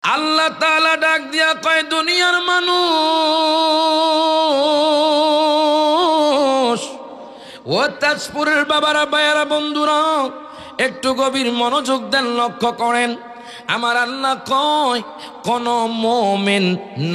আল্লাহ তাআলা ডাক দিয়া কয়, দুনিয়ার মানুষ ও তাজপুরের বাবারা, ভাইয়ারা, বন্ধুরা, একটু গভীর মনোযোগ দেন, লক্ষ্য করেন। আমার আল্লাহ কয়, কোন মুমিন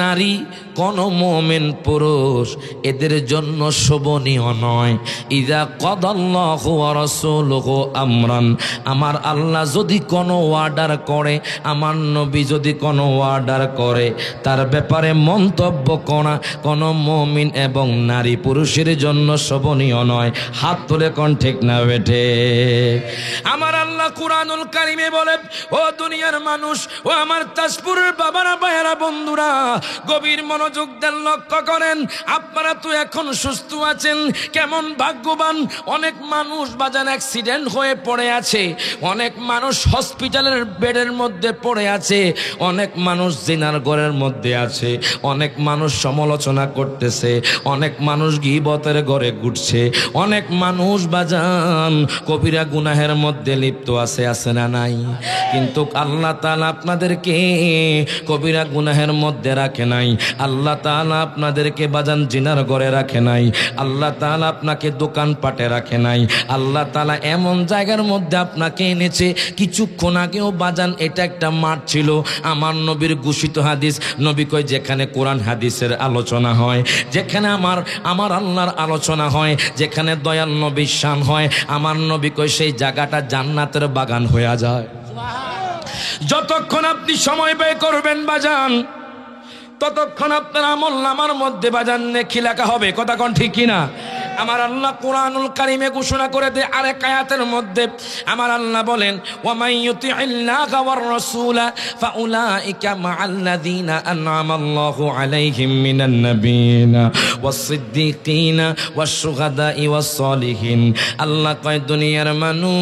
নারী, কোন মুমিন পুরুষ এদের জন্য শোভনীয় নয়। ইযা কাদাল্লাহু ওয়া রাসূলুহু আমরান, আমার আল্লাহ যদি কোনো অর্ডার করে, আমার নবী যদি কোনো অর্ডার করে, তার ব্যাপারে মন্তব্য করা কোন মুমিন এবং নারী পুরুষের জন্য শোভনীয় নয়। হাত তুলে কোন ঠিক না বেঠে? আমার আল্লাহ কুরআনুল কারীমে বলে, ও দুনিয়ার মানুষ, ও আমার তাজপুরের বাবারা, ভাইয়ারা, বন্ধুরা, গভীর মনোযোগ দেন, লক্ষ্য করেন। আপনারা তো এখন সুস্থ আছেন, কেমন ভাগ্যবান। অনেক মানুষ বাজান অ্যাক্সিডেন্ট হয়ে পড়ে আছে, অনেক মানুষ হসপিটালের বেডের মধ্যে পড়ে আছে, অনেক মানুষ জিনার ঘরের মধ্যে আছে, অনেক মানুষ সমালোচনা করতেছে, অনেক মানুষ গীবতের ঘরে ঘুরছে, অনেক মানুষ বাজান কবিরা গুনাহের মধ্যে লিপ্ত আছে না নাই? কিন্তু আল্লাহ তাআলা আপনাদেরকে কবিরা গুনাহের মধ্যে রাখে নাই। আল্লাহ তাআলা আপনাদেরকে বাজান জিনার ঘরে রাখে নাই। আল্লাহ তাআলা আপনাকে দোকানপাটে রাখে নাই। আল্লাহ তাআলা এমন জায়গার মধ্যে আপনাকে এনেছে, কিছুক্ষণ আগেও বাজান এটা একটা মাঠ ছিল। আমার নবীর ঘোষিত হাদিস, নবী কয়, যেখানে কোরআন হাদিসের আলোচনা হয়, যেখানে আমার আল্লাহর আলোচনা হয়, যেখানে দয়াল নবীর শান হয়, আমার নবী কয় সেই জায়গাটা জান্নাতের বাগান হয়ে যায়। যতক্ষণ আপনি সময় ব্যয় করবেন বাজান, ততক্ষণ আপনার আমল নামার মধ্যে বাজান নেকি লেখা হবে। কথা কোন ঠিক কিনা? আমার আল্লাহ কুরআনুল কারীমে ঘোষণা করে দেয় আরেক আয়াতের মধ্যে। আমার আল্লাহ বলেন, ওয়া মাইয়ুতিইল্লাহা ওয়ার রাসূলা ফাউলাইকা মাআল্লাযীনা আন'আমাল্লাহু আলাইহিম মিনান নাবিয়িনা ওয়াস সিদ্দীকিনা ওয়াশ শুহাদাই ওয়াস সালিহিন। আল্লাহ কয়, দুনিয়ার মানুষ,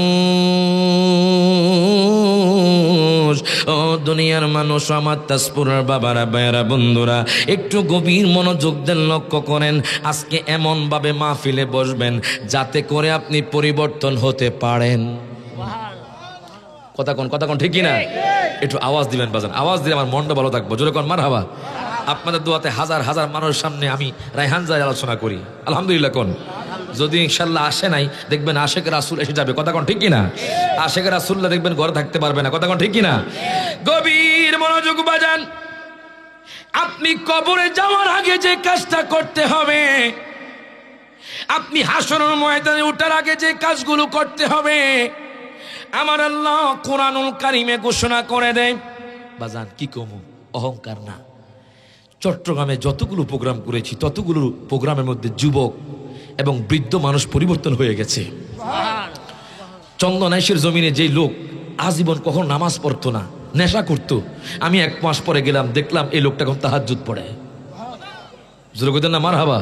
ও দুনিয়ার মানুষ, আমার তাজপুরের বাবারা, ভাইয়ারা, বন্ধুরা, একটু গভীর মনোযোগ দেন, লক্ষ্য করেন। আজকে এমন ভাবে মাহফিলে বসবেন যাতে করে আপনি পরিবর্তন হতে পারেন। কথা কোন ঠিক কিনা? একটু আওয়াজ দিবেন বাজান, আওয়াজ দিলে আমার মনটা ভালো থাকবো। জোরে কোন মারহাবা। আপনাদের দোয়াতে হাজার হাজার মানুষের সামনে আমি রায়হান যায় আলোচনা করি, আলহামদুলিল্লাহ। কোন যদি ইনশাল্লাহ আসে নাই, দেখবেন আশেক রাসূল এসে যাবে। কথা কোন ঠিক কিনা? আশেক রাসূলরা দেখবেন ঘরে থাকতে পারবে না। কথা কোন ঠিক কিনা? গভীর মনোযোগ বাজান। আপনি কবরে যাওয়ার আগে যে কাজটা করতে হবে, আপনি হাসরের ময়দানে ওঠার আগে যে কাজগুলো করতে হবে, আমার আল্লাহ কুরআনুল কারীমে ঘোষণা করে দেয় বাজান। কি কমু? অহংকার না। চট্টগ্রামে যতগুলো প্রোগ্রাম করেছি, ততগুলো প্রোগ্রামের মধ্যে যুবক এবং বৃদ্ধ মানুষ পরিবর্তন হয়ে গেছে। চন্দনাইশের জমিনে যেই লোক আজীবন কখন নামাজ পড়তো না, নেশা করতো, আমি 1 মাস পরে গেলাম, দেখলাম এই লোকটা এখন তাহাজ্জুদ পড়ে। না মারহাবা।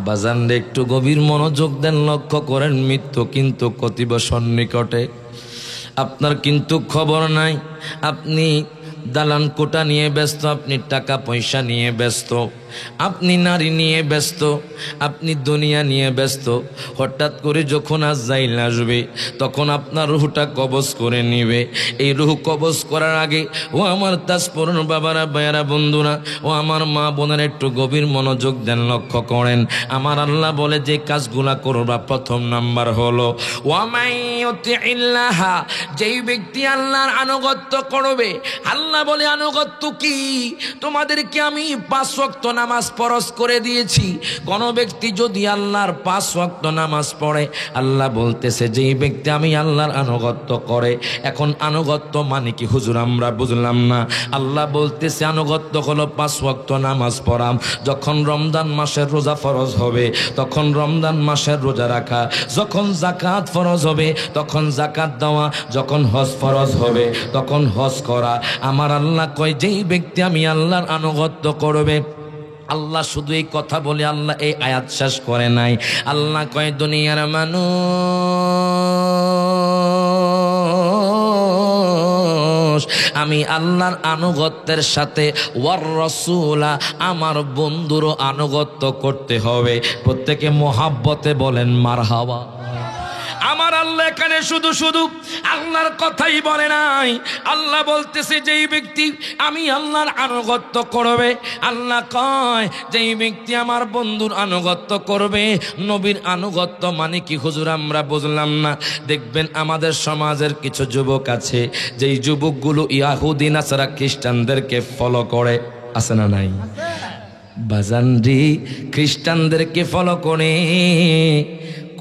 বাজান একটু গভীর মনোযোগ দেন, লক্ষ্য করেন। মৃত্যু কিন্তু কতিপয় সন্নিকটে, আপনার কিন্তু খবর নাই। আপনি দালান কোটা নিয়ে ব্যস্ত, আপনি টাকা পয়সা নিয়ে ব্যস্ত, আপনি নারী নিয়ে ব্যস্ত, আপনি দুনিয়া নিয়ে ব্যস্ত। হঠাৎ করে যখন আজরাইল আসবে, তখন আপনার রুহটা কবজ করে নিবে। এই রুহ কবজ করার আগে, ও আমার তাজপুরের বাবারা, ভাইয়ারা, বন্ধুরা, ও আমার মা বোনের, একটু গভীর মনোযোগ দেন, লক্ষ্য করেন। আমার আল্লাহ বলে যে কাজগুলা করবা, প্রথম নাম্বার হলো ওয়া মাইয়ুতিইল্লাহা, যেই ব্যক্তি আল্লাহর আনুগত্য করবে। আল্লাহ বলে আনুগত্য কি? তোমাদেরকে আমি 5 ওয়াক্ত নামাজ ফরজ করে দিয়েছি। কোন ব্যক্তি যদি আল্লাহর 5 ওয়াক্ত নামাজ পড়ে, আল্লাহ বলতেছে যে এই ব্যক্তি আমি আল্লাহর আনুগত্য করে। এখন আনুগত্য মানে কি হুজুর? আমরা বুঝলাম না। আল্লাহ বলতেছে আনুগত্য হলো 5 ওয়াক্ত নামাজ পড়াম। যখন রমজান মাসের রোজা ফরজ হবে, তখন রমজান মাসের রোজা রাখা। যখন যাকাত ফরজ হবে, তখন যাকাত দেওয়া। যখন হজ ফরজ হবে, তখন হজ করা। আমার আল্লাহ কয় যেই ব্যক্তি আমি আল্লাহর আনুগত্য করবে, আল্লাহ শুধু এই কথা বলে আল্লাহ এই আয়াত শেষ করে নাই। আল্লাহ কয় দুনিয়ার মানুষ, আমি আল্লাহর আনুগত্যের সাথে ওয়ার রাসূলা, আমার বন্ধুরও আনুগত্য করতে হবে। প্রত্যেকে মোহাব্বতে বলেন মারহাবা। আমার আল্লাহ এখানে শুধু শুধু আল্লাহর কথাই বলে নাই, আল্লাহ বলতেছে যেই ব্যক্তি আমি আল্লাহর আনুগত্য করবে, আল্লাহ কয় যেই ব্যক্তি আমার বন্ধুর আনুগত্য করবে। নবীর আনুগত্য মানে কি হুজুর আমরা বুঝলাম না। দেখবেন আমাদের সমাজের কিছু যুবক আছে, যেই যুবকগুলো ইয়াহুদি নাসারা খ্রিস্টানদেরকে ফলো করে, আছে না নাই? বাজানরি খ্রিস্টানদেরকে ফলো করে,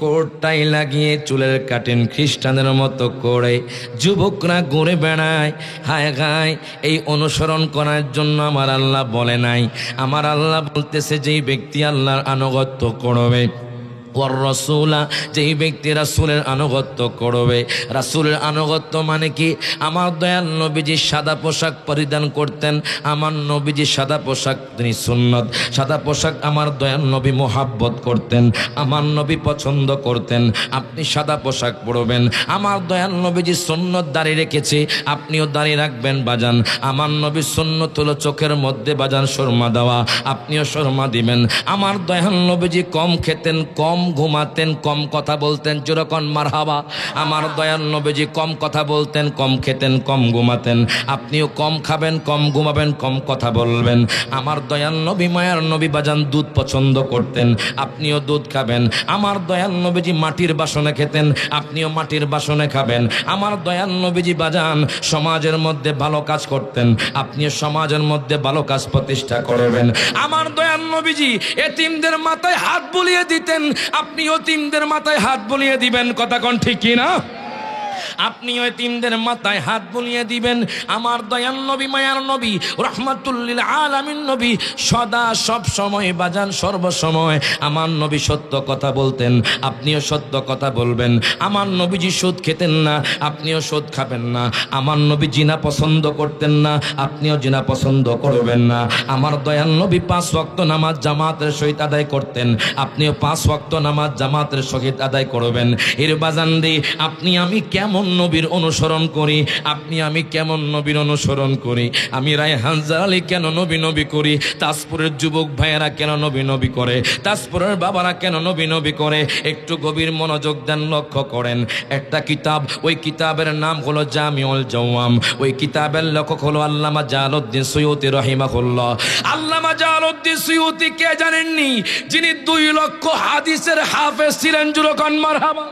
কোটটাই লাগিয়ে চুলের কাটেন খ্রিস্টানের মতো করে যুবকরা ঘুরে বেড়ায়। হায় হায়, এই অনুসরণ করার জন্য আমার আল্লাহ বলে নাই। আমার আল্লাহ বলতেছে যেই ব্যক্তি আল্লাহর আনুগত্য করবে, ওর রসুলা যেই ব্যক্তি রাসূলের আনুগত্য করবে। রাসূলের আনুগত্য মানে কি? আমার দয়াল নবীজি সাদা পোশাক পরিধান করতেন, আমার নবীজি সাদা পোশাক তিনি সুন্নত, সাদা পোশাক আমার দয়াল নবী মোহাব্বত করতেন, আমার নবী পছন্দ করতেন। আপনি সাদা পোশাক পরবেন। আমার দয়াল নবীজি সুন্নত দাঁড়িয়ে রেখেছে, আপনিও দাঁড়িয়ে রাখবেন বাজান। আমার নবী সুন্নত হলো চোখের মধ্যে বাজান সুরমা দেওয়া, আপনিও সুরমা দিবেন। আমার দয়াল নবীজি কম খেতেন, কম ঘুমাতেন, কম কথা বলতেন, যেরকম মারহাবা। আমার দয়াল নবীজি কম কথা বলতেন, কম খেতেন, কম ঘুমাতেন। আপনিও কম খাবেন, কম ঘুমাবেন, কম কথা বলবেন। আমার দয়াল নবী মায়ার নবী বাজান দুধ পছন্দ করতেন, আপনিও দুধ খাবেন। আমার দয়াল নবীজি মাটির বাসনে খেতেন, আপনিও মাটির বাসনে খাবেন। আমার দয়াল নবীজি বাজান সমাজের মধ্যে ভালো কাজ করতেন, আপনিও সমাজের মধ্যে ভালো কাজ প্রতিষ্ঠা করবেন। আমার দয়াল নবীজি এতিমদের মাথায় হাত বুলিয়ে দিতেন, আপনি এতিমদের মাথায় হাত বুলিয়ে দিবেন। কথা কোন ঠিক কি না? আপনিও এতিমদের মাথায় হাত বুলিয়ে দিবেন। আমার দয়াল নবী মায়ার নবী রাহমাতুল লিল আলামিন নবী সদা সব সময় বাজান সর্বসময় আমার নবী সত্য কথা বলতেন, আপনিও সত্য কথা বলবেন। আমার নবীজি সুদ খেতেন না, আপনিও সুদ খাবেন না। আমার নবী জিনা পছন্দ করতেন না, আপনিও জিনা পছন্দ করবেন না। আমার দয়াল নবী 5 ওয়াক্ত নামাজ জামাতের সহিত আদায় করতেন, আপনিও 5 ওয়াক্ত নামাজ জামাতের সহিত আদায় করবেন। এর বাজান রে আপনি আমি কেমন নবীর অনুসরণ করি, আপনি আমি কেমন নবীর অনুসরণ করি। আমি রায়হান জালালি কেন নবী নবী করি, তাজপুরের যুবক ভাইয়েরা কেন নবী নবী করে, তাজপুরের বাবারা কেন নবী নবী করে, একটু গভীর মনোযোগ দেন, লক্ষ্য করেন। একটা কিতাব, ওই কিতাবের নাম হলো জামিউল জাওয়াম। ওই কিতাবের লেখক হলো আল্লামা জালালউদ্দিন সুয়ুতী রাহিমাহুল্লাহ। আল্লামা জালালউদ্দিন সুয়ুতী কে জানেননি? যিনি 2 লক্ষ হাদিসের হাফেজ ছিলেন। জুরকান মারহাবা।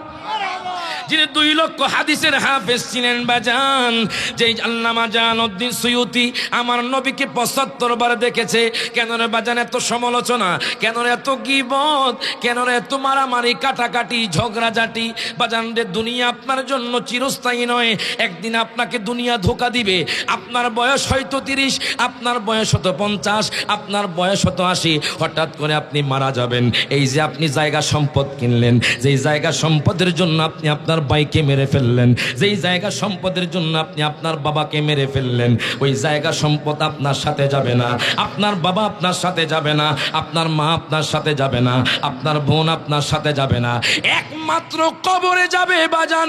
যিনি 2 লক্ষ হাদিসের হাফেজ ছিলেন বাজান, যেই আল্লামা জালালউদ্দিন সুয়ুতী আমার নবীকে 75 বার দেখেছে। কেন রে বাজান এত সমালোচনা, কেন রে এত গীবত, কেন রে এত মারামারি কাটাকাটি ঝগড়াঝাটি? বাজান রে দুনিয়া আপনার জন্য চিরস্থায়ী নয়, একদিন আপনাকে দুনিয়া ধোঁকা দিবে। আপনার বয়স হয়তো 30, আপনার বয়স হতো 50, আপনার বয়স হতো 80, হঠাৎ করে আপনি মারা যাবেন। এই যে আপনি জায়গা সম্পদ কিনলেন, যেই জায়গা সম্পদের জন্য আপনি আপনার ভাইকে মেরে ফেললেন, যেই জায়গা সম্পদের জন্য আপনি আপনার বাবাকে মেরে ফেললেন, ওই জায়গা সম্পদ আপনার সাথে যাবে না, আপনার বাবা আপনার সাথে যাবে না, আপনার মা আপনার সাথে যাবে না, আপনার বোন আপনার সাথে যাবে না। একমাত্র কবরে যাবে বাজান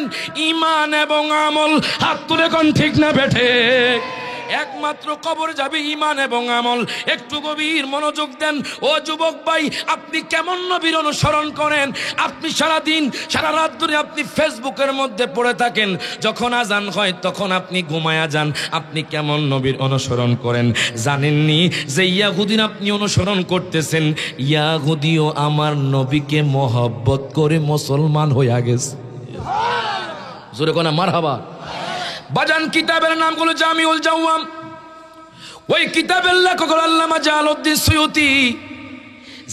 ঈমান এবং আমল। হাত তুলে কোন ঠিক না বেঠে? একমাত্র কবরে যাবে ঈমান এবং আমল। একটু গভীর মনোযোগ দেন ও যুবক ভাই, আপনি কেমন নবীর অনুসরণ করেন? আপনি সারা দিন সারা রাত ধরে আপনি ফেসবুকের মধ্যে পড়ে থাকেন, যখন আজান হয় তখন আপনি ঘুমায়া যান। আপনি কেমন নবীর অনুসরণ করেন জানেননি? যে ইয়াহুদিন আপনি অনুসরণ করতেছেন, ইয়াহুদিও আমার নবীকে মহব্বত করে মুসলমান হইয়া গেছে। জোরে কোনা মারহাবা। বাজান কিতাবের নাম হলো জামিউল জাওয়াম। ওই কিতাবের লেখক হলো আল্লামা জালালউদ্দিন সুয়ুতী,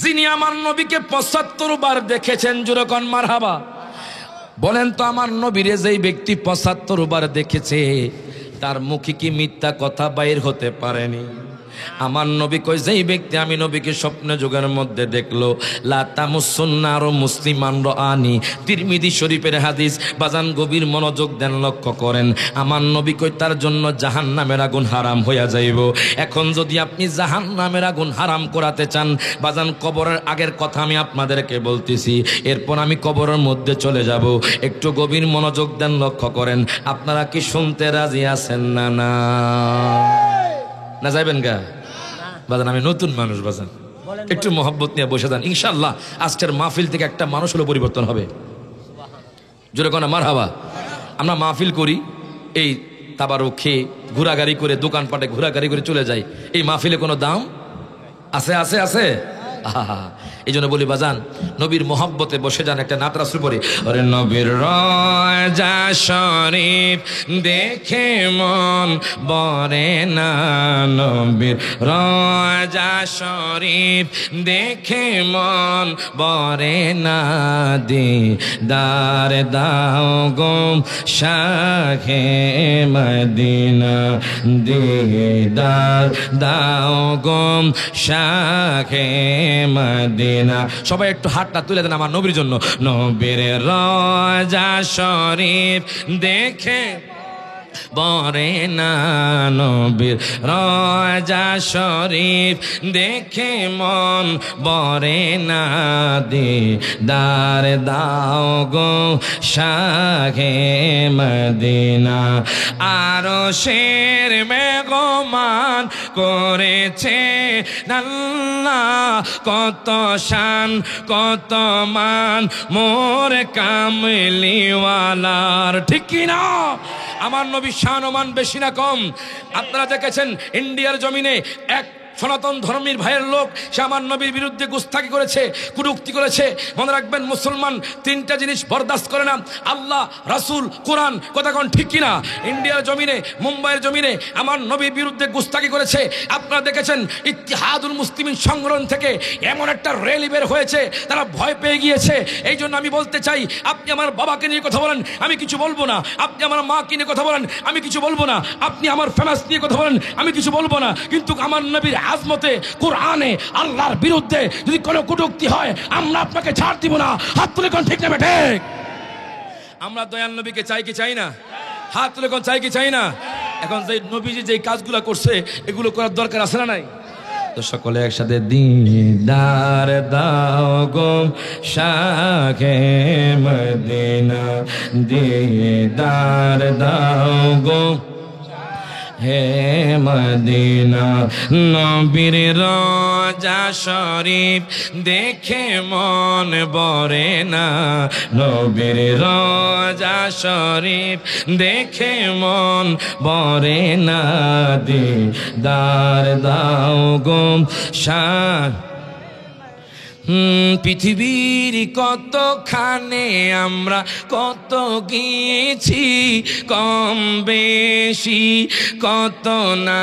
যিনি আমার নবীকে 75 বার দেখেছেন। জোরকন মারহাবা। বলেন তো আমার নবীরে যেই ব্যক্তি 75 বার দেখেছে, তার মুখে কি মিথ্যা কথা বাইর হতে পারেনি? আমার নবী কই যেই ব্যক্তি আমি নবীকে স্বপ্ন যুগের মধ্যে দেখলো, লা তামুসুন্নার মুসলিমান রাআনি, তিরমিজি শরীফের হাদিস। বাজান গভীর মনোযোগ দেন, লক্ষ্য করেন। আমার নবী কই তার জন্য জাহান্নামের আগুন হারাম হইয়া যাইব। এখন যদি আপনি জাহান্নামের আগুন হারাম করাতে চান বাজান, কবরের আগের কথা আমি আপনাদেরকে বলতেছি, এরপর আমি কবরের মধ্যে চলে যাব। একটু গভীর মনোযোগ দেন, লক্ষ্য করেন। আপনারা কি শুনতে রাজি আছেন না? না না যাইবেন গা বাজান? আমি নতুন মানুষ বাজান, একটু মহব্বত নিয়ে বসে যান। ইনশাআল্লাহ আজকের মাহফিল থেকে একটা মানুষ হলো পরিবর্তন হবে। জোরে কোনা মারহাবা। আমরা মাহফিল করি, এই তাবারক খেয়ে ঘোরাগাড়ি করে, দোকানপাটে ঘোরাগাড়ি করে চলে যাই। এই মাহফিলে কোনো দাম আছে? আছে আছে। এই জন্য বলি বাজান, নবীর মোহাব্বতে বসে যান, একটা নাত রাসূল পড়ি, ওরে নবীর রওজা শরীফ দেখে মন ভরে না, নবীর রওজা শরীফ দেখে মন ভরে না, দিদার দাও গো শাহে মদিনা, দিদার দাও গো শাহে মদিনা। সবাই একটু হাতটা তুলে দেন আমার নবীর জন্য। নবীর রওজা শরীফ দেখে ভরে না, নবীর রওজা শরীফ দেখে মন ভরে না, দিদার দাও গো শাহে মদিনা। আরশের মেঘমান করেছে আল্লাহ, কত শান কত মান মোর কামলিওয়ালার, ঠিক কি না? আমার নবী শান ও মান বেশি না কম? আপনারা দেখেছেন ইন্ডিয়ার জমিনে এক সনাতন ধর্মীর ভাইয়ের লোক, সে আমার নবীর বিরুদ্ধে গুস্তাখি করেছে, কুটুক্তি করেছে। মনে রাখবেন, মুসলমান তিনটা জিনিস বরদাস্ত করে না, আল্লাহ, রাসূল, কোরআন। কথা কোন ঠিক কিনা? ইন্ডিয়ার জমিনে, মুম্বাইয়ের জমিনে আমার নবীর বিরুদ্ধে গুস্তাখি করেছে। আপনারা দেখেছেন ইত্তিহাদুল মুসলিমিন সংগঠন থেকে এমন একটা র্যালি বের হয়েছে, তারা ভয় পেয়ে গিয়েছে। এই জন্য আমি বলতে চাই, আপনি আমার বাবাকে নিয়ে কথা বলেন, আমি কিছু বলবো না। আপনি আমার মাকে নিয়ে কথা বলেন, আমি কিছু বলবো না। আপনি আমার ফেমাস নিয়ে কথা বলেন, আমি কিছু বলবো না। কিন্তু আমার নবীর আজমতে, কোরআনে আল্লাহর বিরুদ্ধে যদি কোনো কটূক্তি হয়, আমরা আপনাকে ছাড় দিব না। হাত তুলে কোন ঠিক নেবে ঠিক? আমরা দয়াল নবীকে চাই কি চাই না? হাত তুলে কোন চাই কি চাই না? এখন যে নবীজি যে কাজগুলো করছে, এগুলো করার দরকার আছে না নাই? তো সকলে একসাথে, দিদার দাও গো শাহে মদিনা, দিদার দাও গো হে মদিনা, নবীর রওজা শরীফ দেখে মন ভরে না, নবীর রওজা শরীফ দেখে মন ভরে না, দিদার দাও গো শাহ। পৃথিবীর কতখানে আমরা কত গিয়েছি, কম বেশি কত না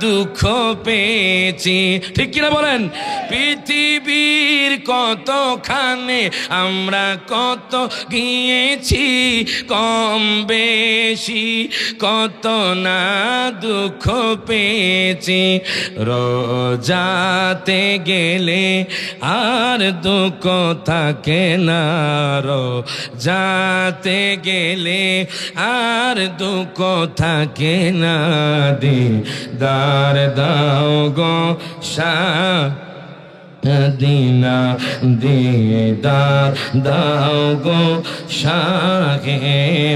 দুঃখ পেয়েছি, ঠিক কিনা বলেন? পৃথিবীর কতখানে আমরা কত গিয়েছি, কম বেশি কত না দুঃখ পেয়েছি, রোজাতে গেলে আর দুঃখ থাকে না, রোজাতে গেলে আর দুঃখ থাকে না, দিদার দাও গো শাহ মদিনা, দিদার দাও গো শাহে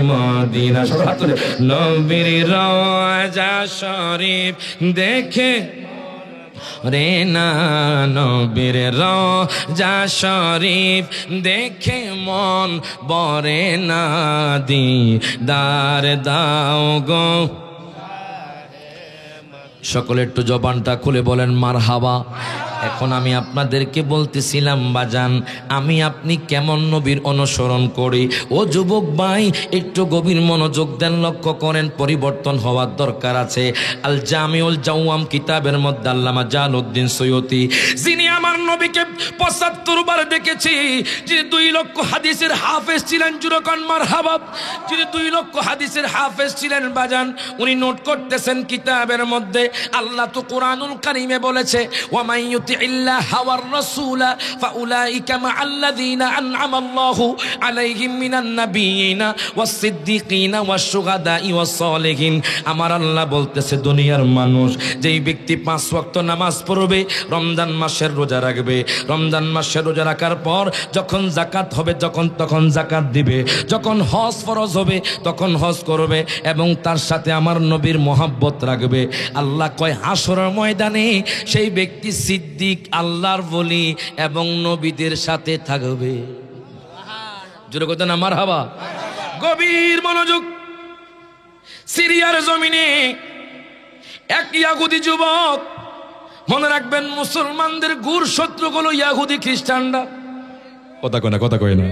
মদিনা। নবীর রওজা শরীফ দেখে রে না, নবীর রওজা শরীফ দেখে মন ভরে না, দিদার দাও গো। সকলে একটু জবানটা খুলে বলেন মারহাবা। এখন আমি আপনাদেরকে বলতেছিলাম বাজান, আমি আপনি কেমন নবীর অনুসরণ করি? ও যুবক ভাই, একটু গভীর মনোযোগ দেন, লক্ষ্য করেন, পরিবর্তন হওয়ার দরকার আছে। আল জামিউল জাওয়াম কিতাবের মধ্যে আল্লামা জালালউদ্দিন সৈয়দী, যিনি আমার নবীকে ৭৫ বার দেখেছি, যিনি ২ লক্ষ হাদিসের হাফেজ ছিলেন, জুরকান মারহাবা, যিনি ২ লক্ষ হাদিসের হাফেজ ছিলেন বাজান, উনি নোট করতেছেন কিতাবের মধ্যে, আল্লাহ তো কোরআনুল কারীমে বলেছে, ওয়া মান ইউতিইল্লাহ ওয়ার রাসূলা ফাউলাইকা মাআল্লাযীনা আন'আমাল্লাহু আলাইহিম মিনান নাবিয়িনা ওয়াস সিদ্দিকিনা ওয়াশ শুহাদাই ওয়াস সালিহিন। আমার আল্লাহ বলতেছে, দুনিয়ার মানুষ যেই ব্যক্তি 5 ওয়াক্ত নামাজ পড়বে, রমজান মাসের রোজা রাখবে, রমজান মাসের রোজা রাখার পর যখন যাকাত হবে তখন যাকাত দিবে, যখন হজ ফরজ হবে তখন হজ করবে, এবং তার সাথে আমার নবীর মহব্বত রাখবে, আল্লাহ কয় হাসরের ময়দানে সেই ব্যক্তি সিদ্দিক, আল্লাহর ওলি এবং নবীদের সাথে থাকবে। জোরে কথা না মারহাবা। গভীর মনোযোগ। সিরিয়ার জমিনে এক ইয়াহুদি যুবক, মনে রাখবেন মুসলমানদের গুর শত্রু হলো ইয়াহুদি খ্রিস্টানরা। কথা কয় না, কথা কয় না।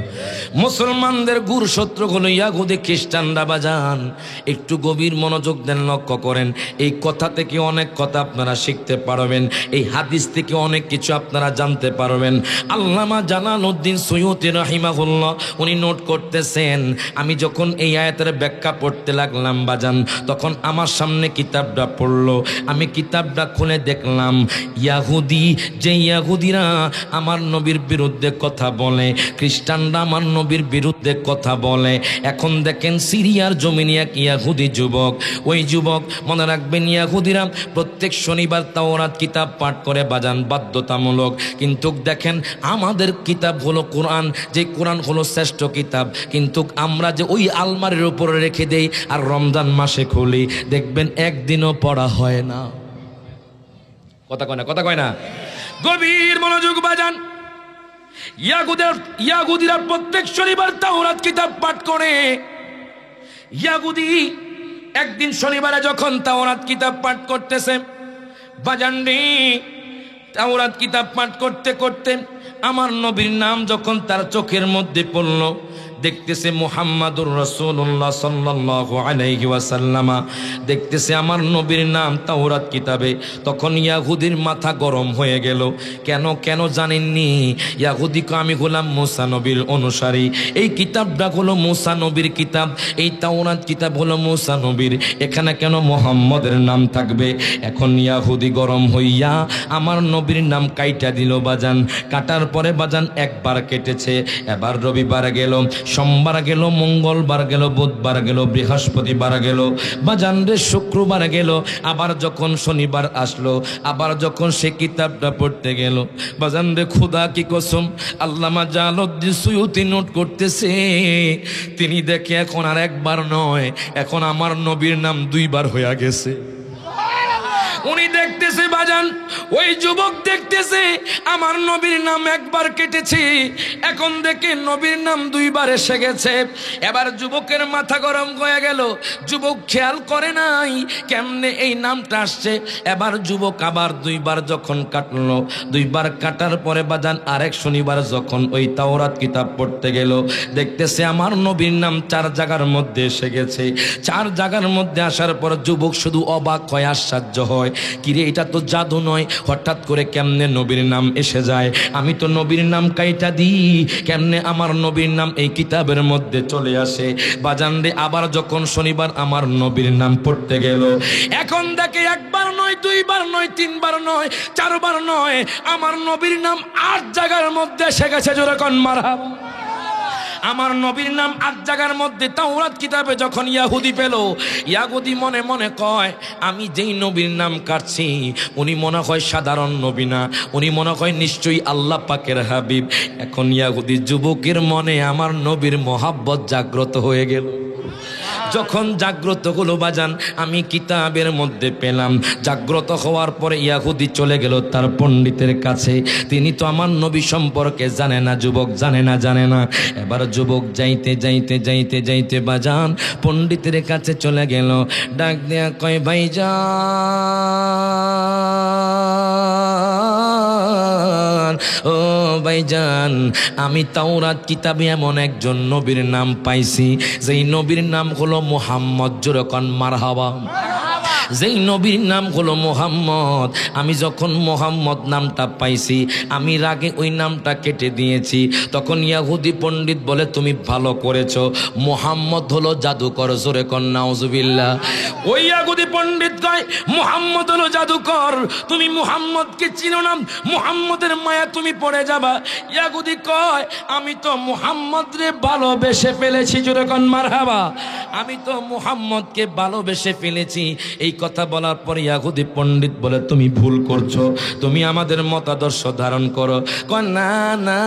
মুসলমানদের গুর শত্রু হলো ইয়াহুদি খ্রিস্টানরা। বাজান একটু গভীর মনোযোগ দেন, লক্ষ্য করেন। এই কথা থেকে অনেক কথা আপনারা শিখতে পারবেন, এই হাদিস থেকে অনেক কিছু আপনারা জানতে পারবেন। আল্লামা জালালউদ্দিন সুয়ুতী রাহিমাহুল্লাহ উনি নোট করতেছেন, আমি যখন এই আয়াতের ব্যাখ্যা পড়তে লাগলাম বাজান, তখন আমার সামনে কিতাবটা পড়লো। আমি কিতাবটা খুলে দেখলাম ইয়াহুদি, যে ইয়াহুদিরা আমার নবীর বিরুদ্ধে কথা বলে, খ্রিস্টানরা আমার নবীর বিরুদ্ধে কথা বলে। এখন দেখেন সিরিয়ার জমিনে এক ইয়াহুদি যুবক, ওই যুবক মনে রাখবেন ইয়াহুদিরা প্রত্যেক শনিবার তাওরাত কিতাব পাঠ করে বাজান, বাধ্যতামূলক। কিন্তু দেখেন আমাদের কিতাব হলো কোরআন, যে কোরআন হলো শ্রেষ্ঠ কিতাব, কিন্তু আমরা যে ওই আলমারির উপরে রেখে দেই আর রমজান মাসে খুলি, দেখবেন একদিনও পড়া হয় না। কথা কয় না, কথা কয় না। গভীর মনোযোগ বাজান। ইয়াহুদিরা প্রত্যেক শনিবার তাওরাত কিতাব পাঠ করে। ইয়াহুদি একদিন শনিবারে যখন তাওরাত কিতাব পাঠ করতেছে বাজান রে, তাওরাত কিতাব পাঠ করতে করতে আমার নবীর নাম যখন তার চোখের মধ্যে পড়ল, দেখতেছে মুহাম্মাদুর রাসূলুল্লাহ সাল্লাল্লাহু আলাইহি ওয়াসাল্লাম, দেখতেছে আমার নবীর নাম তাওরাত কিতাবে। তখন ইয়াহুদির মাথা গরম হয়ে গেল। কেন কেন জানেননি? ইয়াহুদিকে আমি হলাম মুসা নবীর অনুসারী, এই কিতাবটা হলো মুসা নবীর কিতাব, এই তাওরাত কিতাব হলো মুসা নবীর, এখানে কেন মুহাম্মদের নাম থাকবে? এখন ইয়াহুদি গরম হইয়া আমার নবীর নাম কাইটা দিল বাজান। কাটার পরে বাজান একবার কেটেছে, এবার রবিবার গেল, সোমবার গেল, মঙ্গলবার গেল, বুধবার গেল, বৃহস্পতিবার গেল, বাজান রে শুক্রবার গেল, আবার যখন শনিবার আসলো, আবার যখন সে কিতাবটা পড়তে গেল বাজান রে, খুদা কি কসম, আল্লামা জালালউদ্দিন সুয়ুতী নোট করতেছে, তিনি দেখে এখন আর একবার নয়, এখন আমার নবীর নাম দুইবার হয়ে গেছে। উনি দেখতেছে বাজান, ওই যুবক দেখতেছে আমার নবীর নাম একবার কেটেছে, এখন দেখে নবীর নাম দুইবার এসে গেছে। এবার যুবকের মাথা গরম হয়ে গেল। যুবক খেয়াল করে নাই কেমনে এই নামটা আসছে। এবার যুবক আবার দুইবার যখন কাটলো, দুইবার কাটার পরে বাজান আরেক শনিবার যখন ওই তাওরাত কিতাব পড়তে গেল, দেখতেছে আমার নবীর নাম 4 জায়গার মধ্যে এসে গেছে। 4 জায়গার মধ্যে আসার পর যুবক শুধু অবাক হয়, আশ্চর্য হয়, কিরে এটা তো জাদু নয়, হঠাৎ করে কেমনে নবীর নাম এসে যায়? আমি তো নবীর নাম কাইটা দিই, কেমনে আমার নবীর নাম এই কিতাবের মধ্যে চলে আসে? বাজান রে আবার যখন শনিবার আমার নবীর নাম পড়তে গেল, এখন দেখে একবার নয়, দুইবার নয়, তিনবার নয়, 4 বার নয়, আমার নবীর নাম 8 জায়গার মধ্যে এসে গেছে। জোরে কোন মারহাবা। আমার নবীর নাম 8 জায়গার মধ্যে তাওরাত কিতাবে যখন ইয়াহুদি পেল, ইয়াহুদি মনে মনে কয়, আমি যেই নবীর নাম কাটছি উনি মনে হয় সাধারণ নবী না, উনি মনে হয় নিশ্চয়ই আল্লাহ পাকের হাবিব। এখন ইয়াহুদি যুবকের মনে আমার নবীর মহাব্বত জাগ্রত হয়ে গেল। যখন জাগ্রত হলো বাজান, আমি কিতাবের মধ্যে পেলাম, জাগ্রত হওয়ার পরে ইয়াহুদি চলে গেল তার পণ্ডিতের কাছে। তিনি তো আমার নবী সম্পর্কে জানে না, যুবক জানে না। এবার যুবক যাইতে যাইতে যাইতে যাইতে বাজান পণ্ডিতের কাছে চলে গেল। ডাক দেয়া কয়, ভাইজান, ও ভাইজান, আমি তাওরাত কিতাবে এমন একজন নবীর নাম পাইছি, যেই নবীর নাম হলো মুহাম্মদ। জোরে কোন মারহাবা। যেই নবীর নাম হলো মুহাম্মদ। আমি যখন মুহাম্মদ নামটা পাইছি, আমি রাগে ওই নামটা কেটে দিয়েছি। তখন ইয়াহুদি পণ্ডিত বলে, তুমি ভালো করেছো, মুহাম্মদ হলো জাদুকর। জোরে কোন নাউজুবিল্লাহ। ওই ইয়াহুদি পণ্ডিত কয়, মুহাম্মদ হলো জাদুকর, তুমি মুহাম্মদকে চিনো না, মুহাম্মদের মায়া তুমি পড়ে যাবা। ইয়াহুদি কয়, আমি তো মুহাম্মদ রে ভালোবেসে ফেলেছি। জোরে কোন মারহাবা। আমি তো মুহাম্মদকে ভালোবেসে ফেলেছি, এই কথা বলার পর ইয়াহুদি পণ্ডিত বলে, তুমি ভুল করছো, তুমি আমাদের মতাদর্শ ধারণ করো। কয় না না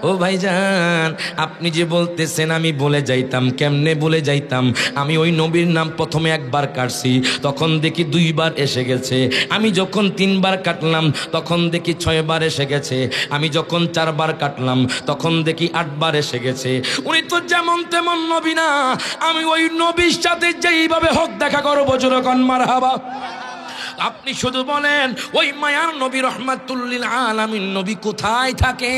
ও ভাইজান, আপনি যে বলতেছেন আমি বলে যাইতাম, কেমনে বলে যাইতাম? আমি ওই নবীর নাম প্রথমে একবার কাটছি, তখন দেখি 2 বার এসে গেছে। আমি যখন 3 বার কাটলাম তখন দেখি 6 বার এসে গেছে। আমি যখন 4 বার কাটলাম তখন দেখি 8 বার এসে গেছে। উনি তো যেমন তেমন নবী না, আমি ওই নবীর সাথে যেইভাবে হক দেখা করবো, জোরে কোন মারহাবা। আপনি শুধু বলেন ওই মায়ার নবী রহমাতুল্লিল আলামিন নবী কোথায় থাকে?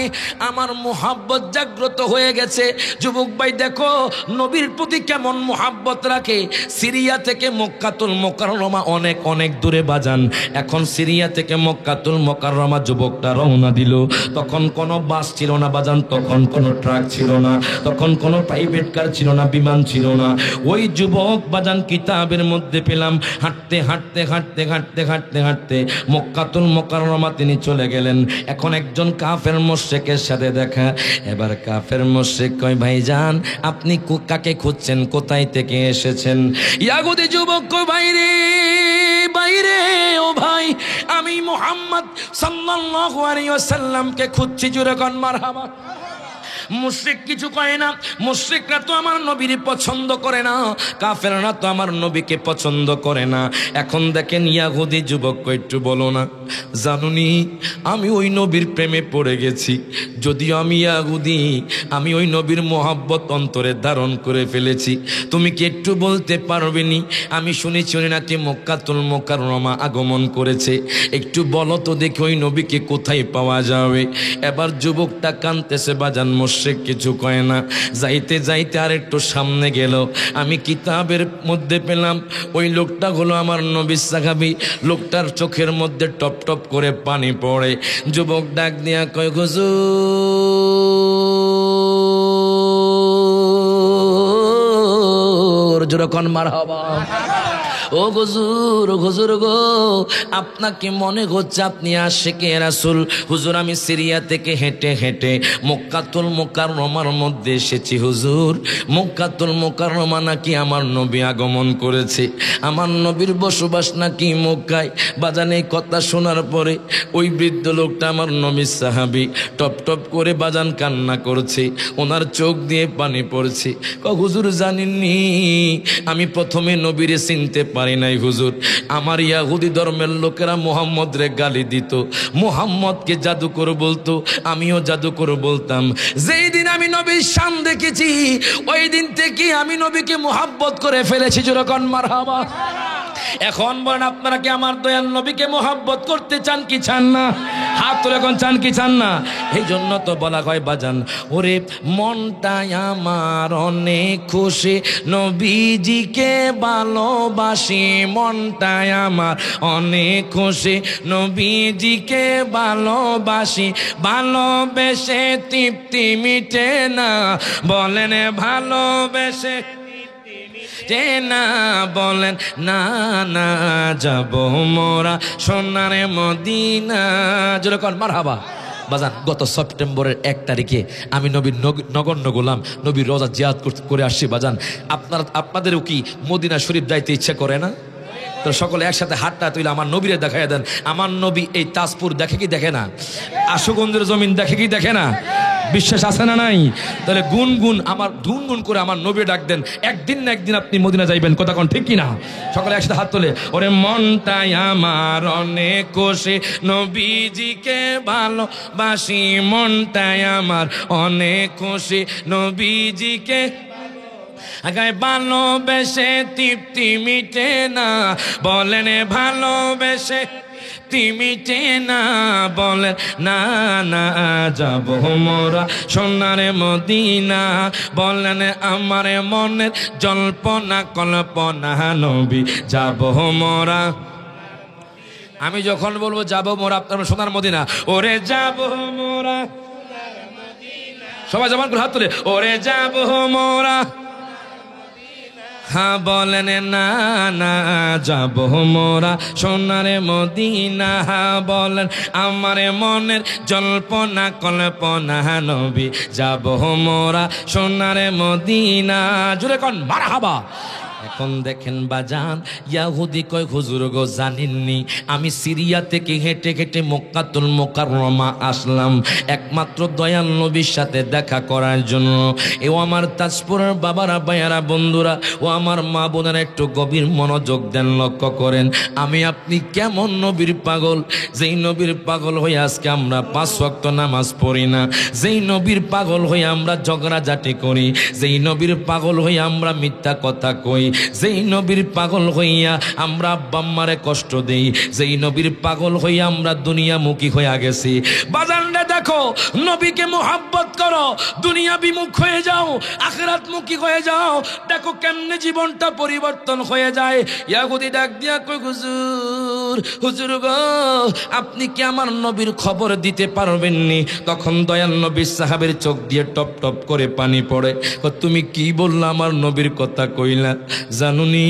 আমার মোহাব্বত জাগ্রত হয়ে গেছে। যুবক ভাই দেখো নবীর প্রতি কেমন মোহাব্বত রাখে। সিরিয়া থেকে মক্কাতুল মুকাররমা অনেক অনেক দূরে বাজান। এখন সিরিয়া থেকে মক্কাতুল মুকাররমা যুবকটা রওনা দিল। তখন কোনো বাস ছিল না বাজান, তখন কোনো ট্রাক ছিল না, তখন কোনো প্রাইভেট কার ছিল না, বিমান ছিল না। ওই যুবক বাজান কিতাবের মধ্যে পেলাম হাঁটতে হাঁটতে হাঁটতে হাঁটতে হাঁটতে হাঁটতে মক্কাতুল মুকাররমা তিনি চলে গেলেন। এখন একজন কাফের মুশরিকের সাথে দেখা। এবার কাফের মুশরিক কয়, ভাইজান আপনি কাকে খুঁজছেন, কোথায় থেকে এসেছেন? ইয়াহুদি যুবক কয়, বাইরে বাইরে ও ভাই, আমি মুহাম্মদ সাল্লাল্লাহু আলাইহি ওয়াসাল্লামকে খুঁজছি, জোরে কোন মারহাবা। মুশরিক কিছু কয় না, মুশরিকরা তো আমার নবীর পছন্দ করে না, কাফেররা তো আমার নবীকে পছন্দ করে না। এখন দেখেন ইয়াহুদি যুবক একটু বলো না, জানুনি আমি ওই নবীর প্রেমে পড়ে গেছি। যদিও আমি ইয়াহুদি, আমি ওই নবীর মোহাব্বত অন্তরে ধারণ করে ফেলেছি। তুমি কি একটু বলতে পারবে নি? আমি শুনেছি ওই নাকি মক্কাতুল মুকাররমা আগমন করেছে, একটু বলো তো দেখি ওই নবীকে কোথায় পাওয়া যাবে। এবার যুবকটা কাঁদতেছে বাজান, মুশরিক কিছু কয় না। যাইতে যাইতে আর একটু সামনে গেল, আমি কিতাবের মধ্যে পেলাম ওই লোকটা হলো আমার নবী সাহাবী। লোকটার চোখের মধ্যে টপ টপ করে পানি পড়ে। যুবক ডাক দিয়া কয়, হুজুর, যেরকম মারহাবা। ও হুজুর, ও হুজুর গো, আপনাকে মনে হচ্ছে আপনি আশিকে রাসূল। হুজুর আমি সিরিয়া থেকে হেঁটে হেঁটে মক্কাতুল মুকাররমার মধ্যে এসেছি হুজুর। মক্কাতুল মুকাররমা নাকি আমার নবী আগমন করেছে, আমার নবীর বসবাস নাকি মক্কায়। বাজান এই কথা শোনার পরে ওই বৃদ্ধ লোকটা আমার নবীর সাহাবী টপ টপ করে বাজান কান্না করছে, ওনার চোখ দিয়ে পানি পড়ছে। হুজুর জানেননি, আমি প্রথমে নবীরে চিনতে পারি নাই হুজুর। আমার ইয়াহুদি ধর্মের লোকেরা মুহাম্মদ রে গালি দিত, মুহাম্মদকে জাদুকর বলতো, আমিও জাদুকর বলতাম। যেই দিন আমি নবীর শান দেখেছি ওই দিন থেকে আমি নবীকে মুহাব্বত করে ফেলেছি, যেরকম মারহাবা। এখন বলেন আপনারা কি আমার দয়াল নবীকে মুহাব্বত করতে চান কি চান না? হাত তুলে এখন চান কি চান না? এই জন্য তো বলা হয় বাজান, ওরে মনটাই আমার অনেক খুশি নবীজিকে ভালোবাসি, মনটাই আমার অনেক খুশি নবীজিকে ভালোবাসি। ভালোবেসে তৃপ্তি মিটে না, বলেন ভালোবেসে না, বলেন না না যাব মোরা সোনারে মদিনা, যেরকম মারহাবা। বাজান গত সেপ্টেম্বরের 1 তারিখে আমি নবীর নগণ্য গোলাম নবীর রোজা জিয়ারত করে আসছি বাজান। আপনাদেরও কি মদিনা শরীফ যাইতে ইচ্ছে করে না? তো সকলে একসাথে হাতটা তুলে আমার নবীরে দেখাইয়া দেন। আমার নবী এই তাজপুর দেখে কি দেখে না? আশুগঞ্জের জমিন দেখে কি দেখে না? বিশ্বাস আছে না নাই? তাহলে গুনগুন আমার গুনগুন করে আমার নবী ডাক দেন, একদিন না একদিন আপনি মদিনা যাইবেন। কথা কোন ঠিক কিনা? সকলে একসাথে হাত তোলে, ওরে মনটাই আমার অনেক খুশি নবীজিকে ভালোবাসি, মনটাই আমার অনেক খুশি নবীজিকে আগায় ভালোবেসে তৃপ্তি মিটে না, বলেন ভালোবেসে মিটে না, বলেন না না যাব মোরা সোনারে মদিনা, বলেন আমার মনের জল্পনা কল্পনা নবী যাব মোরা। আমি যখন বলবো যাব মোরা আপনার সোনার মদিনা, ওরে যাব মোরা, সবাই জবান করে হাত তুলে, ওরে যাব মোরা। হ্যাঁ বলেন না না যাব মোরা সোনারে মদিনা, বলেন আমার মনের জল্পনা কল্পনা নবী যাব মোরা সোনারে মদিনা, জুড়ে কোন মারহাবা। এখন দেখেন বাজান, ইয়াহুদি কয় হুজুর গো জানেননি আমি সিরিয়া থেকে হেঁটে হেঁটে মক্কাতুল মুকাররমা আসলাম একমাত্র দয়াল নবীর সাথে দেখা করার জন্য। এও আমার তাজপুরের বাবারা ভাইয়ারা বন্ধুরা ও আমার মা বোনেরা একটু গভীর মনোযোগ দেন, লক্ষ্য করেন আমি আপনি কেমন নবীর পাগল, যেই নবীর পাগল হয়ে আজকে আমরা 5 ওয়াক্ত নামাজ পড়ি না, যেই নবীর পাগল হয়ে আমরা ঝগড়াঝাটি করি, যেই নবীর পাগল হয়ে আমরা মিথ্যা কথা কই, যেই নবীর পাগল হইয়া আমরা আব্বা আম্মারে কষ্ট দেই, যেই নবীর পাগল হইয়া আমরা দুনিয়ামুখী হয়ে গেছি। বাজানরা দেখো, নবীকে মোহাব্বত করো, দুনিয়া বিমুখ হয়ে যাও, আখিরাতমুখী হয়ে যাও, দেখো কেমনে জীবনটা পরিবর্তন হয়ে যায়। ইয়াহুদি ডাক দিয়া কই হুজুর, হুজুর গো আপনি কি আমার নবীর খবর দিতে পারবেননি? তখন দয়াল নবীর সাহাবের চোখ দিয়ে টপ টপ করে পানি পড়ে। তুমি কি বললা, আমার নবীর কথা কইলা? জানুনি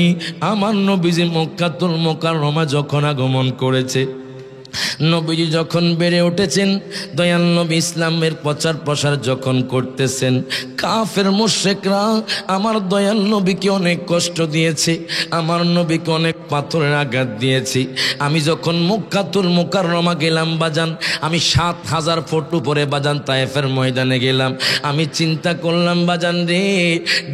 আমার নবী যে মক্কাতুল মুকাররমা যখন আগমন করেছে, নবীজি যখন বেড়ে উঠেছেন, দয়াল নবী ইসলামের প্রচার প্রসার যখন করতেছেন, কাফের মুশরিকরা আমার দয়াল নবীকে অনেক কষ্ট দিয়েছে, আমার নবীকে অনেক পাথরের আঘাত দিয়েছে। আমি যখন মক্কাতুল মুকাররমা গেলাম বাজান, আমি 7000 ফুট উপরে বাজান তায়েফের ময়দানে গেলাম। আমি চিন্তা করলাম বাজান রে,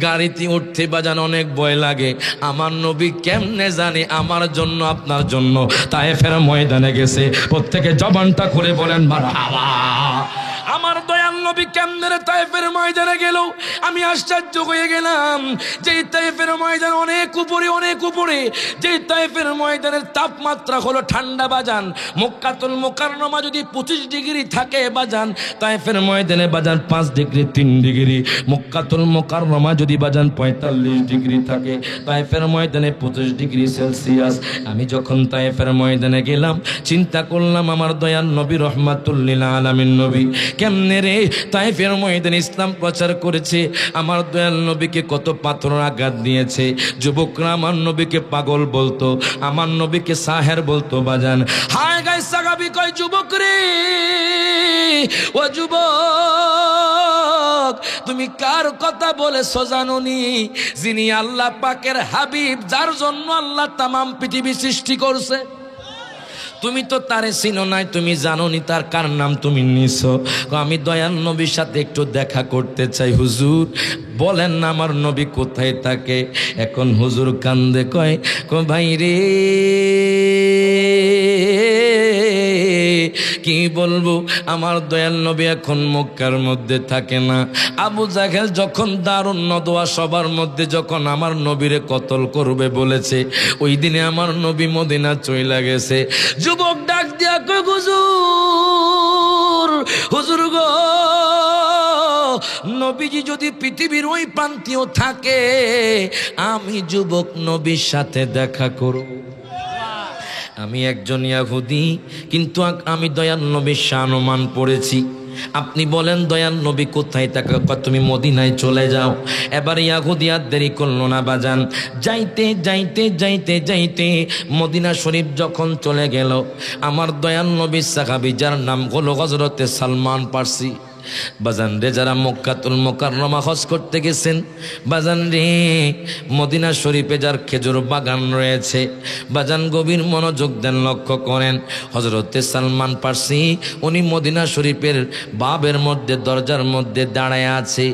গাড়িতে উঠতে বাজান অনেক ভয় লাগে, আমার নবী কেমনে জানে আমার জন্য আপনার জন্য তায়েফের ময়দানে গেছে। প্রত্যেকে জবানটা করে বলেন মারহাবা। আমার দয়াল নবী কেমনে তায়েফের ময়দানে গেল, আমি আশ্চর্য হয়ে গেলাম। যে তায়েফের ময়দান অনেক উপরে, অনেক উপরে, যে তায়েফের ময়দানের তাপমাত্রা হলো ঠান্ডা বাজান। মক্কাতুল মুকাররমা যদি 25 ডিগ্রি থাকে বাজান, তায়েফের ময়দানে বাজান 5 ডিগ্রি 3 ডিগ্রি। মক্কাতুল মুকাররমা যদি বাজান 45 ডিগ্রি থাকে, তায়েফের ময়দানে 25 ডিগ্রি সেলসিয়াস। আমি যখন তায়েফের ময়দানে গেলাম, চিন্তা করলাম আমার দয়াল নবী রহমাতুল লিল আলামিন নবী কেমনে রে তায়েফের ময়দানে ইসলাম প্রচার করেছে, আমার দয়াল নবীকে কত পাথর আঘাত দিয়েছে। যুবকরা আমার নবীকে পাগল বলতো, আমার নবীকে সাহের বলতো বাজান। হায় গাইস সাহাবী কয় যুবক রে, ও যুবক তুমি কার কথা বলেছো জানোনি? যিনি আল্লাহ পাকের হাবিব, যার জন্য আল্লাহ তামাম পৃথিবী সৃষ্টি করছে, তুমি তো তারে চিনো নাই, তুমি জানো নি তার কার নাম তুমি নিছো। আমি দয়াল নবীর সাথে একটু দেখা করতে চাই হুজুর, বলেন না আমার নবী কোথায় থাকে? এখন হুজুর কান্দে কয় ভাই রে কি বলবো, আমার দয়াল নবী এখন মক্কার মধ্যে থাকে না। আবু জাহেল যখন দারুন নদওয়া সবার মধ্যে যখন আমার নবীরে কতল করবে বলেছে, ওই দিনে আমার নবী মদিনা চইলা গেছে। যুবক ডাক দিয়া কই হুজুর, হুজুর গো নবীজি যদি পৃথিবীর ওই প্রান্তেও থাকে, আমি যুবক নবীর সাথে দেখা করব। আমি একজন ইয়াহুদি, কিন্তু আমি দয়াল নবীর শানমান পড়েছি। আপনি বলেন দয়াল নবী কোথায় থাকে? তুমি মদিনায় চলে যাও। এবার ইয়াহুদি আর দেরি করলো না বাজান, যাইতে যাইতে যাইতে যাইতে মদিনা শরীফ যখন চলে গেল, আমার দয়াল নবীর সাহাবী যার নাম হলো হযরতে সালমান পারসি বাজান রে, যারা মক্কাতুল মুকাররমা হজ করতে গেছেন বাজান রে, মদিনা শরীফে যার খেজুর বাগান রয়েছে বাজান, গভীর মনোযোগ দেন, লক্ষ্য করেন। হযরতে সালমান পারসি উনি মদিনা শরীফের বাবের মধ্যে, দরজার মধ্যে দাঁড়ায় আছে।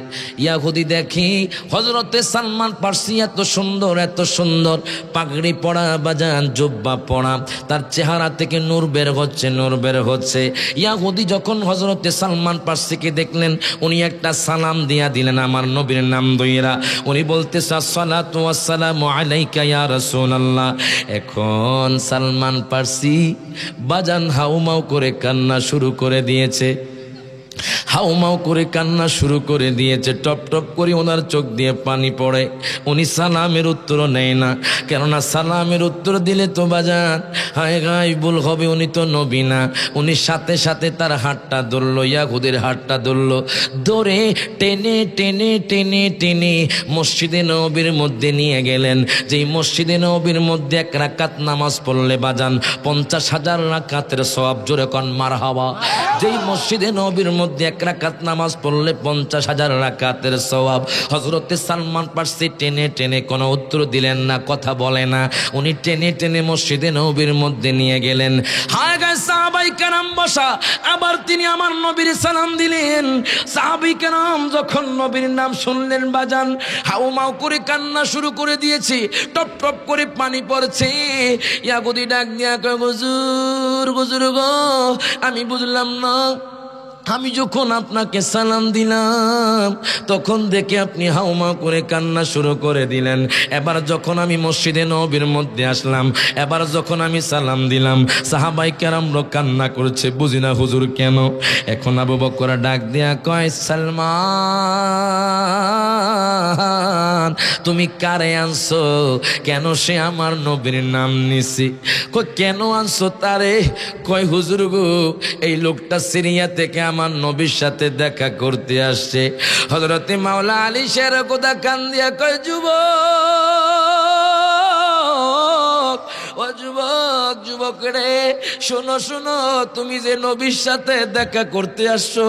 ইয়াহুদি দেখি হযরতে সালমান পারসি এত সুন্দর, এত সুন্দর পাগড়ি পরা বাজান, জুব্বা পরা, তার চেহারা থেকে নূর বের হচ্ছে, নূর বের হচ্ছে। ইয়াহুদি যখন হযরতে সালমান পারসি দেখলেন, উনি একটা সালাম দিয়া দিলেন আমার নবীর নাম দইরা। উনি বলতেছে আসসালাতু ওয়াসসালামু আলাইকা ইয়া রাসূলুল্লাহ। এখন সালমান পারসি বাজান হাউমাউ করে কান্না শুরু করে দিয়েছে, হাউমাউ করে কান্না শুরু করে দিয়েছে। টপ টপ করে ওনার চোখ দিয়ে পানি পড়ে। উনি সালামের উত্তর নেয় না, কেননা সালামের উত্তর দিলে তো বাজান হায় গাই ভুল হবে, উনি তো নবী না। উনি সাথে সাথে তার হাতটা ধরলো, ইয়াহুদের হাতটা ধরলো, ধরে টেনে টেনে টেনে টেনে মসজিদে নবীর মধ্যে নিয়ে গেলেন। যেই মসজিদে নবীর মধ্যে 1 রাকাত নামাজ পড়লে বাজান 50,000 রাকাতের সওয়াব, জোরে কোন মারহাবা। যেই মসজিদে নবীর মধ্যে 1 রাকাত নামাজ পড়লে 50,000 রাকাতের সওয়াব। হযরতে সালমান ফারসি টেনে টেনে কোনো উত্তর দিলেন না, কথা বলে না। উনি টেনে টেনে মসজিদে নববীর মধ্যে নিয়ে গেলেন। হায় গায়ে সাহাবায়ে কেরাম বসা, আবার তিনি আমার নবীর সালাম দিলেন। সাহাবায়ে কেরাম যখন নবীর নাম শুনলেন বাজান, হাউমাউ করে কান্না শুরু করে দিয়েছে, টপ টপ করে পানি পড়ছে। ইয়াহুদি ডাক দিয়া কয়, হুজুর হুজুর গো, আমি বুঝলাম না, আমি যখন আপনাকে সালাম দিলাম তখন দেখে আপনি হাউমা করে কান্না শুরু করে দিলেন। এবার যখন আমি মসজিদে নববীর মধ্যে আসলাম, এবার যখন আমি সালাম দিলাম, সাহাবায়ে কেরামরা কান্না করছে, বুঝি না হুজুর কেন। এখন আবু বকর ডাক দিয়া কয়, সালমান তুমি কারে আনছো? কেন সে আমার নবীর নাম নিছি? কই কেন আনছো তারে? কয় হুজুর গো, এই লোকটা সিরিয়া থেকে আমার নবীর সাথে দেখা করতে আসছে। হযরতে মাওলা আলী শের খোদা কান দিয়া কয়, যুবক ও যুবক, যুবক রে শোনো শোনো, তুমি যে নবীর সাথে দেখা করতে আসছো,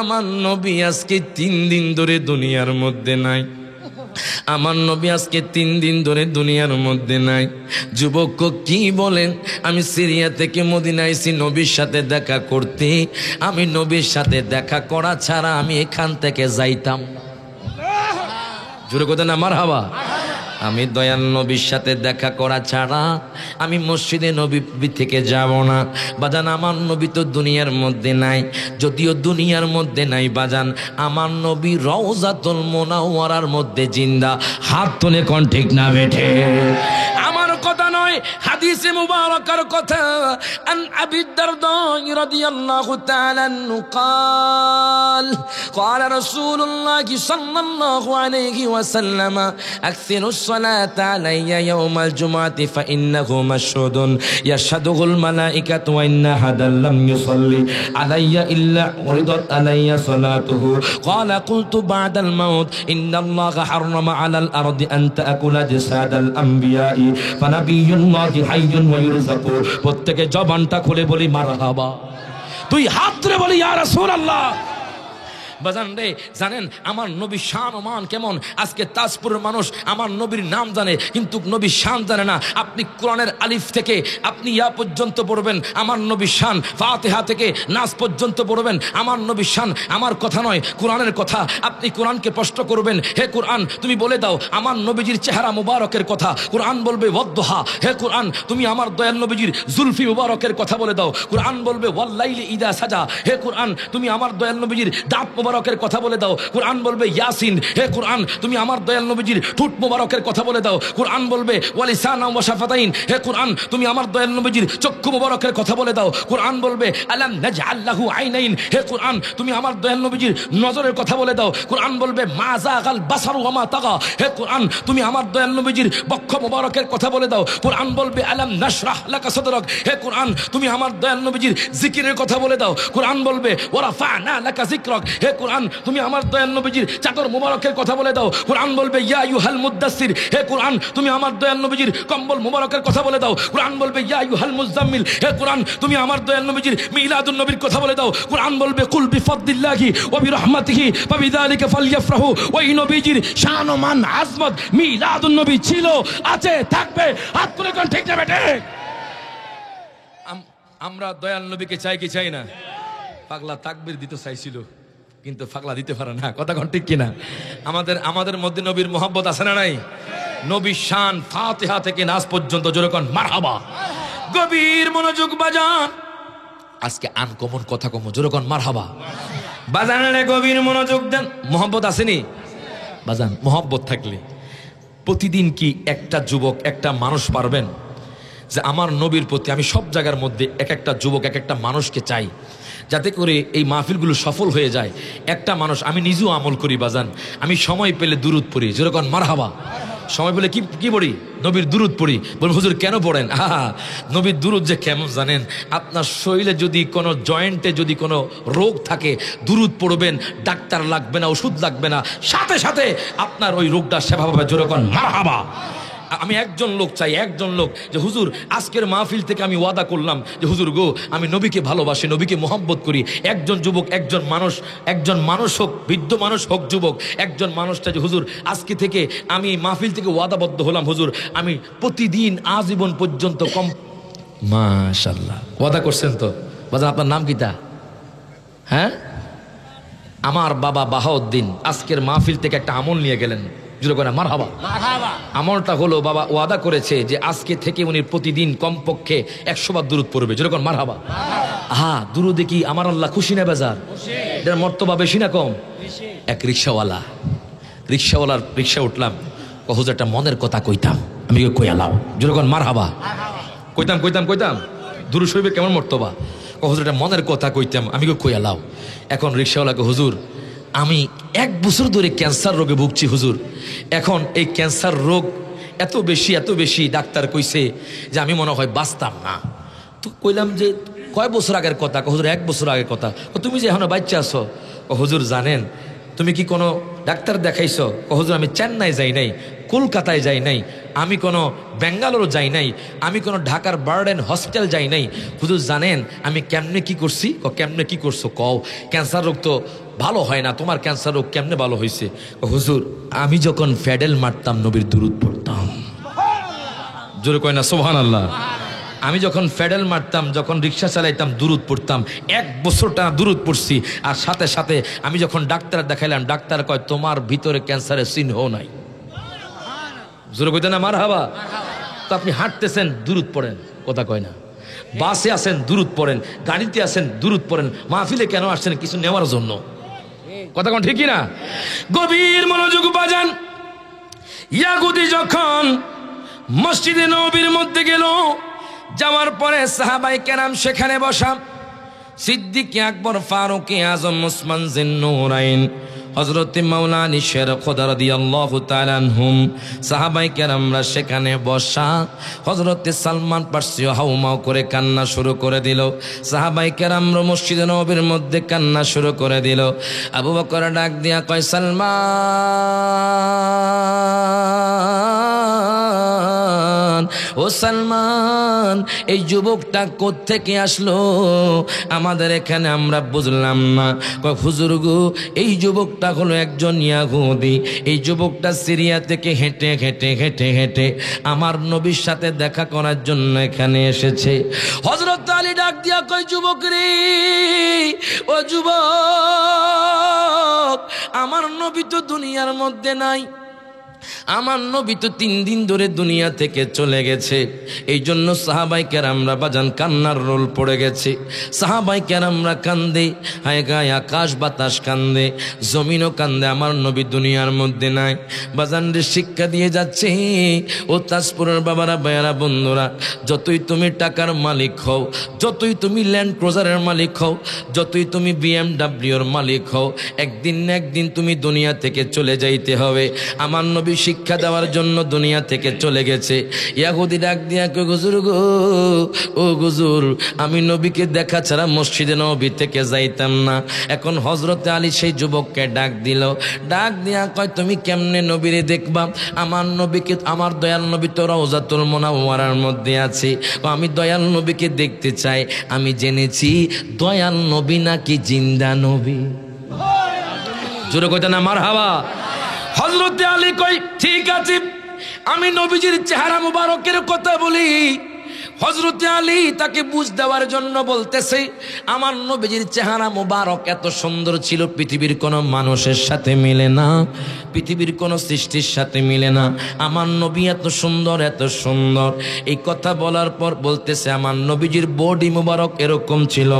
আমার নবী আজকে 3 দিন ধরে দুনিয়ার মধ্যে নাই। আমার নবী আজকে 3 দিন ধরে দুনিয়ার মধ্যে নাই। যুবক কি বলেন? আমি সিরিয়া থেকে মদিনা আইছি নবীর সাথে দেখা করতে, আমি নবীর সাথে দেখা করা ছাড়া আমি এখান থেকে যাইতাম না। জোরে কথা না মারহাবা। আমি দয়াল নবীর সাথে দেখা করা ছাড়া আমি মসজিদে নবী থেকে যাব না। বাজান আমার নবী তো দুনিয়ার মধ্যে নাই, যদিও দুনিয়ার মধ্যে নাই বাজান, আমার নবী রওজাতুল মুনাওয়ারার মধ্যে জিন্দা। হাত তুলে কোন ঠিক না বেঠে? আমার কথা নয়, হাদিসে মুবারাকার কথা। আন আবি দারদা রাদিয়াল্লাহু তাআলা আনহু قال قال رسول الله صلى الله عليه وسلم أكثر الصلاة علي يوم الجمعة فإنه مشهود يشهده الملائكة وإن أحدا لم يصلي علي إلا عرضت علي صلاته قال قلت بعد الموت إن الله حرم على الأرض أن تأكل جساد الأنبياء فنبي الله حي ويرزق। প্রত্যেকে জবানটা খুলে বলি মারহাবা, তুই হাত ধরে বলি ইয়া রাসূলুল্লাহ। বাজান রে, জানেন আমার নবীর শান ও মান কেমন? আজকে তাজপুরের মানুষ আমার নবীর নাম জানে কিন্তু নবীর শান জানে না। আপনি কোরআনের আলিফ থেকে আপনি ইয়া পর্যন্ত পড়বেন, আমার নবীর শান। ফাতিহা থেকে নাস পর্যন্ত পড়বেন, আমার নবীর শান। আমার কথা নয়, কোরআনের কথা। আপনি কোরআনকে প্রশ্ন করবেন, হে কোরআন তুমি বলে দাও আমার নবীজির চেহারা মুবারকের কথা। কোরআন বলবে ওয়াদ্দুহা। হে কোরআন তুমি আমার দয়াল নবীজির জুলফি মুবারকের কথা বলে দাও। কোরআন বলবে ওয়াল্লাইলি ইদা সাজা। হে কোরআন তুমি আমার দয়াল নবীজির দাঁত মুবারকের কথা বলে দাও। কোরআন বলবে ইয়াসিন। হে কোরআন তুমি আমার দয়াল নবীজির ঠোঁট মুবারকের কথা বলে দাও। কোরআন বলবে ওয়ালিসানা ওয়া শাফাতাইন। হে কোরআন তুমি আমার দয়াল নবীজির চক্ষু মুবারকের কথা বলে দাও। কোরআন বলবে আলাম নাজআল লাহু আইনাইন। হে কোরআন তুমি আমার দয়াল নবীজির নজরের কথা বলে দাও। কোরআন বলবে মা যাগাল বাসারু ওয়া মা তাগা। হে কোরআন তুমি আমার দয়াল নবীজির বক্ষ মুবারকের কথা বলে দাও। কোরআন বলবে আলাম নাশরাহ লাকা সাদরাক। হে কোরআন তুমি আমার দয়াল নবীজির জিকিরের কথা বলে দাও। কোরআন বলবে ওয়া রাফা'না লাকা যিকরাক। হে কোরআন তুমি আমার দয়াল নবীজির চাদর মুবারকের কথা বলে দাও। কোরআন বলবে ইয়া আইয়ুহাল মুদ্দাসসির। হে কোরআন তুমি আমার দয়াল নবীজির কম্বল মুবারকের কথা বলে দাও। কোরআন বলবে ইয়া আইয়ুহাল মুজাম্মিল। হে কোরআন তুমি আমার দয়াল নবীজির মিলাদুন নবীর কথা বলে দাও। কোরআন বলবে কুল বিফাদলিল্লাহি ওয়া বিরহমাতিহি ফাবিযালিকা ফালইফরাহু। ওই নবীজির শান ও মান আজমত মিলাদুন নবী ছিল, আছে, থাকবে। হাত তুলে কোন ঠিক না বেটে? আমরা দয়াল নবীকে চাই কি চাই না? পাগলা তাকবীর দিতে চাইছিল কিন্তু পাগলা দিতে পারে না। কথা কোন ঠিক কিনা? আমাদের মধ্যে নবীর মোহাব্বত আছে না নাই? নবীর শান ফাতিহা থেকে নাস পর্যন্ত জোরে কোন মারহাবা। গভীর মনোযোগ বাজান, আজকে আনকমন কথা কম, জোরে কোন মারহাবা। বাজানে গভীর মনোযোগ দেন। মোহাব্বত আসেনি বাজান? মোহাব্বত থাকলে প্রতিদিন কি একটা যুবক একটা মানুষ পারবেন যে আমার নবীর প্রতি আমি সব জায়গার মধ্যে এক একটা যুবক এক একটা মানুষকে চাই যাতে করে এই মাহফিলগুলো সফল হয়ে যায়। একটা মানুষ, আমি নিজেও আমল করি বাজান, আমি সময় পেলে দুরুদ পড়ি, যেরকম মারহাবা। সময় পেলে কি পড়ি? নবীর দুরুদ পড়ি। বলুন হুজুর কেন পড়েন? নবীর দুরুদ যে কেমন জানেন? আপনার শরীরে যদি কোনো জয়েন্টে যদি কোনো রোগ থাকে দুরুদ পড়বেন, ডাক্তার লাগবে না, ওষুধ লাগবে না, সাথে সাথে আপনার ওই রোগটা সেবা পাবে। যেরকম মারহাবা। আমি একজন লোক চাই, একজন লোক যে হুজুর আজকের মাহফিল থেকে আমি ওয়াদা করলাম যে হুজুর গো আমি নবীকে ভালোবাসি, নবীকে মোহাব্বত করি। একজন যুবক, একজন মানুষ হোক, বৃদ্ধ মানুষ হোক, যুবক একজন মানুষটা যে হুজুর আজকে থেকে আমি মাহফিল থেকে ওয়াদাবদ্ধ হলাম, হুজুর আমি প্রতিদিন আজীবন পর্যন্ত কম। মাশাআল্লাহ, ওয়াদা করছেন তো বাজান। আপনার নাম কিতা? হ্যাঁ, আমার বাবা বাহাউদ্দিন আজকের মাহফিল থেকে একটা আমল নিয়ে গেলেন। জুড়ে করে মারহাবা। আমলটা হলো বাবা ওয়াদা করেছে যে আজকে থেকে উনি প্রতিদিন কমপক্ষে 100 বার দুরূদ পড়বে। জুড়ে করে মারহাবা। হ্যাঁ, দুরূদে কি আমার আল্লাহ খুশি না বেজার? এটার মর্তবা বেশি না কম? এক রিক্সাওয়ালার রিক্সা উঠলাম, হুজুর একটা মনের কথা কইতাম, আমি কই আলাও। জুড়ে করে মারহাবা। কইতাম দুরূদ শরীফের কেমন মর্তবা? হুজুর একটা মনের কথা কইতাম, আমি কই আলাও। এখন রিক্সাওয়ালাকে হুজুর আমি 1 বছর ধরে ক্যান্সার রোগে ভুগছি হুজুর। এখন এই ক্যান্সার রোগ এত বেশি ডাক্তার কইছে যে আমি মনে হয় বাঁচতাম না। তো কইলাম যে কয় বছর আগের কথা? হুজুর 1 বছর আগের কথা। তুমি যে এখনো বাচ্চা আছো? হুজুর জানেন তুমি কি কোনো ডাক্তার দেখাইছো? হুজুর আমি চেন্নাই যাই নাই, কলকাতায় যাই নাই, আমি কোনো বেঙ্গালোর যাই নাই, আমি কোনো ঢাকার বার্ডেন হসপিটাল যাই নাই। হুজুর জানেন আমি কেমনে কি করছি? কেমনে কি করছো কও? ক্যান্সার রোগ তো ভালো হয় না, তোমার ক্যান্সার রোগ কেমনে ভালো হয়েছে? হুজুর আমি যখন প্যাডেল মারতাম নবীর দুরূদ পড়তাম। জোরে কয় না সুবহানাল্লাহ। আমি যখন প্যাডেল মারতাম, যখন রিক্সা চালাইতাম, দুরূদ পড়তাম। 1 বছরটা দুরূদ পড়ছি। আর সাথে সাথে আমি যখন ডাক্তার দেখাইলাম, ডাক্তার কয় তোমার ভিতরে ক্যান্সারের চিহ্ন নাই। জোরে কইতে না মারহাবা। তো আপনি হাঁটতেছেন দুরূদ পড়েন, কথা কয় না। বাসে আছেন দুরূদ পড়েন, গাড়িতে আছেন দুরূদ পড়েন। মাহফিলে কেন আসছেন? কিছু নেওয়ার জন্য। কথা কোন ঠিকই না? গভীর মনোযোগ বাজান। ইয়াহুদি যখন মসজিদে নববীর মধ্যে গেল, যাওয়ার পরে সাহাবায়ে কেরাম সেখানে বসা। সিদ্দিক আকবর, ফারুক আজম, উসমান জিন্নুরাইন, হযরত মাওলানা আলী শের খোদা রাদিয়াল্লাহু তাআলা আনহুম, সাহাবায়ে কেরামরা সেখানে বসা। হযরত সালমান ফারসি হাউমাউ করে কান্না শুরু করে দিল। সাহাবায়ে কেরামরা মসজিদে নববীর মধ্যে কান্না শুরু করে দিল। আবু বকর ডাক দিয়া কয় সালমান, ও সালমান, এই যুবকটা কোত্থেকে আসলো আমাদের এখানে? আমরা বুঝলাম না। হুজুর গো, এই যুবকটা হলো একজন ইয়াহুদি। এই যুবকটা সিরিয়া থেকে হেঁটে আমার নবীর সাথে দেখা করার জন্য এখানে এসেছে। হযরত আলী ডাক দিয়া কয় যুবক রে, ও যুবক, আমার নবী তো দুনিয়ার মধ্যে নাই। আমার নবী তো 3 দিন ধরে দুনিয়া থেকে চলে গেছে। এই জন্য সাহাবায়ে কেরামরা বাজান কান্নার রোল পড়ে গেছে। সাহাবায়ে কেরামরা কান্দে, হায় গায় আকাশ বাতাস কান্দে, জমিনও কান্দে, আমার নবী দুনিয়ার মধ্যে নাই। বাজানদের শিক্ষা দিয়ে যাচ্ছে, ও তাজপুরের বাবারা, ভাইয়ারা, বন্ধুরা, যতই তুমি টাকার মালিক হও, যতই তুমি ল্যান্ড ক্রুজারের মালিক হও, যতই তুমি BMW-র মালিক হও, একদিন না একদিন তুমি দুনিয়া থেকে চলে যাইতে হবে। আমার নবী শিক্ষা দেওয়ার জন্য দুনিয়া থেকে চলে গেছে। ইয়াহুদি ডাক দিয়া কই হুজুর গো, ও হুজুর, আমি নবীকে দেখা ছাড়া মসজিদে নববী থেকে যাইতাম না। এখন হযরতে আলী সেই যুবককে ডাক দিল, ডাক দিয়া কয় তুমি কেমনে নবীরে দেখবা? আমার নবীকে, আমার দয়াল নবী তো রওজাতুল মুনাওয়ারার মধ্যে আছে। আমি দয়াল নবীকে দেখতে চাই। আমি জেনেছি দয়াল নবী নাকি জিন্দা নবী। জোরে কইতে না মারহাবা। হযরতে আলী কই ঠিক আছে, আমি নবীজির চেহারা মুবারকের কথা বলি। হযরতে আলী তাকে বুঝ দেওয়ার জন্য বলতেছে, আমার নবীজির চেহারা মুবারক এত সুন্দর ছিল, পৃথিবীর কোনো মানুষের সাথে মিলে না, পৃথিবীর কোনো সৃষ্টির সাথে মিলে না। আমার নবী এত সুন্দর, এত সুন্দর। এই কথা বলার পর বলতেছে, আমার নবীজির বডি মুবারক এরকম ছিল,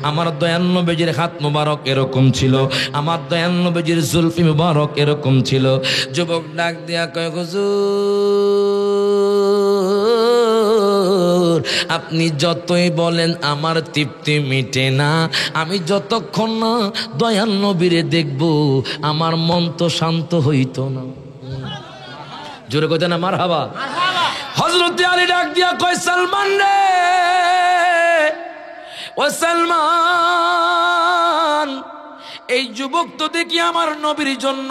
আমার দয়াল নবীজির হাত মুবারক এরকম ছিল, আমার দয়াল নবীজির জুলফি মুবারক এরকম ছিল। যুবক ডাক দিয়া কয় হুজুর, আপনি যতই বলেন আমার তৃপ্তি মিটে না। আমি যতক্ষণ না দয়াল নবীরে দেখব আমার মন তো শান্ত হইতো না। জোরে কইতে না মারহাবা। হযরত আলী ডাক দিয়া কয় সালমান রে, ও সালমান, এই যুবক তো দেখি আমার নবীর জন্য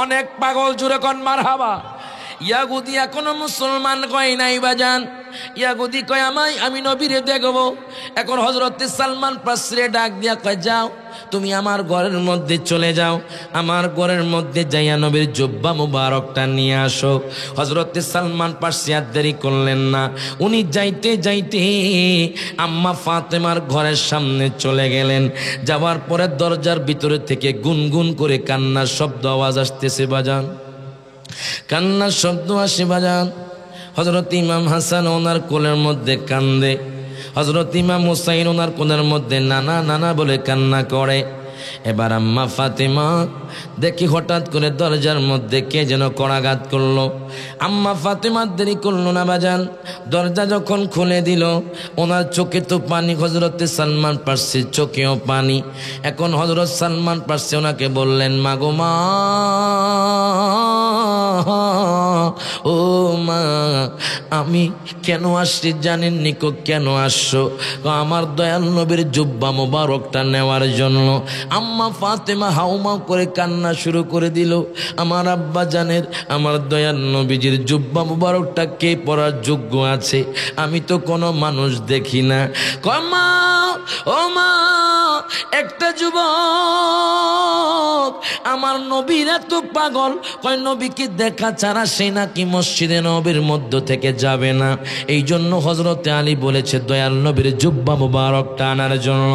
অনেক পাগল। জোরে কোন মারহাবা। ইয়াহুদি এখনো মুসলমান কয় নাই বাজান। ইয়াহুদি কয় আমি নবীরে দেখবো। এখন হযরত সালমান ফার্সিরে ডাক দিয়া কয় যাও তুমি আমার ঘরের মধ্যে চলে যাও, আমার ঘরের মধ্যে যাইয়া নবীর জুব্বা মুবারকটা নিয়ে আসো। হযরত সালমান ফার্সি আর দেরি করলেন না, উনি যাইতে যাইতে আম্মা ফাতেমার ঘরের সামনে চলে গেলেন। যাওয়ার পরে দরজার ভিতরে থেকে গুনগুন করে কান্নার শব্দ আওয়াজ আসতেছে বাজান, কান্নার শব্দ আসে বাজান। হযরত ইমাম হাসান ওনার কোলের মধ্যে কান্দে, হযরত ইমাম হুসাইন ওনার কোলের মধ্যে নানা নানা বলে কান্না করে। এবার আম্মা ফাতেমা দেখি হঠাৎ করে দরজার মধ্যে কে যেন করাঘাত করলো। আম্মা ফাতেমা দেরি করলো না বাজান, দরজা যখন খুলে দিল ওনার চোখে তো পানি, হযরত সালমান ফার্সির চোখেও পানি। এখন হযরত সালমান ফার্সি ওনাকে বললেন মাগো মা, ও মা আমি কেন আসছি জানেন নিকো? কেন আসছো? আমার দয়াল নবীর জুব্বা মোবারকটা নেওয়ার জন্য। আম্মা ফাতেমা হাউমাউ করে কান্না শুরু করে দিল। আমার আব্বা জানের আমার দয়াল নবীজির জুব্বা মোবারকটা কে পরার যোগ্য আছে? আমি তো কোনো মানুষ দেখি না। কয় মা, ও মা, একটা যুবক আমার নবীর এত পাগল, কয় নবীকে দেখা ছাড়া সে নাকি মসজিদে নবীর মধ্য থেকে যাবে না। এই জন্য হযরতে আলী বলেছে দয়াল নবীর জুব্বা মুবারকটা আনার জন্য।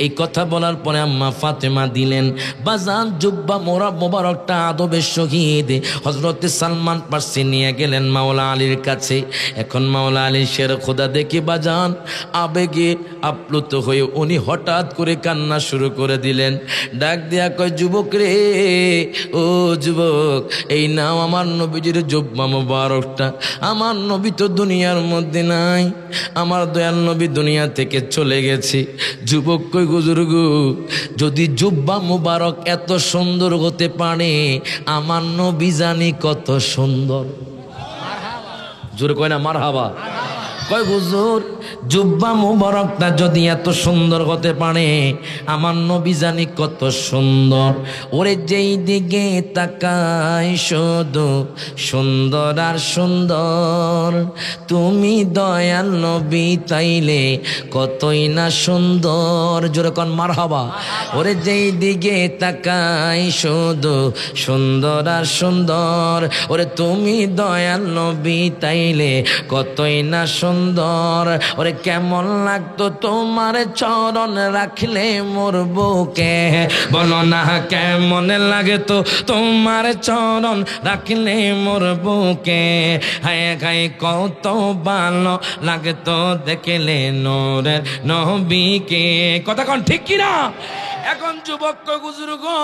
এই কথা বলার পরে আম্মা ফাতেমা দিলেন বাজান জুব্বা মোবারকটা আদবের সহিত হযরত সালমান ফার্সি নিয়ে গেলেন মাওলা আলীর কাছে। এখন মাওলা আলী শের খোদা দেখি বাজান আবেগে আপ্লুত হয়ে উনি হঠাৎ করে কান্না শুরু করে দিলেন। ডাক দিয়া কয় যুবক রে, ও যুবক, এই নাও আমার নবীজির জুব্বা মোবারকটা। আমার নবী তো দুনিয়ার মধ্যে নাই, আমার দয়াল নবী দুনিয়া থেকে চলে গেছে। যুবক কই বুজুর্গ, যদি জুব্বা মুবারক এত সুন্দর হতে পারে আমার নবী জানি কত সুন্দর। জোরে কয় না মারহাবা? কয় হুজুর জুব্বা মুবারকটা যদি এত সুন্দর হতে পারে আমার নবী জানি কত সুন্দর। ওরে যেই দিকে তাকাই শুধু সুন্দর আর সুন্দর, তুমি দয়াল নবী তাইলে কতই না সুন্দর। জোরে কোন মারহাবা? ওরে যেই দিকে তাকাই শুধু সুন্দর আর সুন্দর, ওরে তুমি দয়াল নবী তাইলে কতই না সুন্দর। ওরে কেমন লাগতো তোমার চরণ রাখলে মোর বুকে, বলো না কেমন লাগে তো তোমার চরণ রাখলে মোর বুকে। হায় হায় কত ভালো লাগতো দেখলে নূরের নবীকে। কথা কোন ঠিক কিনা? এখন যুবক গুজুর গো,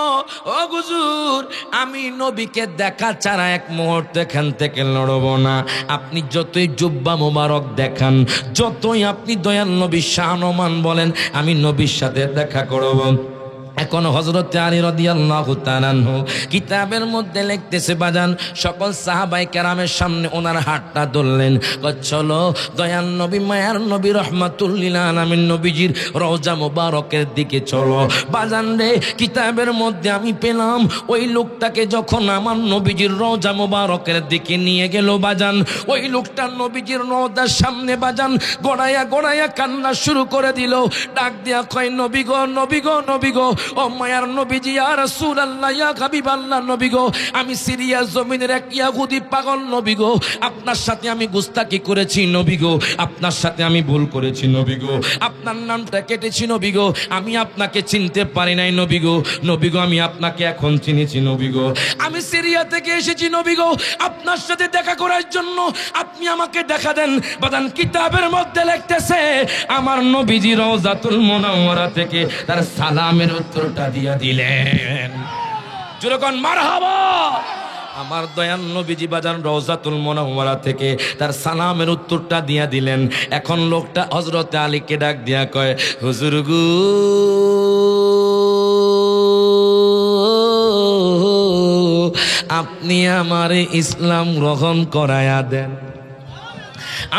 ও গুজুর, আমি নবীকে দেখা ছাড়া এক মুহূর্ত এখান থেকে লড়ব না। আপনি যতই জুব্বা মোবারক দেখান, যতই আপনি দয়াল নবীর শানমান বলেন, আমি নবীর সাথে দেখা করব। এখন হযরত আলী রাদিয়াল্লাহু তাআলা আনহু কিতাবের মধ্যে লিখতেছে বাজান সকল সাহাবায়ে কেরামের সামনে ওনার হাতটা ধরলেন, চলো দয়াল নবী মায়ার নবী রাহমাতুল লিল আলামিন নবীজির রওজা মোবারকের দিকে চলো। বাজান রে, কিতাবের মধ্যে আমি পেলাম ওই লোকটাকে যখন আমার নবীজির রওজা মোবারকের দিকে নিয়ে গেল বাজান, ওই লোকটা নবীজির রওজার সামনে বাজান গড়াইয়া গড়াইয়া কান্না শুরু করে দিল। ডাক দিয়া কয় নবী গো, নবী গো, নবী গো, ও মায়ার নবীজি, ইয়া রাসূলুল্লাহ, ইয়া হাবিবাল্লাহ নবী গো, আমি সিরিয়া জমিনের এক ইহুদি পাগল নবী গো, আপনার সাথে আমি গুস্তাকি করেছি নবী গো, আপনার সাথে আমি ভুল করেছি নবী গো, আপনার নামটা কেটেছি নবী গো, আমি আপনাকে চিনতে পারি নাই নবী গো, নবী গো আমি আপনাকে এখন চিনেছি নবী গো, আমি সিরিয়া থেকে এসেছি নবী গো আপনার সাথে দেখা করার জন্য, আপনি আমাকে দেখা দেন। বাদান কিতাবের মধ্যে লিখতেছে আমার নবীজি রওজাতুল মুনাওয়ারা থেকে তার সালামের উত্তরটা দিয়া দিলেন। যখন মারহাবা, আমার দয়াল নবীজি বাজান রওজাতুল মুনাওয়ারা থেকে তার সালামের উত্তরটা দিয়া দিলেন। এখন লোকটা হযরত আলীকে ডাক দিয়া কয়, হুজুর গো, আপনি আমারে ইসলাম গ্রহণ করায়া দেন,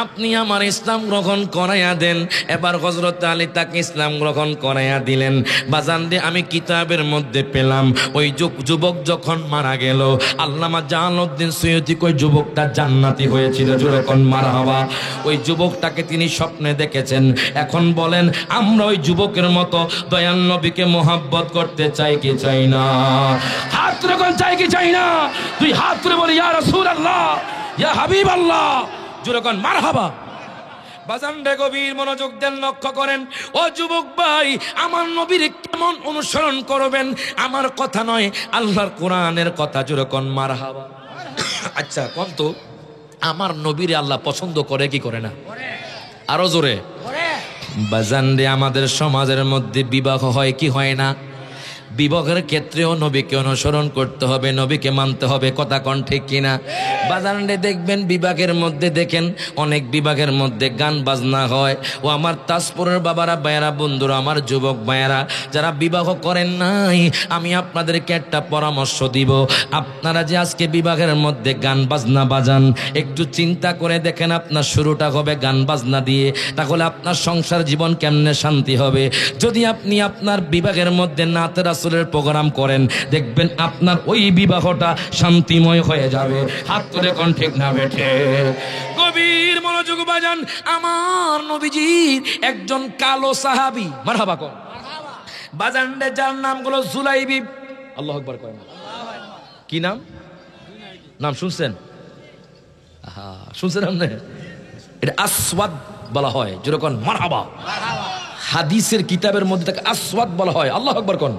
আপনি আমার ইসলাম গ্রহণ করাইয়া দেন। এবার হযরত আলী তাকে ইসলাম গ্রহণ করাইয়া দিলেন। বাজান রে, আমি কিতাবের মধ্যে পেলাম ওই যুবক যখন মারা গেল, আল্লামা জালালউদ্দিন সৈয়দী ওই যুবকটা জান্নাতি হয়েছিল। জোরে কোন মারহাবা। ওই যুবকটাকে তিনি স্বপ্নে দেখেছেন। এখন বলেন, আমরা ওই যুবকের মতো দয়াল নবীকে মোহাব্বত করতে চাই কি চাই না? হাত তুলে কোন চাই কি চাই না? তুই হাত তুলে বলি ইয়া রাসূলুল্লাহ, ইয়া হাবিবাল্লাহ। জোরে কোন মারহাবা। বাজান রে, গভীর মনোযোগ দেন, লক্ষ্য করেন। ও যুবক ভাই, আমার নবীর কেমন অনুসরণ করবেন? আমার কথা নয়, আল্লাহর কোরআনের কথা। জোরে কোন মারহাবা। আচ্ছা কোন তো, আমার নবীর আল্লাহ পছন্দ করে কি করে না? আরো জোরে। বাজান রে, আমাদের সমাজের মধ্যে বিবাহ হয় কি হয় না? বিবাহের ক্ষেত্রেও নবীকে অনুসরণ করতে হবে, নবীকে মানতে হবে। কথা কোন ঠিক কিনা? বাজান রে, দেখবেন বিভাগের মধ্যে, দেখেন অনেক বিভাগের মধ্যে গান বাজনা হয়। ও আমার তাজপুরের বাবারা, ভাইয়ারা, বন্ধুরা, আমার যুবক ভাইয়ারা যারা বিবাহ করেন নাই, আমি আপনাদেরকে একটা পরামর্শ দিব। আপনারা যে আজকে বিভাগের মধ্যে গান বাজনা বাজান, একটু চিন্তা করে দেখেন, আপনার শুরুটা হবে গান বাজনা দিয়ে, তাহলে আপনার সংসার জীবন কেমনে শান্তি হবে? যদি আপনি আপনার বিভাগের মধ্যে নাতের রাসূলের প্রোগ্রাম করেন, দেখবেন আপনার ওই বিবাহটা শান্তিময় হয়ে যাবে। হাত তুলে কোন ঠিক না বেঠে? গভীর মনোযোগ বাজান। আমার নবীজির একজন কালো সাহাবী, মারহাবা কোন বাজান রে, যার নাম হলো জুলাইবি। আল্লাহু আকবার কয় না? কি নাম? নাম শুনছেন? শুনছেন আপনি? এটা আসওয়াদ বলা হয়। যেরকম মারহাবা। হাদিসের কিতাবের মধ্যে তাকে আসওয়াদ বলা হয়। আল্লাহু আকবার কোন?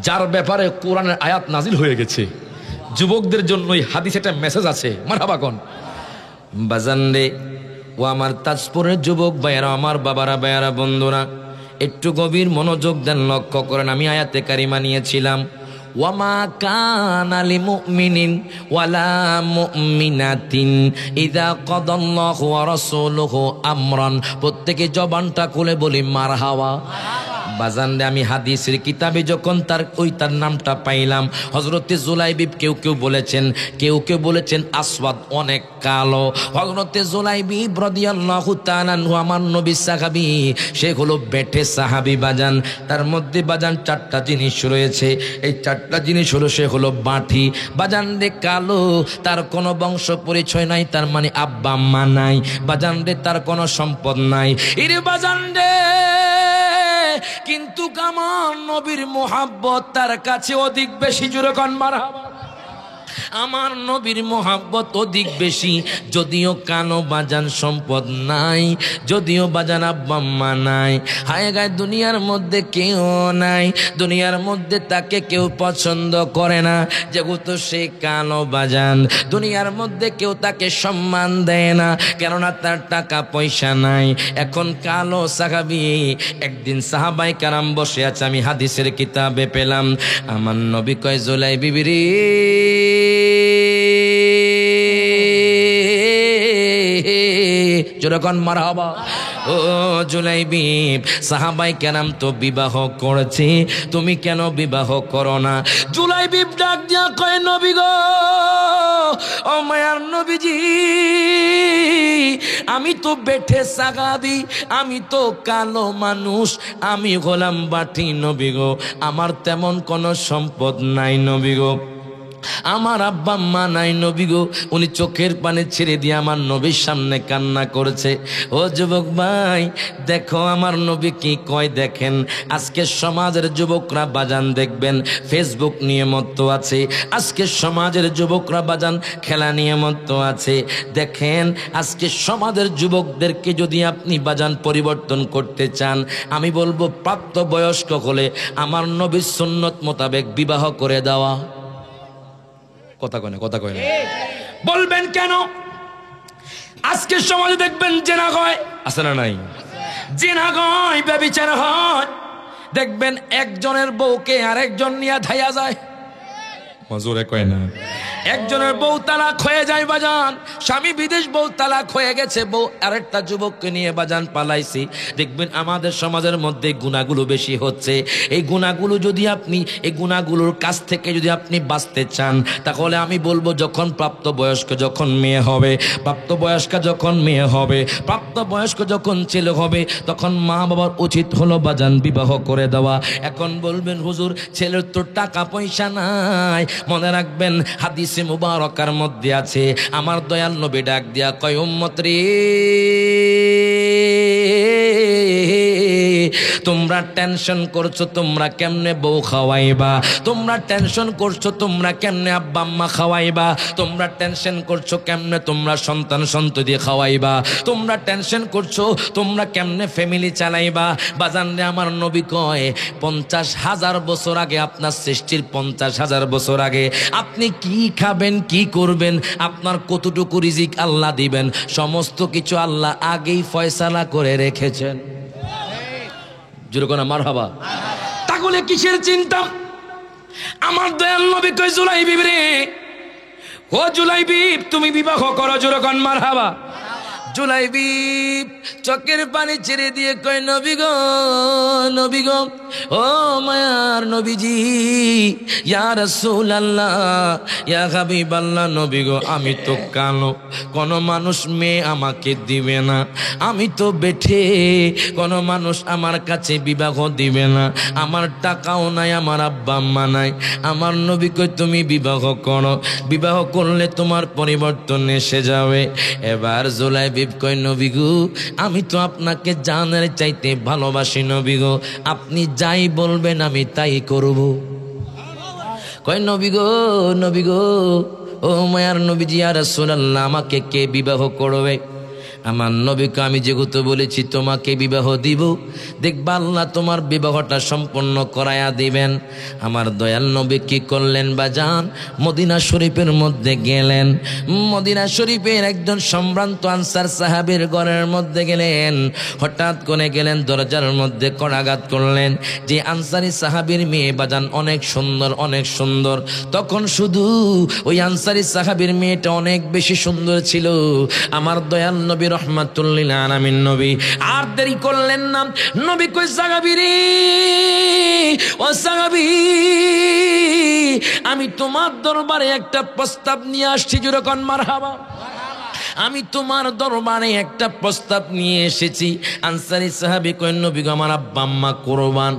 যার ব্যাপারে কোরআনের আয়াত নাজিল হয়ে গেছে। যুবকদের জন্য এই হাদিসে একটা মেসেজ আছে। মারহাবা কোন? বাজান রে, ও আমার তাজপুরের যুবক ভাইয়ারা, আমার বাবারা, ভাইয়ারা, বন্ধুরা, একটু গভীর মনোযোগ দেন, লক্ষ্য করেন। আমি আয়াতে কারিমা নিয়েছিলাম, ওয়ামা কানা লিমুমিনিন ওয়ালা মুমিনাতিন ইযা কাদাল্লাহু ওয়া রাসূলুহু আমরান। প্রত্যেকে জবানটা খুলে বলি মারহাবা। বাজান রে, আমি হাদিসের কিতাবে যখন তার নামটা পাইলাম, হযরতে জুলাইবিব, কেউ কেউ বলেছেন আসওয়াদ, অনেক কালো। হযরতে জুলাইবিব রাদিয়াল্লাহু তাআলা আনহু আমার নবীর সাহাবী, সে হলো বেঠে সাহাবী। বাজান, তার মধ্যে বাজান চারটা জিনিস রয়েছে। এই চারটা জিনিস হলো, সে হলো বাঁঠি। বাজান রে, কালো, তার কোনো বংশ পরিচয় নাই, তার মানে আব্বা আম্মা নাই। বাজান রে, তার কোনো সম্পদ নাই। ইরে বাজান রে, কিন্তু আমার নবীর মোহাব্বত তার কাছে অধিক বেশি। জোরে কোন মারহাবা। আমার নবীর মোহাব্বত অধিক বেশি। যদিও কানো বাজান সম্পদ নাই, যদিও বাজান আব্বা আম্মা নাই, হায় গায় দুনিয়ার মধ্যে কেউ নাই, দুনিয়ার মধ্যে তাকে কেউ পছন্দ করে না, যেহেতু সে কালো বাজান। দুনিয়ার মধ্যে কেউ তাকে সম্মান দেয় না, কেননা তার টাকা পয়সা নাই। এখন কালো সাহাবী, একদিন সাহাবায়ে কেরাম বসে আছে, আমি হাদিসের কিতাবে পেলাম। আমার নবী কয়, জুলাইবি রে, যেরকম মারহাবা। ও জুলাইবি, সাহাবায়ে কেরাম তো বিবাহ করেছে, তুমি কেন বিবাহ করো না? জুলাইবি ডাক দিয়া কয়, নবী গো, ও মায়ার নবীজি, আমি তো বেঠে সাহাবী, আমি তো কালো মানুষ, আমি হলাম বাটি। নবী গো, আমার তেমন কোনো সম্পদ নাই। নবী গো, আমার আব্বা আম্মা নাই। নবী গো, উনি চোখের পানি ছেড়ে দিয়ে আমার নবীর সামনে কান্না করেছে। ও যুবক ভাই, দেখো আমার নবী কি কয়। দেখেন, আজকে সমাজের যুবকরা বাজান, দেখবেন ফেসবুক নিয়ে মত্ত আছে। আজকে সমাজের যুবকরা বাজান খেলা নিয়ে মত্ত আছে। দেখেন, আজকে সমাজের যুবকদেরকে যদি আপনি বাজান পরিবর্তন করতে চান, আমি বলবো প্রাপ্তবয়স্ক হলে আমার নবীর সুন্নত মোতাবেক বিবাহ করে দেওয়া। কথা কয় না? বলবেন কেন? আজকে সমাজে দেখবেন জেনা হয়, আছে না নাই? জেনা হয়, ব্যভিচার হয়। দেখবেন একজনের বউকে আরেকজন নিয়ে ধাইয়া যায়। মজুরে কয় না? একজনের বউ তালাক হয়ে যায় বাজান, স্বামী বিদেশ, বউ তালাক হয়ে গেছে, বউ আরেকটা যুবককে নিয়ে বাজান পালাইছি। দেখবেন আমাদের সমাজের মধ্যে গুনাহগুলো বেশি হচ্ছে। এই গুনাহগুলো যদি আপনি, এই গুনাহগুলোর কাছ থেকে যদি আপনি বাঁচতে চান, তাহলে আমি বলবো যখন প্রাপ্তবয়স্ক যখন মেয়ে হবে, প্রাপ্তবয়স্কা যখন মেয়ে হবে, প্রাপ্তবয়স্ক যখন ছেলে হবে, তখন মা বাবার উচিত হলো বাজান বিবাহ করে দেওয়া। এখন বলবেন হুজুর ছেলের তো টাকা পয়সা নাই, মনে রাখবেন হাদিসে মুবারকার মধ্যে আছে, আমার দয়াল নবী ডাক দিয়া কয় উম্মত রে, তোমরা টেনশন করছো তোমরা কেমনে বউ খাওয়াইবা, তোমরা টেনশন করছো তোমরা কেমনে আব্বা আম্মা খাওয়াইবা, তোমরা টেনশন করছো কেমনে তোমরা সন্তান সন্ততি খাওয়াইবা, তোমরা টেনশন করছো তোমরা কেমনে ফ্যামিলি চালাইবা। বাজান রে, আমার নবী কয় 50,000 বছর আগে, আপনার সৃষ্টির 50,000 বছর আগে আপনি কি খাবেন, কি করবেন, আপনার কতটুকু রিজিক আল্লাহ দিবেন, সমস্ত কিছু আল্লাহ আগেই ফয়সালা করে রেখেছেন। জুরকোনা মারহাবা। তাহলে কিসের চিন্তা? আমার দয়াল নবী কয় জুলাইবি রে, ও জুলাইবি তুমি বিবাহ করো। জুরকোন মারহাবা। জুলাইবি চোখের পানি ছেড়ে দিয়ে কয় নবী গো, নবী গো, ও মায়ার নবীজি, ইয়া রাসূলুল্লাহ, ইয়া হাবিবাল্লাহ, নবী গো আমি তো কালো, কোন মানুষ মেয়ে আমাকে দিবে না, আমি তো বেঠে, কোন মানুষ আমার কাছে বিবাহ দিবে না, আমার টাকাও নাই, আমার আব্বা আম্মা নাই। আমার নবী কয় তুমি বিবাহ করো, বিবাহ করলে তোমার পরিবর্তন এসে যাবে। এবার জুলাইবি কয় নবী গো আমি তো আপনাকে জানের চাইতে ভালোবাসি নবী গো, আপনি যাই বলবেন আমি তাই করব। কয় নবী গো, নবী গো, ও মায়ার নবীজি ইয়া রাসূলুল্লাহ, আমাকে কে বিবাহ করবে? আমার নবীকে আমি যেহেতু বলেছি তোমাকে বিবাহ দিব, দেখবা আল্লাহ তোমার বিবাহটা সম্পন্ন করায়া দিবেন। আমার দয়াল নবী কি করলেন বাজান? মদিনা শরীফের মধ্যে গেলেন, মদিনা শরীফের একজন সম্ভ্রান্ত আনসার সাহাবীর ঘরের মধ্যে গেলেন। হঠাৎ করে গেলেন, দরজার মধ্যে কড়াঘাত করলেন। যে আনসারি সাহাবীর মেয়ে বাজান অনেক সুন্দর, অনেক সুন্দর। তখন শুধু ওই আনসারি সাহাবীর মেয়েটা অনেক বেশি সুন্দর ছিল। আমার দয়াল নবী রহমাতুল্লিল আলামিন নবী আর দেরি করলেন না। নবী কই সাহাবী রে, ও সাহাবী, আমি তোমার দরবারে একটা প্রস্তাব নিয়ে আসছি। যেরকম মারহাবা। আমি তোমার দরবারে একটা প্রস্তাব নিয়ে এসেছি। আনসারী সাহাবী কই নবী গো আমার আব্বা আম্মা কুরবান।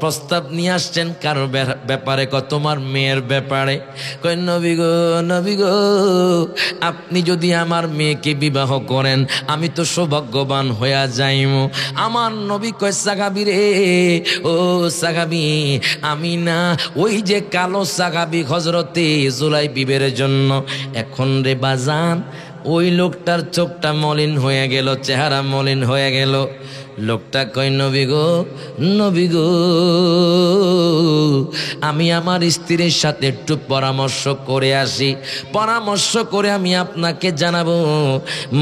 প্রস্তাব নিয়ে আসছেন কারো ব্যাপারে? কয় তোমার মেয়ের ব্যাপারে। কয় নবী গো, নবী গো, আপনি যদি আমার মেয়েকে বিবাহ করেন আমি তো সৌভাগ্যবান হইয়া যাইমু। আমার নবী কয় সাহাবী রে, ও সাহাবী, আমি না ওই যে কালো সাহাবী হযরতে জুলাইবিবের জন্য এখন রে বাজান ওই লোকটার চোখটা মলিন হয়ে গেল, চেহারা মলিন হয়ে গেল। লোকটা কয় নবী গো, নবী গো, আমি আমার স্ত্রীর সাথে একটু পরামর্শ করে আসি, পরামর্শ করে আমি আপনাকে জানাবো।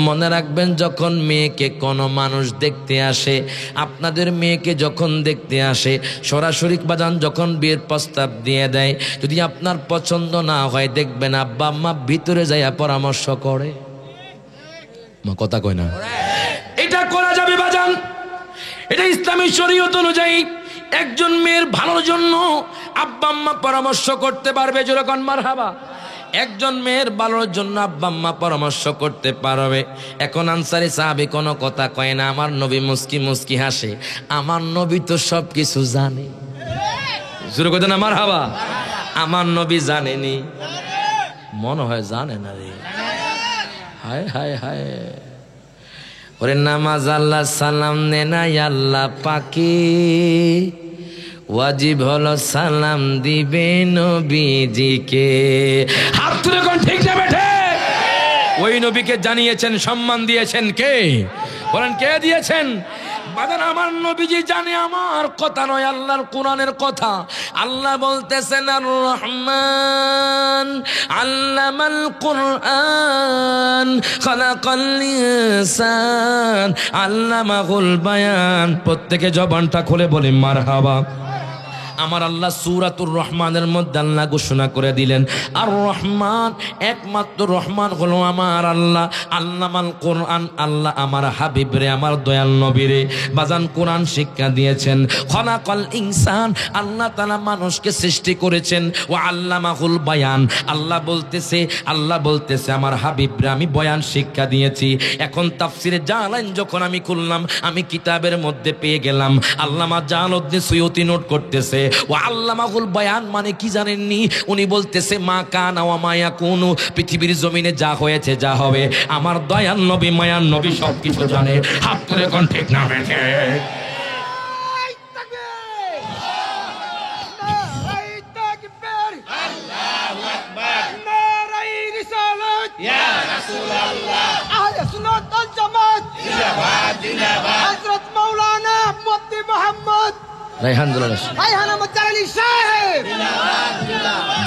মনে রাখবেন যখন মেয়েকে কোনো মানুষ দেখতে আসে, আপনাদের মেয়েকে যখন দেখতে আসে সরাসরি বাজান যখন বিয়ের প্রস্তাব দিয়ে দেয়, যদি আপনার পছন্দ না হয় দেখবেন আব্বা আম্মা ভিতরে যাইয়া পরামর্শ করে। কথা কয় না, এটা করা যাবে বাজান। এটা ইসলামী শরীয়ত অনুযায়ী একজন মেয়ের ভালোর জন্য আব্বা আম্মা পরামর্শ করতে পারবে। যেরকম মারহাবা। একজন মেয়ের ভালোর জন্য আব্বা আম্মা পরামর্শ করতে পারবে। এখন আনসারী সাহাবী কোনো কথা কয় না, আমার নবী মুস্কি মুস্কি হাসে। আমার নবী তো সব কিছু জানে। শুরু করতে না মারহাবা। আমার নবী জানেনি, মনে হয় জানে না রে। হায় হায় হায়, ওরে নামাজ আল্লাহ সালাম নে না আল্লাহ পাকে, ওয়াজিব হলো সালাম দিবে নবীজিকে। হাত তুলে কোন ঠিক না বেঠে? ওই নবীকে জানিয়েছেন, সম্মান দিয়েছেন কে? বলেন কে দিয়েছেন? বাজান আমার নবীজি জানে আমার কথা নয়, আল্লাহর কোরআনের কথা। আল্লাহ বলতেছেন আর রহমান আল্লামাল কোরআন খালাকাল ইনসান আল্লামাহুল বায়ান। প্রত্যেকে জবানটা খুলে বলি মারহাবা। আমার আল্লাহ সূরাতুর রহমানের মধ্যে আল্লাহ ঘোষণা করে দিলেন, আর রহমান, একমাত্র রহমান হলো আমার আল্লাহ। আল্লামাল কোরআন, আল্লাহ আমার হাবিব রে, আমার দয়াল নবী রে বাজান কোরআন শিক্ষা দিয়েছেন। খলাকাল ইনসান, আল্লাহ তাআলা মানুষকে সৃষ্টি করেছেন। ও আল্লামাহুল বায়ান, আল্লাহ বলতেছে আমার হাবিব রে আমি বয়ান শিক্ষা দিয়েছি। এখন তাফসিরে জালালাইন যখন আমি খুললাম, আমি কিতাবের মধ্যে পেয়ে গেলাম আল্লামা জালালউদ্দিন সুয়ুতী নোট করতেছে, ও আল্লামাহুল বায়ান মানে কি জানেননি? উনি বলতেছে মা কানা ওয়া মা ইয়াকুনু, পৃথিবীর জমিনে যা হয়েছে যা হবে আমার দয়াল নবী মায়ার নবী সব কিছু জানে। হাত তুলে কোন ঠিক না বেঠে?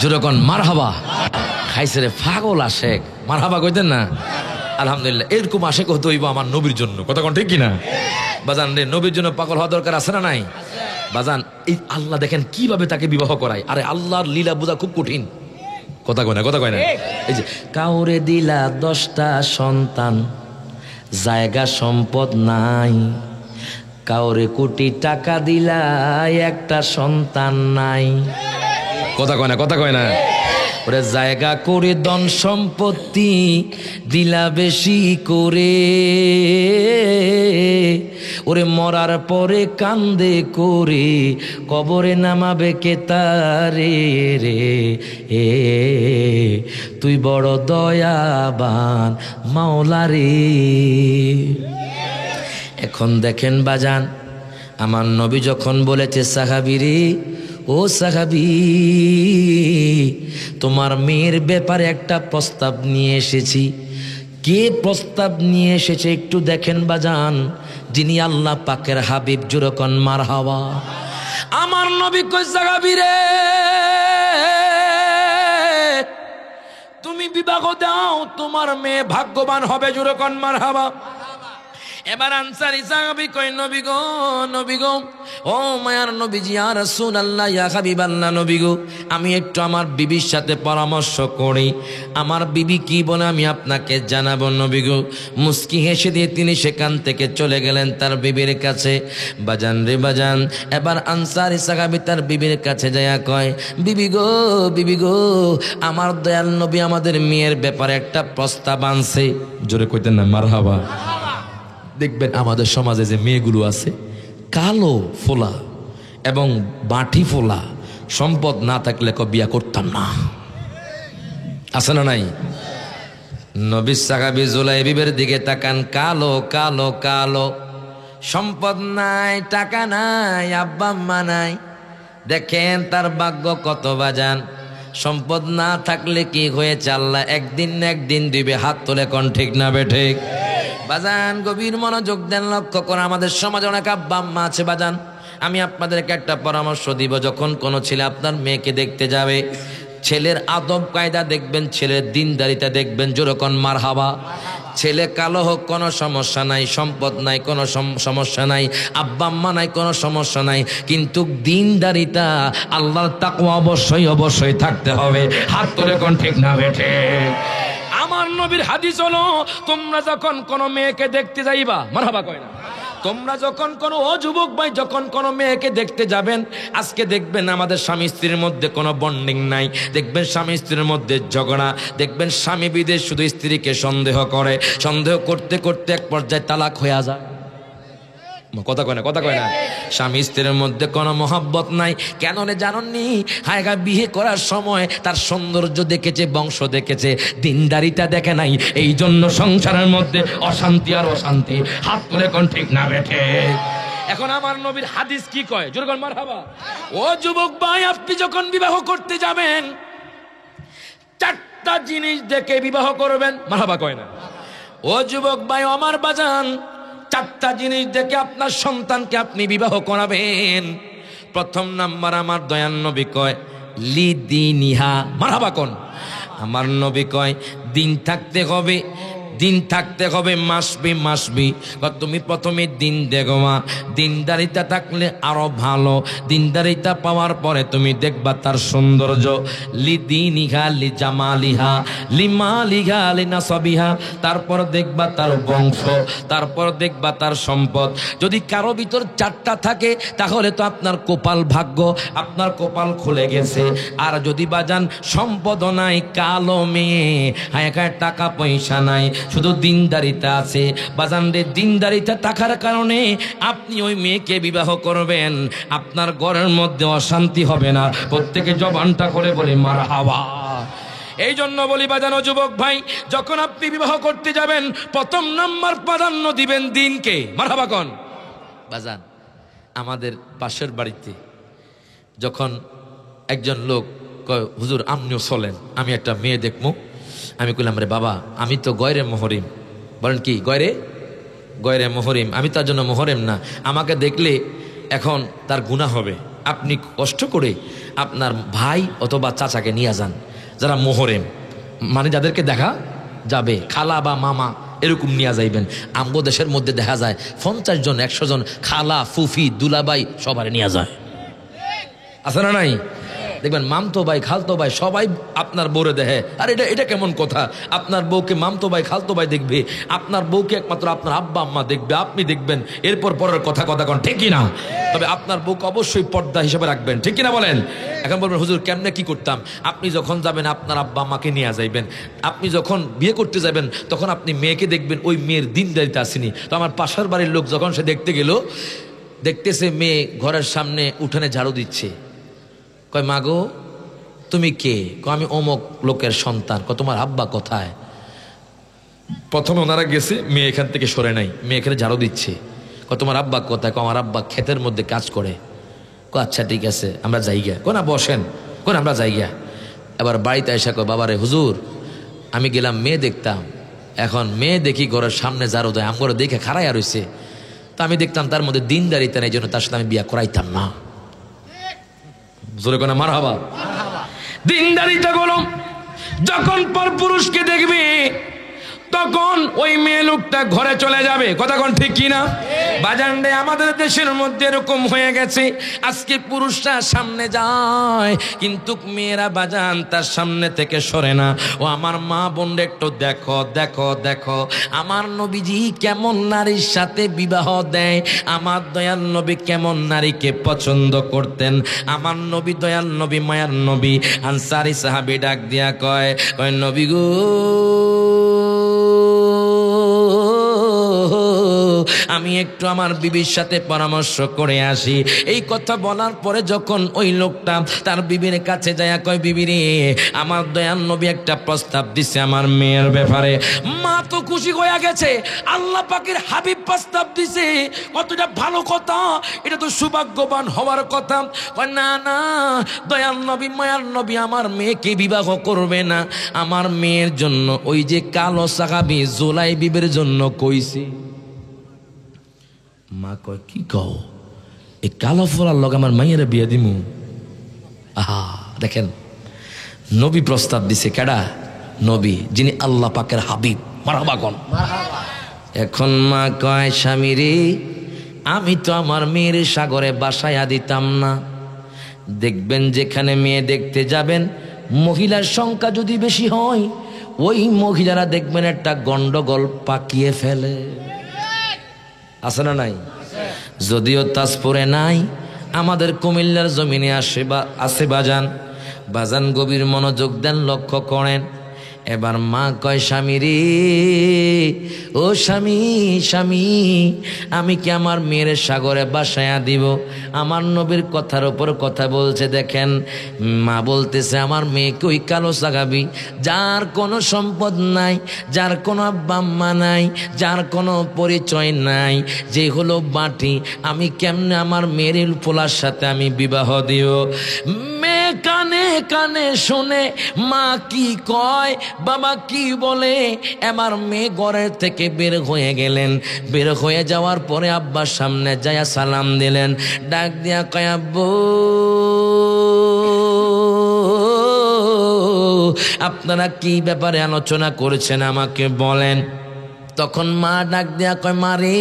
যেরকম মারহাবা খাইছে রে পাগল আশেক, মারহাবা কইতেন না? আলহামদুলিল্লাহ, এরকম আশেক হতে হইব আমার নবীর জন্য। কথা কোন ঠিক কিনা বাজান রে? নবীর জন্য পাগল হওয়া দরকার আছে না নাই বাজান? এই আল্লাহ দেখেন কিভাবে তাকে বিবাহ করায়। আরে আল্লাহর লীলা বোঝা খুব কঠিন। কথা কয় না এই যে কাউরে দিলা 10টা সন্তান, জায়গা সম্পদ নাই, কাউরে কোটি টাকা দিলা একটা সন্তান নাই। কথা কয় না ওরে জায়গা করে ধন সম্পত্তি দিলা বেশি করে, ওরে মরার পরে কান্দে করে কবরে নামাবে কে তারে রে। তুই বড় দয়াবান মাওলা রে। এখন দেখেন বাজান, আমার নবী যখন বলেছে সাহাবী রে, ও সাহাবী তোমার মেয়ের ব্যাপারে একটা প্রস্তাব নিয়ে এসেছি। কে প্রস্তাব নিয়ে এসেছে একটু দেখেন বাজান, যিনি আল্লাহ পাকের হাবিব। জোরকন মারহাবা। আমার নবী কই সাহাবী রে তুমি বিবাহ দাও, তোমার মেয়ে ভাগ্যবান হবে। জোরকন মারহাবা। এবার আনসারী সাহাবী কই নবী গো ও মায়ার নবীজি ইয়া রাসূলুল্লাহ ইয়া হাবিবাল্লাহ, নবী গো আমি একটু আমার বিবির সাথে পরামর্শ করি, আমার বিবি কি বলে আমি আপনাকে জানাবো। নবী গো মুস্কি হেসে দিয়ে তিনি সেখান থেকে চলে গেলেন তার বিবির কাছে। বাজান রে বাজান, এবার আনসারী সাহাবী তার বিবির কাছে যায়া কয়, বিবি গো আমার দয়াল নবী আমাদের মেয়ের ব্যাপারে একটা প্রস্তাব আনছে। জোরে কইতেন না মারহাবা। দেখবেন আমাদের সমাজে যে মেয়েগুলো আছে কালো ফোলা এবং বাটি ফোলা, সম্পদ না থাকলে বিয়া করতাম না, আছে না নাই? নবী সাহাবী জুলাইবিবের দিকে তাকান, কালো কালো কালো, সম্পদ নাই, টাকা নাই, আব্বা আম্মা নাই। দেখেন তার ভাগ্য কত বাজান। সম্পদ না থাকলে কি হয়েছে, আল্লাহ একদিন না একদিন দিবে। হাত তোলে কোন ঠিক না বেঠিক বাজান? গভীর মনোযোগ দেন, লক্ষ্য করে আমাদের সমাজে অনেক আব্বা আম্মা আছে বাজান। আমি আপনাদেরকে একটা পরামর্শ দিব, যখন কোনো ছেলে আপনার মেয়েকে দেখতে যাবে, ছেলের আদব কায়দা দেখবেন, ছেলের দিনদারিতা দেখবেন। যেরকম মারহাবা। ছেলে কালো হোক কোনো সমস্যা নাই, সম্পদ নাই কোনো সমস্যা নাই, আব্বা আম্মা নাই কোনো সমস্যা নাই, কিন্তু দিনদারিতা আল্লাহর তাকওয়া অবশ্যই থাকতে হবে। হাত তুলে কোন ঠিক না বেঠে? আমার নবীর হাদিস হলো, তোমরা যখন কোনো মেয়েকে দেখতে যাইবা, মারহাবা কয় না, তোমরা যখন কোনো যুবক ভাই যখন কোনো মেয়েকে দেখতে যাবেন, আজকে দেখবেন আমাদের স্বামী স্ত্রীর মধ্যে কোনো বন্ডিং নাই, দেখবেন স্বামী স্ত্রীর মধ্যে ঝগড়া, দেখবেন স্বামী বিদেশ শুধু স্ত্রীকে সন্দেহ করে, সন্দেহ করতে করতে এক পর্যায়ে তালাক হয়ে যায়। কথা কয় না। স্বামী স্ত্রীর মধ্যে কোনো মহব্বত নাই। কেন রে জানেননি? হায়গা বিয়ে করার সময় তার সৌন্দর্য দেখেছে, বংশ দেখেছে, দিনদারিতা দেখে নাই। এই জন্য সংসারের মধ্যে অশান্তি আর অশান্তি। হাত তুলে কোন ঠিক না বেঠে? এখন আমার নবীর হাদিস কি কয়? জোরে বল মারহাবা। ও যুবক ভাই, আপনি যখন বিবাহ করতে যাবেন 4টা জিনিস দেখে বিবাহ করবেন। মারহাবা কয় না? ও যুবক ভাই আমার বাজান, 4টা জিনিস দেখে আপনার সন্তানকে আপনি বিবাহ করাবেন। প্রথম নাম্বার আমার দয়াল নবী কয় লিদিনিহা। মারহাবা কোন? আমার নবী কয় দিন থাকতে হবে, দিন থাকতে হবে, মাসবি। তুমি প্রথমে দিন দেখো মা, দিনদারিতা থাকলে আরো ভালো। দিনদারিতা পাওয়ার পরে তুমি দেখবা তার সৌন্দর্য, লিদিনিহা লিজামালিহা লিমালিহা লিনাসাবিহা, তারপর দেখবা তার বংশ, তারপর দেখবা তার সম্পদ। যদি কারো ভিতর চারটা থাকে তাহলে তো আপনার কপাল ভাগ্য, আপনার কপাল খুলে গেছে। আর যদি বাজান সম্পদ নাই, কালো মেয়ে, হ্যাঁ টাকা পয়সা নাই, শুধু দিনদারিতা আছে, বাজান রে দিনদারিতা থাকার কারণে আপনি ওই মেয়েকে বিবাহ করবেন, আপনার ঘরের মধ্যে অশান্তি হবে না। প্রত্যেকে জবানটা করে বলি মারহাবা। এই জন্য বলি বাজানো যুবক ভাই, যখন আপনি বিবাহ করতে যাবেন প্রথম নাম্বার প্রাধান্য দিবেন দিনকে। মারহাবা কোন বাজান। আমাদের পাশের বাড়িতে যখন একজন লোক কয়, হুজুর আপনিও চলেন, আমি একটা মেয়ে দেখবো। আমি কইলাম, রে বাবা আমি তো গয়রে মোহরিম। বলেন কি গয়রে মোহরিম? আমি তার জন্য মোহরিম না, আমাকে দেখলে এখন তার গুনাহ হবে। আপনি কষ্ট করে আপনার ভাই অথবা চাচাকে নিয়ে যান, যারা মোহরেম, মানে যাদেরকে দেখা যাবে, খালা বা মামা এরকম নিয়ে যাইবেন। আমগো দেশের মধ্যে দেখা যায় 50 জন 100 জন খালা ফুফি দুলাবাই সবার নিয়ে যায়, আছে না নাই? দেখবেন মামতো ভাই খালতো ভাই সবাই আপনার বউরে দেখে। আর এটা কেমন কথা? আপনার বউকে মামতো ভাই খালতো ভাই দেখবে, আপনার বউকে একমাত্র আপনার আব্বা আম্মা দেখবে, আপনি দেখবেন। এরপর পরের কথা কন, ঠিক কিনা? তবে আপনার বউকে অবশ্যই পর্দা হিসেবে রাখবেন, ঠিক কিনা বলেন? এখন বলবেন, হুজুর কেমনে কি করতাম? আপনি যখন যাবেন আপনার আব্বা আম্মাকে নিয়ে যাইবেন। আপনি যখন বিয়ে করতে যাবেন তখন আপনি মেয়েকে দেখবেন, ওই মেয়ের দিনদারিতা আসেনি। তো আমার পাশের বাড়ির লোক যখন সে দেখতে গেল, দেখতেছে মেয়ে ঘরের সামনে উঠানে ঝাড়ু দিচ্ছে। কয়, মাগো তুমি কে? আমি অমুক লোকের সন্তান। তোমার আব্বা কোথায়? প্রথমে ওনারা গেছে, মেয়ে এখান থেকে সরে নাই, মেয়ে এখানে ঝাড়ু দিচ্ছে। তোমার আব্বা কোথায়? আমার আব্বা ক্ষেতের মধ্যে কাজ করে। আচ্ছা ঠিক আছে, আমরা যাইগা। না বসেন, আমরা যাইগা। এবার বাড়িতে এসে কয়, বাবারে হুজুর আমি গেলাম মেয়ে দেখতাম, এখন মেয়ে দেখি ঘরের সামনে ঝাড়ু দেয়, আমার দেখে খাড়াইয়া রয়েছে। তো আমি দেখতাম তার মধ্যে দিনদারিতা নেই, জন্য তার সাথে আমি বিয়া করাইতাম না। জোরে কোনা মারহাবা। দিনদারিতা গুলো যখন পর পুরুষকে দেখবে তখন ওই মেয়ে লোকটা ঘরে চলে যাবে। কথা কোন ঠিক কিনা? বাজান রে আমাদের দেশের মধ্যে এরকম হয়ে গেছে, আজকে পুরুষরা সামনে যায় কিন্তু মেয়েরা বাজান তার সামনে থেকে সরে না। ও আমার মা বোন একটু দেখো দেখো দেখো, আমার নবীজি কেমন নারীর সাথে বিবাহ দেয়, আমার দয়াল নবী কেমন নারীকে পছন্দ করতেন। আমার নবী দয়াল নবী মায়ার নবী আনসারী সাহাবী ডাক দিয়া কয়, নবী গো আমি একটু আমার বিবির সাথে পরামর্শ করে আসি। এই কথা বলার পরে যখন ওই লোকটা তার বিবির কাছে যায়, কয় বিবি রে আমার দয়াল নবী একটা প্রস্তাব দিছে আমার মেয়ের ব্যাপারে। মা তো খুশি হয়ে গেছে, আল্লাহ পাকের হাবিব প্রস্তাব দিছে, কতটা ভালো কথা, এটা তো সৌভাগ্যবান হওয়ার কথা। না না দয়াল নবী মায়ার নবী আমার মেয়েকে বিবাহ করবে না, আমার মেয়ের জন্য ওই যে কালো সাহাবী জুলাই বিবির জন্য কইছে। মা কয়, কি কও? এই কালো ফলার লগ আমার মাইয়ের বিয়ে দিমু? আহা দেখেন, নবী প্রস্তাব দিছে। কেডা? নবী, যিনি আল্লাহ পাকের হাবিব। মারহাবা কোন। এখন মা কয়, স্বামী রে আমি তো আমার মেয়ের সাগরে বাসায়া দিতাম না। দেখবেন যেখানে মেয়ে দেখতে যাবেন মহিলার সংখ্যা যদি বেশি হয়, ওই মহিলারা দেখবেন একটা গন্ডগোল পাকিয়ে ফেলে, আছে না নাই? যদিও তাজপুরে নাই, আমাদের কুমিল্লার জমিনে আছে বাজান গভীর মনোযোগ দেন, লক্ষ্য করেন। এবার মা কয়, স্বামী রে ও স্বামী স্বামী আমি কি আমার মেয়ের সাগরে বাসায়া দিব? আমার নবীর কথার উপর কথা বলছে। দেখেন মা বলতেছে আমার মেয়েকে ওই কালো সাহাবী, যার কোনো সম্পদ নাই, যার কোনো আব্বা আম্মা নাই, যার কোনো পরিচয় নাই, যে হলো বাটি, আমি কেমনে আমার মেয়ের পোলার সাথে আমি বিবাহ দিব? মেয়ে কানে কানে শুনে মা কি কয়, বাবা কি বলে, আমার মেয়ে ঘরের থেকে বের হয়ে গেলেন। বের হয়ে যাওয়ার পরে আব্বার সামনে যায়া সালাম দিলেন, ডাক দিয়া কয়, আব্বু আপনারা কি ব্যাপারে আলোচনা করেছেন আমাকে বলেন। তখন মা ডাক দেয়া কয়, মা রে,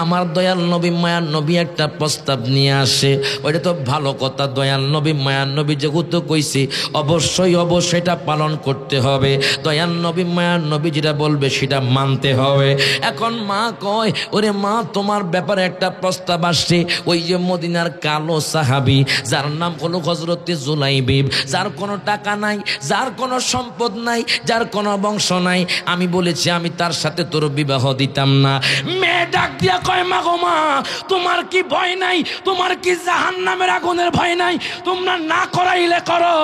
আমার দয়াল নবী মায়ার নবী একটা প্রস্তাব নিয়ে আসে। ওইটা তো ভালো কথা, দয়াল নবী মায়ার নবী যেহেতু কইছে অবশ্যই এটা পালন করতে হবে। দয়াল নবী মায়ার নবী যেটা বলবে সেটা মানতে হবে। এখন মা কয়, ওরে মা, তোমার ব্যাপারে একটা প্রস্তাব আসছে। ওই যে মদিনার কালো সাহাবী যার নাম হলো হযরতে জুলাইবিব, যার কোনো টাকা নাই, যার কোনো সম্পদ নাই, যার কোনো বংশ নাই, আমি বলেছি আমি তার সাথে তোর বিবাহ দিতাম না। মেয়ে ডাক দিয়া কয়, মা গো মা, তোমার কি ভয় নাই? তোমার কি জাহান্নামের আগুনের ভয় নাই? তোমরা না করাইলে করো,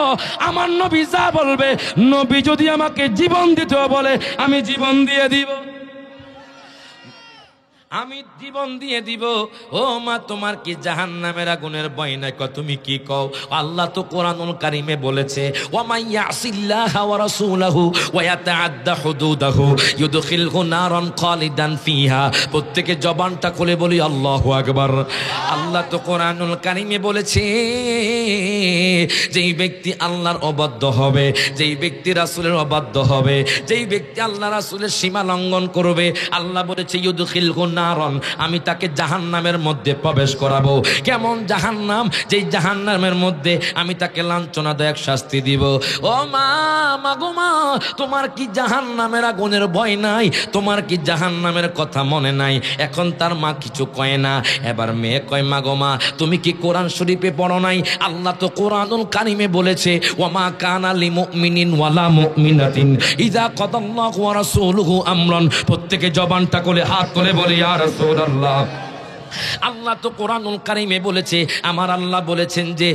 আমার নবী যা বলবে, নবী যদি আমাকে জীবন দিতে বলে আমি জীবন দিয়ে দিব, আমি জীবন দিয়ে দিব। ও মা, তোমার কি জাহান্নামের আগুনের ভয় নাই? তুমি কি কও? আল্লাহ তো কোরআনুল কারীমে বলেছে, ওয়া মান ইয়াসিল্লাহা ওয়া রাসূলাহু ওয়া ইয়াতাআদ্দা হুদুদাহু ইউদখিলহু নারান খালিদান ফিহা। প্রত্যেকে জবানটা খুলে বলি আল্লাহু আকবার। আল্লাহ তো কোরআনুল কারীমে বলেছে, যেই ব্যক্তি আল্লাহর অবাধ্য হবে, যেই ব্যক্তি রাসূলের অবাধ্য হবে, যেই ব্যক্তি আল্লাহ রাসূলের সীমা লঙ্ঘন করবে, আল্লাহ বলেছে ইউদখিলহু নারন, আমি তাকে জাহান্নামের মধ্যে প্রবেশ করাবো। কেমন জাহান্নাম? যেই জাহান্নামের মধ্যে আমি তাকে লাঞ্ছনাদায়ক শাস্তি দিব। ও মা, মাগো মা, তোমার কি জাহান্নামের আগুনের ভয় নাই? তোমার কি জাহান্নামের কথা মনে নাই? এখন তার মা কিছু কয় না। এবার মেয়ে কয়, মাগো মা, তুমি কি কোরআন শরীফে পড়ো নাই? আল্লাহ তো কোরআনুল কারীমে বলেছে, ওয়া মা কানা লিমুমিনিন ওয়ালা মুমিনাতিন ইযা কাদাল্লাহু ওয়া রাসূলুহু আমরান। প্রত্যেকে জবানটা করে হাত করে বলে ইয়া রাসূলুল্লাহ। আল্লাহ তো কোরআনুল কারীমে বলেছে, আমার আল্লাহ বলেছেন যে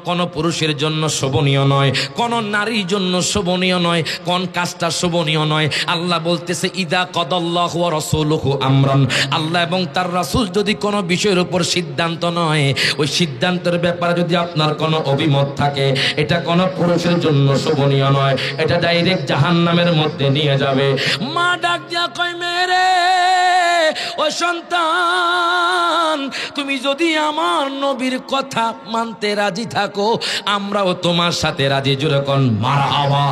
কোন পুরুষের জন্য শোভনীয় নয়, কোন নারীর জন্য শোভনীয় নয়, কোন কাজটা শোভনীয় নয়। আল্লাহ বলতেছে, ইদা কাদাল্লাহু ওয়া রাসূলুহু আমরান, আল্লাহ এবং তার রাসূল যদি কোনো বিষয়ের উপর সিদ্ধান্ত নয়, ওই সিদ্ধান্তের ব্যাপারে যদি আপনার কোনো অভিমত থাকে, এটা কোনো পুরুষের জন্য শোভনীয় নয়, এটা ডাইরেক্ট জাহান্নামের মধ্যে নিয়ে যাবে। মা ডাক দিয়া কয়, মেরে ও সন্তান, তুমি যদি আমার নবীর কথা মানতে রাজি থাকো, আমরাও তোমার সাথে রাজি। জোরে কোন মারহাবা।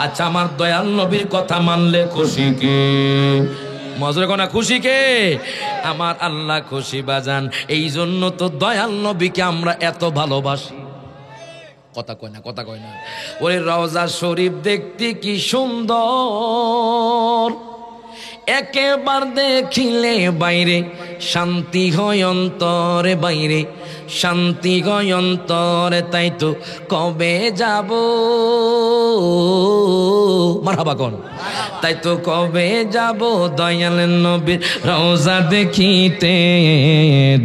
আচ্ছা, আমার দয়াল নবীর কথা মানলে খুশি কে? মজরে কোনা খুশি কে? আমার আল্লাহ খুশি বাজান। এই জন্য তো দয়াল নবীকে আমরা এত ভালোবাসি। কথা কয় না, কথা কয় না। ওরে রওজা শরীফ দেখতে কি সুন্দর, একেবার দেখিলে বাইরে শান্তি হয় অন্তরে, বাইরে শান্তি হয় অন্তরে। তাই তো কবে যাব, মারহাবা কোন, তাই তো কবে যাব দয়াল নবীর রওজা দেখিতে,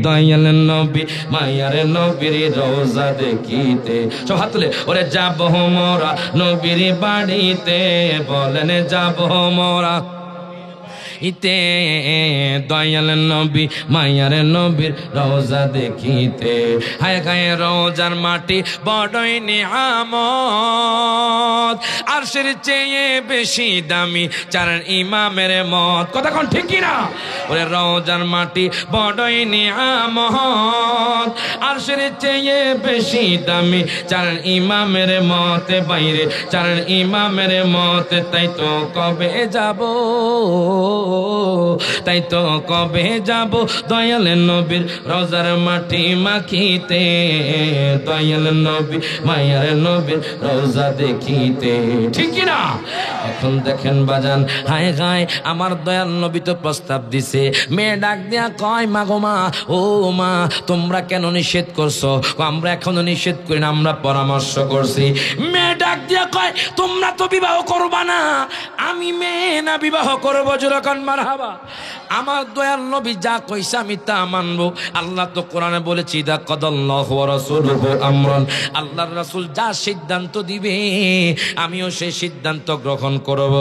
দয়াল নবী মায়ার নবীর রওজা দেখিতে। সব হাত তুলে ওরে যাব মোরা নবীর বাড়িতে, বলেন যাব মোরা ইতে, দয়াল নবী মায়ার নবীর রওজা দেখিতে। হায় গায়ে রওজার মাটি বড়ই নিয়ামত, আরশের চেয়ে বেশি দামি চার ইমামের মত। কথা কোন ঠিক কি না? ওরে রওজার মাটি বড়ই নিয়ামত, আরশের চেয়ে বেশি দামি চার ইমামের মত, বাইরে চার ইমামের মত। তাই তো কবে যাব, তাই তো কবে যাব দয়াল নবীর রওজার মাটি মাখিতে, দয়াল নবী মায়ার নবীর রওজা দেখিতে। ঠিক কি না? এখন দেখেন বাজান, হায় হায়, আমার দয়াল নবী তো প্রস্তাব দিছে। মেয়ে ডাক দিয়া কয়, মা গো মা, ও মা, তোমরা কেন নিষেধ করছো? আমরা এখনো নিষেধ করি না, আমরা পরামর্শ করছি। মেয়ে ডাক দিয়া কয়, তোমরা তো বিবাহ করবা না, আমি মেয়ে না বিবাহ করবো? যেরকম মারহাবা। আমার দয়াল নবী যা কইছে আমি তা মানবো। আল্লাহ তো কোরআনে বলেছে, ইদা কাদাল্লাহু ওয়া রাসূলুহু আমরান, আল্লাহর রাসূল যা সিদ্ধান্ত দিবে আমিও সেই সিদ্ধান্ত গ্রহণ করব।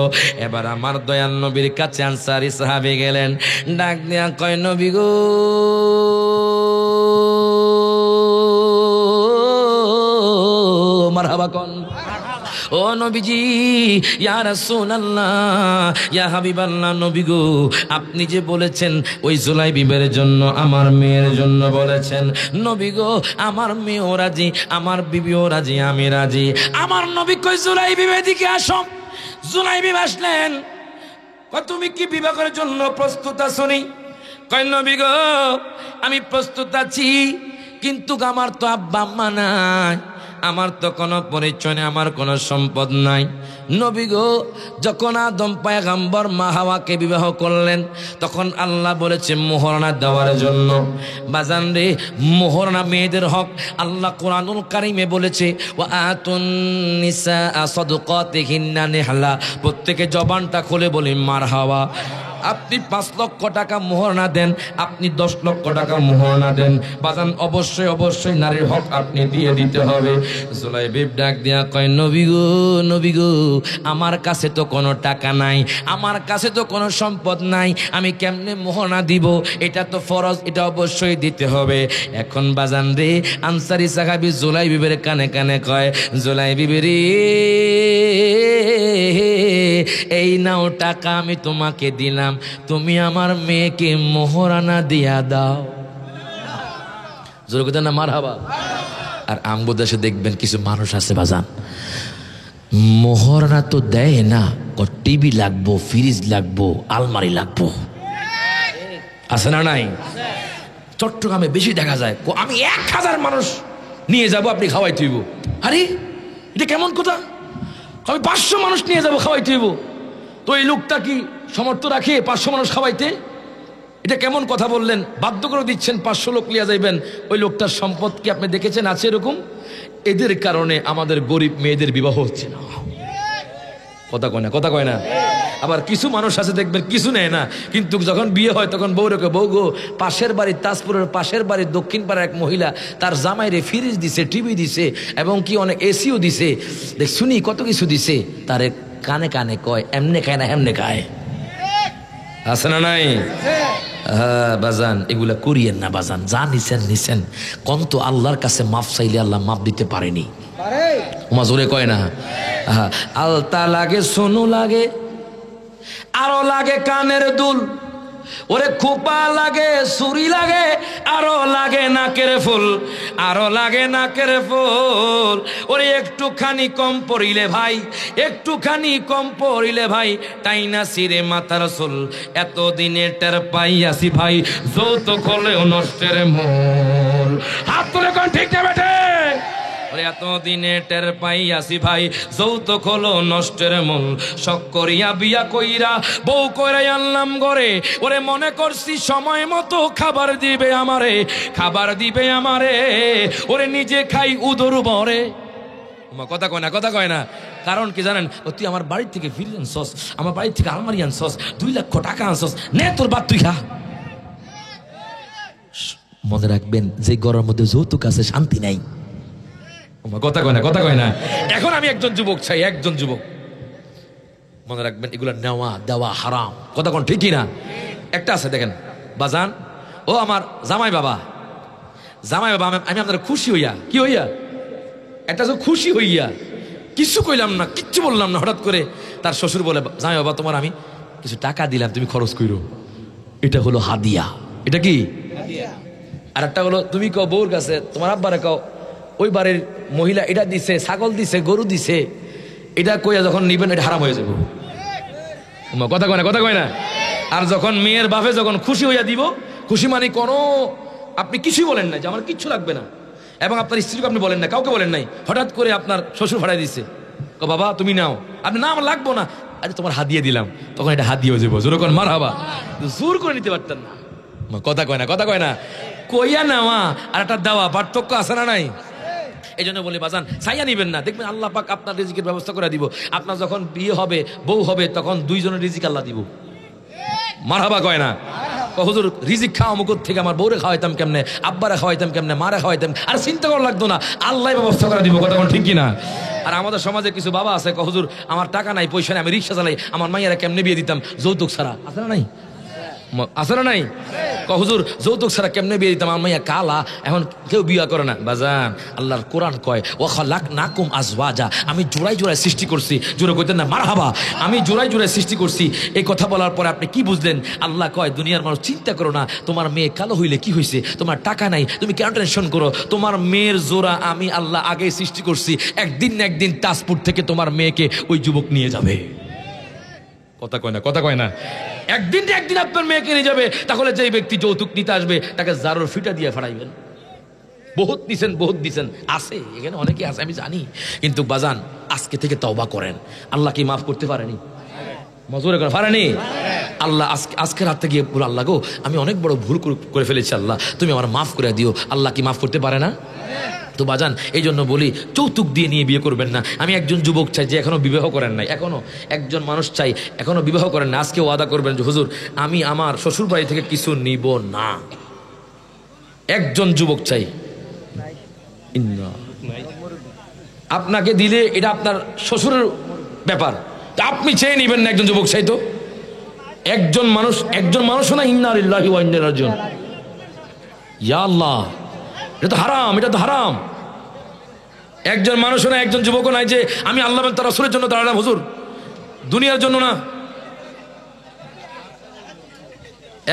এবার আমার দয়াল নবীর কাছে আনসারী সাহাবী গেলেন, ডাক দিয়া কয়, নবী গো, মারহাবা কোন। ও নবীজি, ইয়া রাসূলুল্লাহ, ইয়া হাবিবাল্লাহ, নবী গো, আপনি যে বলেছেন ওই জুলাইবিবের জন্য, আমার মেয়ের জন্য বলেছেন, নবী গো, আমার মেয়েও রাজি, আমার বিবিও রাজি, আমি রাজি। আমার নবী কই, জুলাইবিবের দিকে আসো। জুলাইবিব আসলেন, তুমি কি বিবাহের জন্য প্রস্তুত আছনি? কয় নবী গো আমি প্রস্তুত আছি, কিন্তু আমার তো আব্বা আম্মা নাই, আমার তো কোনো পরিচয় নেই, আমার কোনো সম্পদ নাই। নবী গো যখন আদম পয়গম্বর মা হাওয়াকে বিবাহ করলেন তখন আল্লাহ বলেছে মোহরানা দেওয়ার জন্য। বাজান রে, মোহরানা মেয়েদের হক। আল্লাহ কোরআনুল কারিমে বলেছে ওয়া আতুন নিসা সাদকাতিহিন্না নিহলা। প্রত্যেকে জবানটা খুলে বলি মারহাবা। আপনি 5 লক্ষ টাকা মোহরানা দেন, আপনি 10 লক্ষ টাকা মোহরানা দেন, বাজান অবশ্যই অবশ্যই নারীর হক আপনি দিয়ে দিতে হবে। জুলাইবিব ডাক দিয়া কয় নবী গো আমার কাছে তো কোনো টাকা নাই, আমার কাছে তো কোনো সম্পদ নাই, আমি কেমনে মোহরানা দিব? এটা তো ফরজ, এটা অবশ্যই দিতে হবে। এখন বাজান রে আনসারী সাহাবী জুলাইবিবের কানে কানে কয় জুলাইবিব রে এই নাও টাকা আমি তোমাকে দিলাম, তুমি আমার মেয়েকে মোহরানা দিয়া দাও। জোরে কথা না মারহাবা। আর আমগো দেশে দেখবেন কিছু মানুষ আছে বাজান, মোহরানা তো দেয় না, টিভি লাগবো, ফ্রিজ লাগবো, আলমারি লাগবো। আছে না নাই? চট্টগ্রামে বেশি দেখা যায়, আমি 1000 মানুষ নিয়ে যাব আপনি খাওয়াই তুইব। আরে এটা কেমন কথা? আমি 500 মানুষ নিয়ে যাব খাওয়াই তুইব। তো এই লোকটা কি সমর্থ রাখে 500 মানুষ খাওয়াইতে? এটা কেমন কথা বললেন? বাধ্য করে দিচ্ছেন 500 লোক লিয়া যাইবেন। ওই লোকটার সম্পদ কি আপনি দেখেছেন আছে এরকম? এদের কারণে আমাদের গরিব মেয়েদের বিবাহ হচ্ছে না। কথা কয় না। আবার কিছু মানুষ আছে দেখবেন কিছু নেয় না, কিন্তু যখন বিয়ে হয় তখন বউ রেখে বউ গো পাশের বাড়ির তাজপুরের পাশের বাড়ির দক্ষিণ পাড়ার এক মহিলা তার জামাইরে ফ্রিজ দিছে, টিভি দিছে, এবং কি অনেক এসিও দিছে, দেখ শুনি কত কিছু দিছে। তারে কানে কানে কয় এমনে খায় না এমনে খায়। আছে না নাই? হ্যাঁ বাজান, এগুলা করিয়েন না বাজান। যা নিছেন কোন তো আল্লাহর কাছে মাফ চাইলে আল্লাহ মাফ দিতে পারেনি। ওমা জোরে কয় না। আলতা লাগে, সোনু লাগে, আরো লাগে কানের দুল, ওরে খোপা লাগে, সুরি লাগে, আরো লাগে নাকের ফুল, আরো লাগে নাকের ফুল। ওরে একটুখানি কম পড়িলে ভাই, একটুখানি কম পড়িলে ভাই, টাইনা সিরে মাথার চুল। এতদিনে টের পাইয়াছি ভাই, যৌতুক হলেও নষ্টের মূল। হাত তুলে কোন ঠিক না বেটে? এতদিনে টের পাইয়াছি ভাই, যৌতুক হলো নষ্টের মূল। শখ করিয়া বিয়া কইরা বউ কইরা আনলাম ঘরে, ওরে মনে করছি সময় মতো খাবার দিবে আমারে, ওরে নিজে খাই উদর ভরে। কথা কয় না। কারণ কি জানেন? তুই আমার বাড়ি থেকে ফিরে আনছস, আমার বাড়ি থেকে আলমারি আনছস, 2 লক্ষ টাকা আনছস, নে তোর বাদ তুই খা। মনে রাখবেন যে ঘরের মধ্যে যৌতুক আছে শান্তি নাই। কথা কয় না। এখন আমি একজন যুবক চাই, একজন যুবক মনে রাখবেন এগুলো নেওয়া দেওয়া হারাম। কথা কোন ঠিকই না? একটা আছে দেখেন বাজান, ও আমার জামাই বাবা, আমি আপনার খুশি হইয়া কি হইয়া একটা খুশি হইয়া কিছু কইলাম না, কিচ্ছু বললাম না, হঠাৎ করে তার শ্বশুর বলে জামাই বাবা তোমার আমি কিছু টাকা দিলাম, তুমি খরচ কইরো। এটা হলো হাদিয়া। এটা কি? আর একটা হলো তুমি কও বউর কাছে, তোমার আব্বারে কও ওই বাড়ির মহিলা এটা দিছে, ছাগল দিছে, গরু দিছে, এটা কইয়া যখন নিবেন এটা হারাম হয়ে যাবে। কথা কয় না। আর যখন মেয়ের বাপে যখন খুশি হইয়া দিব, খুশি মানে কোনো আপনি কিছুই বলেন না যে আমার কিচ্ছু লাগবে না, এবং আপনার স্ত্রীকে আপনি বলেন না, কাউকে বলেন নাই, হঠাৎ করে আপনার শ্বশুর ভাড়াই দিছে, বাবা তুমি নাও, আপনি না আমার লাগবো না, আরে তোমার হাত দিয়ে দিলাম, তখন এটা হাত দিয়ে হয়ে যাবো। জোর মারহাবা, জোর করে নিতে পারতেন না। কথা কয় না। কইয়া নেওয়া আর একটা দেওয়া পার্থক্য আছে না নাই? এই জন্য বলি বাজান চাইয়া নিবেন না, দেখবেন আল্লাহ পাক আপনার রিজিকের ব্যবস্থা করে দিব। আপনার যখন বিয়ে হবে, বউ হবে, তখন 2 জনের রিজিক আল্লাহ দিব। মারহাবা কয় না? হুজুর রিজিক খাওয়া মুকুর থেকে আমার বউরে খাওয়াইতাম কেমনে, আব্বারে খাওয়াইতাম কেমনে, মারে খাওয়াইতাম, আর চিন্তা করা লাগতো না, আল্লাহ ব্যবস্থা করে দিব। কথা ঠিক কিনা? আর আমাদের সমাজে কিছু বাবা আছে, হুজুর আমার টাকা নাই, পয়সা নাই, আমি রিক্সা চালাই, আমার মাইয়ারা কেমনে বিয়ে দিতাম যৌতুক ছাড়া। আছে না নাই? হুজুর যৌতুক ছাড়া কেমনে বিয়ে দিতাম, আমার মাইয়া কালা, এখন কেউ বিয়ে করে না। বাজান আল্লাহর কোরআন কয় ওয়া খালাকনাকুম আজওয়াজা, আমি জোড়ায় জোড়ায় সৃষ্টি করছি। জোরে কইতেন না মারহাবা? আমি জোড়ায় জোড়ায় সৃষ্টি করছি। এই কথা বলার পরে আপনি কি বুঝলেন? আল্লাহ কয় দুনিয়ার মানুষ চিন্তা করো না, তোমার মেয়ে কালো হইলে কি হয়েছে, তোমার টাকা নাই, তুমি কেন টেনশন করো, তোমার মেয়ের জোড়া আমি আল্লাহ আগে সৃষ্টি করছি, একদিন না একদিন তাজপুর থেকে তোমার মেয়েকে ওই যুবক নিয়ে যাবে। কথা কয় না, কথা কয় না। একদিন আপনার মেয়েকে নিয়ে যাবে, তাহলে যে ব্যক্তি যৌতুক নিতে আসবে তাকে জারোর ফিটা দিয়ে ফাড়াইবেন। বহুত নিছেন, বহুত দিছেন, আছে এখানে অনেকে আছে আমি জানি। কিন্তু বাজান আজকে থেকে তওবা করেন। আল্লাহ কি মাফ করতে পারেনি? মজুরে করে পারেনি আল্লাহ। আজকে রাতে গিয়ে বলো, আল্লাহ গো আমি অনেক বড় ভুল করে ফেলেছি, আল্লাহ তুমি আমার মাফ করে দিও। আল্লাহ কি মাফ করতে পারে না? তো বাজান এই জন্য বলি, যৌতুক দিয়ে নিয়ে বিয়ে করবেন না। আমি একজন যুবক চাই যে এখনো বিবাহ করেন নাই, এখনো একজন মানুষ চাই এখনো বিবাহ করেন না, আজকে ওয়াদা করবেন যে হুজুর আমি আমার শ্বশুর বাড়ি থেকে কিছু নিব না। একজন যুবক চাই। আপনাকে দিলে এটা আপনার শ্বশুরের ব্যাপার, আপনি চেয়ে নিবেন না। একজন যুবক চাই তো একজন মানুষ না। ইন্না লিল্লাহি ওয়া ইন্না ইলাইহি রাজিউন। ইয়া আল্লাহ, এটা তো হারাম, এটা তো হারাম। একজন মানুষ না, একজন যুবক নাই যে আমি আল্লাহ তার রাসূলের জন্য দাঁড়ালাম হুজুর, দুনিয়ার জন্য না।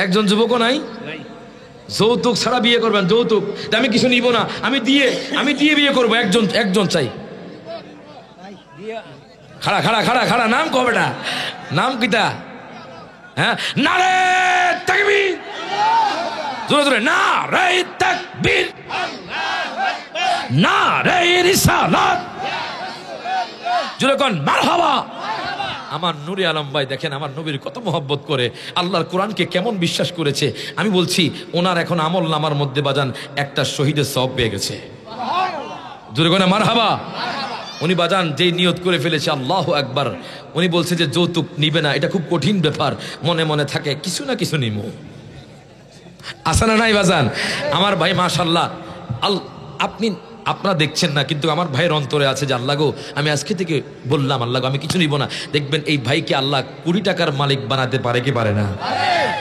একজন যুবক নাই যৌতুক ছাড়া বিয়ে করবেন। যৌতুক আমি কিছু নিব না, আমি দিয়ে বিয়ে করবো। একজন চাই। খাড়া খাড়া খাড়া খাড়া নাম কবেটা, নাম কিতা? হ্যাঁ, নারে তাকবীর, জোরে জোরে নারে তাকবীর, নারে রিসালাত, জোরে কোন মারহাবা। আমার নূরে আলম ভাই দেখেন আমার নবীর কত মহব্বত করে, আল্লাহর কোরআনকে কেমন বিশ্বাস করেছে। আমি বলছি ওনার এখন আমল নামার মধ্যে বাজান একটা শহীদের সওয়াব পেয়ে গেছে। জোরে কোন মারহাবা। উনি বাজান যেই নিয়ত করে ফেলেছে, আল্লাহু আকবার, উনি বলছে যে যৌতুক নিবে না। এটা খুব কঠিন ব্যাপার, মনে মনে থাকে কিছু না কিছু নিমো। আসে না নাই বাজান? আমার ভাই মাশাআল্লাহ, আপনারা দেখছেন না কিন্তু আমার ভাইয়ের অন্তরে আছে যে আল্লাহ গো আমি আজকে থেকে বললাম, আল্লাহ গো আমি কিছু নিব না। দেখবেন এই ভাইকে আল্লাহ 20 টাকার মালিক বানাতে পারে কি পারে না?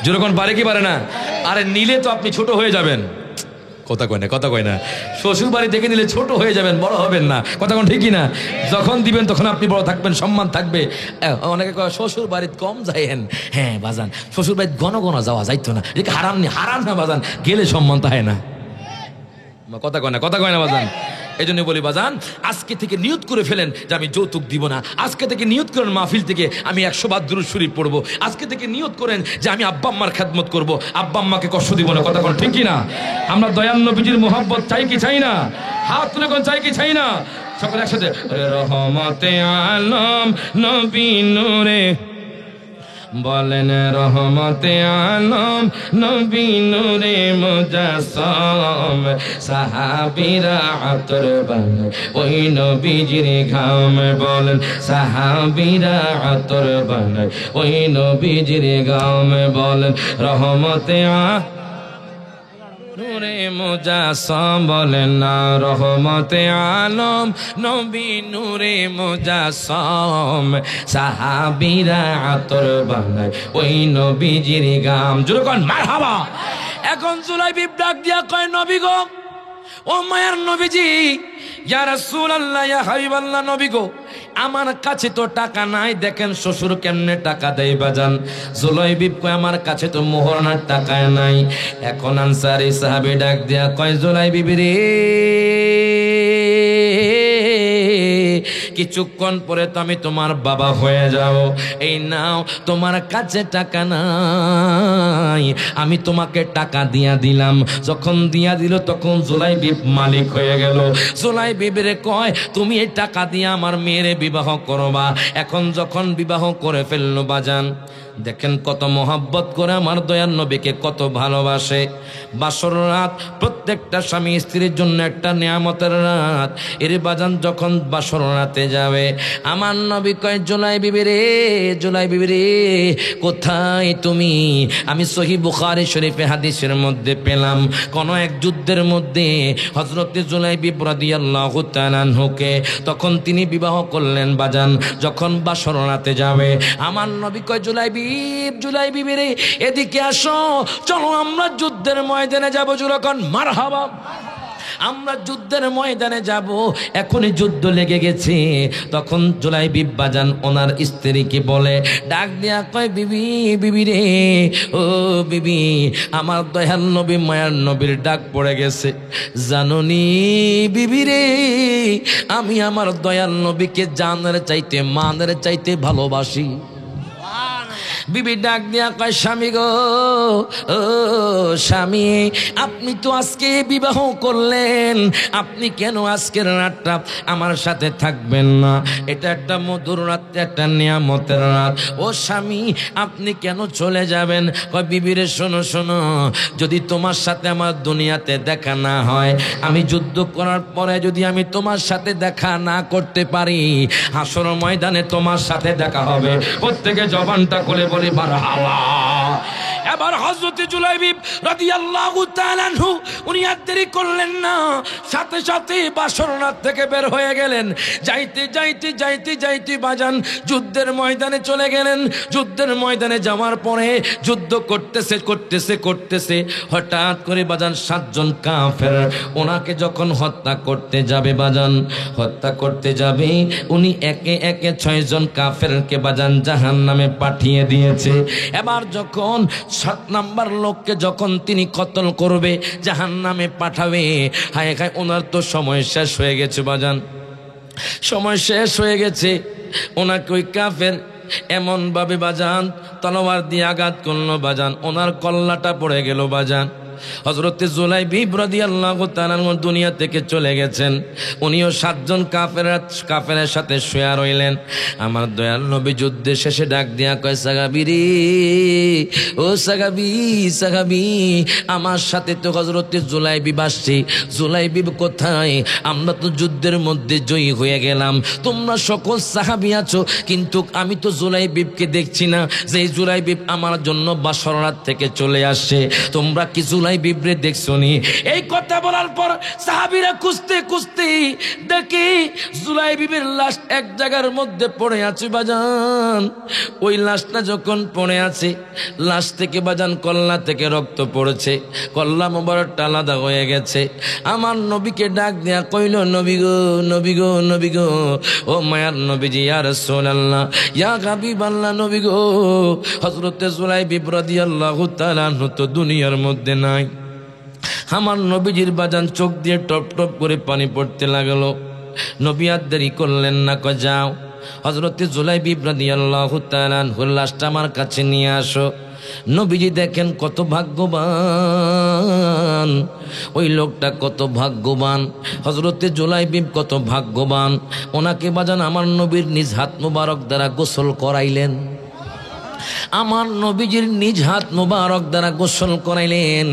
যেরকম পারে কি পারে না? আরে নিলে তো আপনি ছোট হয়ে যাবেন। কথা কয় না, কথা কয় না। শ্বশুর বাড়ি থেকে নিলে ছোট হয়ে যাবেন, বড় হবেন না। কথা কোন ঠিকই না? যখন দিবেন তখন আপনি বড় থাকবেন, সম্মান থাকবে। অনেকে কয় শ্বশুর বাড়িতে কম যাইেন। হ্যাঁ বাজান, শ্বশুর বাড়িতে ঘন ঘন যাওয়া যাইতো না। হারাম না বাজান, গেলে সম্মান থাকে না। কথা কয় না, কথা কয় না বাজান। এই জন্য বলি বাজান আজকে থেকে নিয়ত করে ফেলেন যে আমি যৌতুক দিব না। আজকে থেকে নিয়ত করেন মাহফিল থেকে আমি 100 বার দুরূদ শরীফ পড়বো। আজকে থেকে নিয়ত করেন যে আমি আব্বা আম্মার খেদমত করব, আব্বা আম্মাকে কষ্ট দিব না। কথা কোন ঠিক কি না? আমরা দয়াল নবীজির মোহাব্বত চাই কি চাই না? হাত তুলে কোন চাই কি চাই না? সকলে একসাথে রহমতে আলম নবী নূরে বলেন, রহমতে আলম নবী নূরে মুজাসসাম, সাহাবীরা আতর বানায় ওই নবীজির ঘাম। বলেন সাহাবীরা আতর বানায় ওই নবীজির ঘাম। বলেন রহমতে নূরে মুজাসসাম, বলেন না রহমতে আলম নবী নূরে মুজাসসাম, সাহাবীরা আতর বানায় ওই নবীজির গাম। জোরে কোন মারহাবা। এখন জুলাইবি ডাক দিয়া কয় নবী গো, ও মায়ার নবীজি, ইয়া রাসূলুল্লাহ, ইয়া হাবিবাল্লাহ, নবী গো আমার কাছে তো টাকা নাই। দেখেন শ্বশুর কেমনে টাকা দেয় বাজান। জুলাইবি কয় আমার কাছে তো মোহরানার টাকা নাই। এখন আনসারী সাহাবী ডাক দিয়া কয় জুলাইবি রে, কিছুক্ষণ পরে তো আমি তোমার বাবা হয়ে যাব। এই নাও তোমার কাছে টাকা নাই, আমি তোমাকে টাকা দিয়া দিলাম। যখন দিয়া দিল তখন জুলাইবি মালিক হয়ে গেল। জুলাইবিরে কয় তুমি এই টাকা দিয়ে আমার মেয়েরে বিবাহ করবা। এখন যখন বিবাহ করে ফেললো বাজান, দেখেন কত মহব্বত করে আমার দয়ার নবীকে কত ভালোবাসে। বাসর রাত প্রত্যেকটা স্বামী স্ত্রীর জন্য একটা নিয়ামতের রাত। এর বাজান যখন বাসর রাতে যাবে, আমার নবী কয় জুলাইবি রে, জুলাইবি রে কোথায় তুমি? আমি সহিহ বুখারী শরীফে হাদিসের মধ্যে পেলাম কোন এক যুদ্ধের মধ্যে হযরত জুলাইবি রাদিয়াল্লাহু তাআলা আনহুকে তখন তিনি বিবাহ করলেন বাজান। যখন বাসর রাতে যাবে, আমার নবী কয় জুলাইবি, জুলাইবি রে এদিকে আসো, চলো আমরা যুদ্ধের ময়দানে যাব। যখন মারহাবা, আমরা যুদ্ধের ময়দানে যাব। এখনই যুদ্ধ লেগে গেছে। তখন জুলাইবি বাজান ওনার স্ত্রীকে বলে, ডাক দিয়া কয় বিবি, বিবি রে, ও বিবি, আমার দয়াল নবী মায়ার নবীর ডাক পড়ে গেছে। জাননি বিবি রে, আমি আমার দয়াল নবীকে জানের চাইতে মানের চাইতে ভালোবাসি। বিবি ডাক দিয়া কয়, স্বামী গো, ও স্বামী, আপনি তো আজকে বিবাহ করলেন, আপনি কেন আজকের রাতটা আমার সাথে থাকবেন না? এটা একটা মধুর রাত, একটা নিয়ামতের রাত। ও স্বামী, আপনি কেন চলে যাবেন? কয়, বিবিরে শোনো শোনো, যদি তোমার সাথে আমার দুনিয়াতে দেখা না হয়, আমি যুদ্ধ করার পরে যদি আমি তোমার সাথে দেখা না করতে পারি, হাসর ময়দানে তোমার সাথে দেখা হবে। প্রত্যেকে জবানটা খুলে বলি মারহাবা। এবার হযরতে জুলাইবিব রাদিয়াল্লাহু তাআলা আনহু উনি আর দেরি করলেন না, সাথে সাথে বাসরনাথ থেকে বের হয়ে গেলেন। যাইতে যাইতে যাইতে যাইতে বাজান যুদ্ধের ময়দানে চলে গেলেন। যুদ্ধের ময়দানে যাওয়ার পরে যুদ্ধ করতেছে করতেছে করতেছে, হঠাৎ করে বাজান 7 জন কাফের ওনাকে যখন হত্যা করতে যাবে, বাজান হত্যা করতে যাবে, উনি একে একে 6 জন কাফেরকে বাজান জাহান্নামে পাঠিয়ে দিয়েছে। এবার যখন 7 নাম্বার লোককে যখন তিনি কতল করবে, জাহান্নামে পাঠাবে, হায় হায়, ওনার তো সময় শেষ হয়ে গেছে বাজান, সময় শেষ হয়ে গেছে। ওনাকে ওই কাফের এমন ভাবে বাজান তলোয়ার দিয়ে আঘাত করলো বাজান, ওনার কল্লাটা পড়ে গেল বাজান। হযরতে জুলাইবিব রাদিয়াল্লাহু তাআলা দুনিয়া থেকে চলে গেছেন। উনিও 7 জন কাফেরের সাথে শুয়ে রইলেন। আমার দয়াল নবী যুদ্ধের শেষে ডাক দিয়া কয়, সাহাবী রে, ও সাহাবী, সাহাবী, আমার সাথে তো হযরতে জুলাইবিব আসছে। জুলাইবিব কোথায়? আমরা তো যুদ্ধের মধ্যে জয়ী হয়ে গেলাম, তোমরা সকল সাহাবী আছো, কিন্তু আমি তো জুলাইবিবকে দেখছি না। যে জুলাইবিব আমার জন্য বাসররাত থেকে চলে আসছে, তোমরা কি জুলাইবিবরে দেখছো নি? এই কথা বলার পর সাহাবীরা খুঁজতে খুঁজতে দেখি জুলাইবিবের লাশ এক জায়গার মধ্যে পড়ে আছে বাজান। ওই লাশটা যখন পড়ে আছে, লাশ থেকে বাজান কল্লা থেকে রক্ত পড়েছে, কল্লা মোবারকটা আলাদা হয়ে গেছে। আমার নবীকে ডাক দেয়া কইল, নবী গো, নবী গো, নবী গো, ও মায়ার নবীজি, ইয়া রাসূলুল্লাহ, ইয়া হাবিবাল্লাহ, নবী গো, হযরতে জুলাইবিব রাদিয়াল্লাহু তাআলা আনহু তো দুনিয়ার মধ্যে নাই। আমার নবীজির বাজান চোখ দিয়ে টপ টপ করে পানি পড়তে লাগলো। নবী আর দেরি করলেন না, কয় যাও হযরতে জুলাইবিব রাদিয়াল্লাহু তাআলা আনহুর লাশটা আমার কাছে নিয়ে আসো। নবীজি দেখেন কত ভাগ্যবান, ওই লোকটা কত ভাগ্যবান, হযরতে জুলাইবিব কত ভাগ্যবান। ওনাকে বাজান আমার নবীর নিজ হাত মুবারক দ্বারা গোসল করাইলেন। আমার নবীজির নিজ হাত মুবারক দ্বারা গোসল করাইলেন।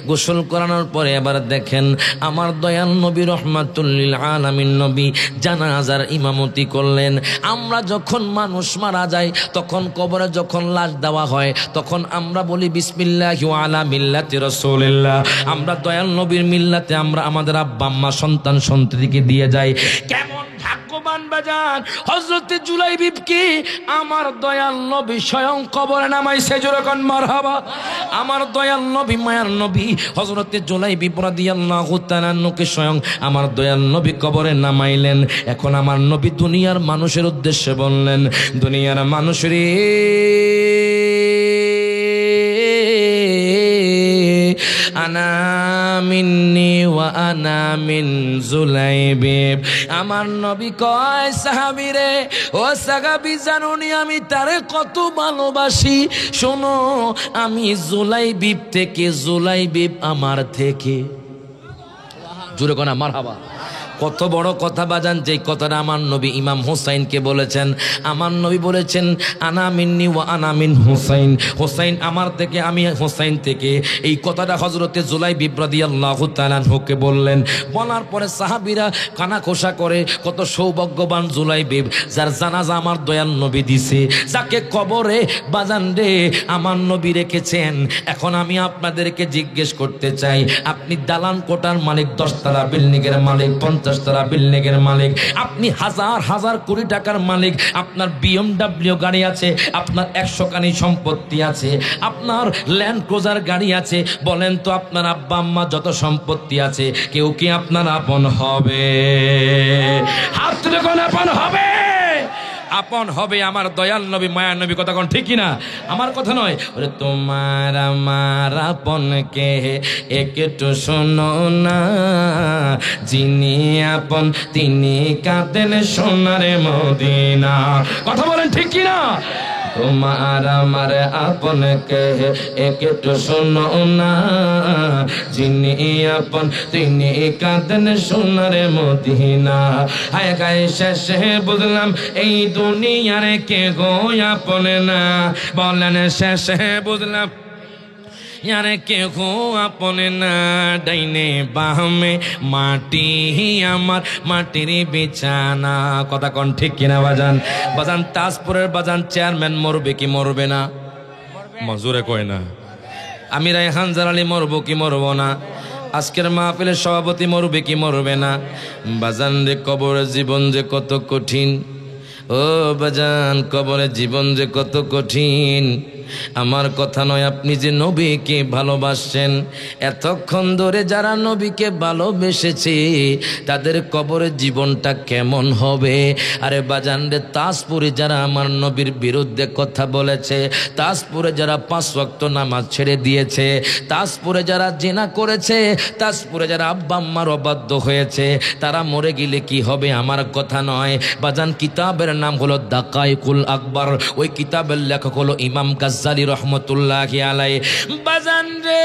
গোসল করানোর পরে এবার দেখেন আমার দয়াল নবী রহমাতুল লিল আলামিন নবী জানাজার ইমামতি করলেন। আমরা যখন মানুষ মারা যায়, তখন কবরে যখন লাশ দেওয়া হয়, তখন আমরা বলি বিসমিল্লাহি ওয়া আলা মিল্লাতি রাসূলিল্লাহ। আমরা দয়াল নবীর মিল্লাতে আমরা আমাদের আব্বা আম্মা সন্তান সন্ততিকে দিয়ে যাই। কেমন ভাগ্যবান বাজান, হযরতে জুলাইবিবকে আমার দয়াল নবী স্বয়ং কবরে নামাইছে। জোরে কোন মারহাবা। আমার দয়াল নবী, মায়ার নবী হযরতে জুলাইবিব রাদিয়াল্লাহু তাআলা আনহুকে স্বয়ং আমার দয়াল নবী কবরে নামাইলেন। এখন আমার নবী দুনিয়ার মানুষের উদ্দেশ্যে বললেন, দুনিয়ার মানুষ রে, আনা মিন্নি ওয়া আনা মিন জুলাইবিব। আমার নবী কয়, সাহাবীরে, ও সাহাবী, জানুনি আমি তারে কত ভালোবাসি। শোনো, আমি জুলাইবিব থেকে, জুলাইবিব আমার থেকে। জোরে কোনা মারহাবা। কত বড় কথা বাজান, যে কথাটা আমার নবী ইমাম হুসাইনকে বলেছেন। আমার নবী বলেছেন, আনা মিন্নি ওয়া আনা মিন হুসাইন, হুসাইন আমার থেকে, আমি হুসাইন থেকে। এই কথাটা হযরতে জুলাইবিব রাদিয়াল্লাহু তাআলা আনহুকে বললেন। বলার পরে সাহাবীরা কানা খোসা করে, কত সৌভাগ্যবান জুলাইবিব, যার জানাজা আমার দয়াল নবী দিছে, যাকে কবরে বাজান রে আমার নবী রেখেছেন। এখন আমি আপনাদেরকে জিজ্ঞেস করতে চাই, আপনি দালান কোটার মালিক, 10 তলা বিল্ডিং এর মালিক, 50 তলা বিল্ডিং এর মালিক, আপনি হাজার হাজার কোটি টাকার মালিক, আপনার BMW গাড়ি আছে, আপনার 100 কানি সম্পত্তি আছে, আপনার ল্যান্ড ক্রুজার গাড়ি আছে, বলেন তো আপনার আব্বা আম্মা যত সম্পত্তি আছে, কেউ কি আপনার আপন হবে? হাত তুলে কোন আপন হবে? আপন হবে আমার দয়াল নবী, মায়ার নবী। কথা কোন ঠিক কিনা? আমার কথা নয়। ওরে তোমার আমার আপন কে একটু শোনো না, যিনি আপন তিনি কাঁদেন সোনার মদিনা। কথা বলেন ঠিক কিনা? তোমার আমার আপন কে একটু শোনো না, যিনি আপন তিনি কাঁদেন সোনার মদিনা। হায় গায়ে শেষে বুঝলাম এই দুনিয়ার কে গো আপন না, বলেন শেষে বুঝলাম यारे के हो अपने ना, डाइने बाहमे माटी ही आमार माटिर बिछाना। कथा कोन ठीक किना बाजान? बाजान ताजपुरेर बाजान चेयरमैन मरबे कि मरबे ना? मजूरे कय ना। आमी रायहान जालाली मरबो कि मरबो ना? আজকের মাহফিলের সভাপতি মরবে কি মরবে না? বাজান রে কবরে জীবন যে কত কঠিন, ও বাজান কবরে জীবন যে কত কঠিন। আমার কথা নয়, আপনি যে নবীকে ভালোবাসছেন, এতক্ষণ ধরে যারা নবীকে ভালোবেসেছে তাদের কবরের জীবনটা কেমন হবে? আরে বাজান রে, তাজপুরে যারা আমার নবীর বিরুদ্ধে কথা বলেছে, তাজপুরে যারা 5 ওয়াক্ত নামাজ ছেড়ে দিয়েছে, তাজপুরে যারা জিনা করেছে, তাজপুরে যারা আব্বা আম্মার অবাধ্য হয়েছে, তারা মরে গেলে কি হবে আমার কথা নয়। বাজান কিতাবের নাম হলো দাকাইকুল আকবর, ওই কিতাবের লেখক হলো ইমাম গাজ্জালি রহমতুল্লাহি আলাইহি। বাজান রে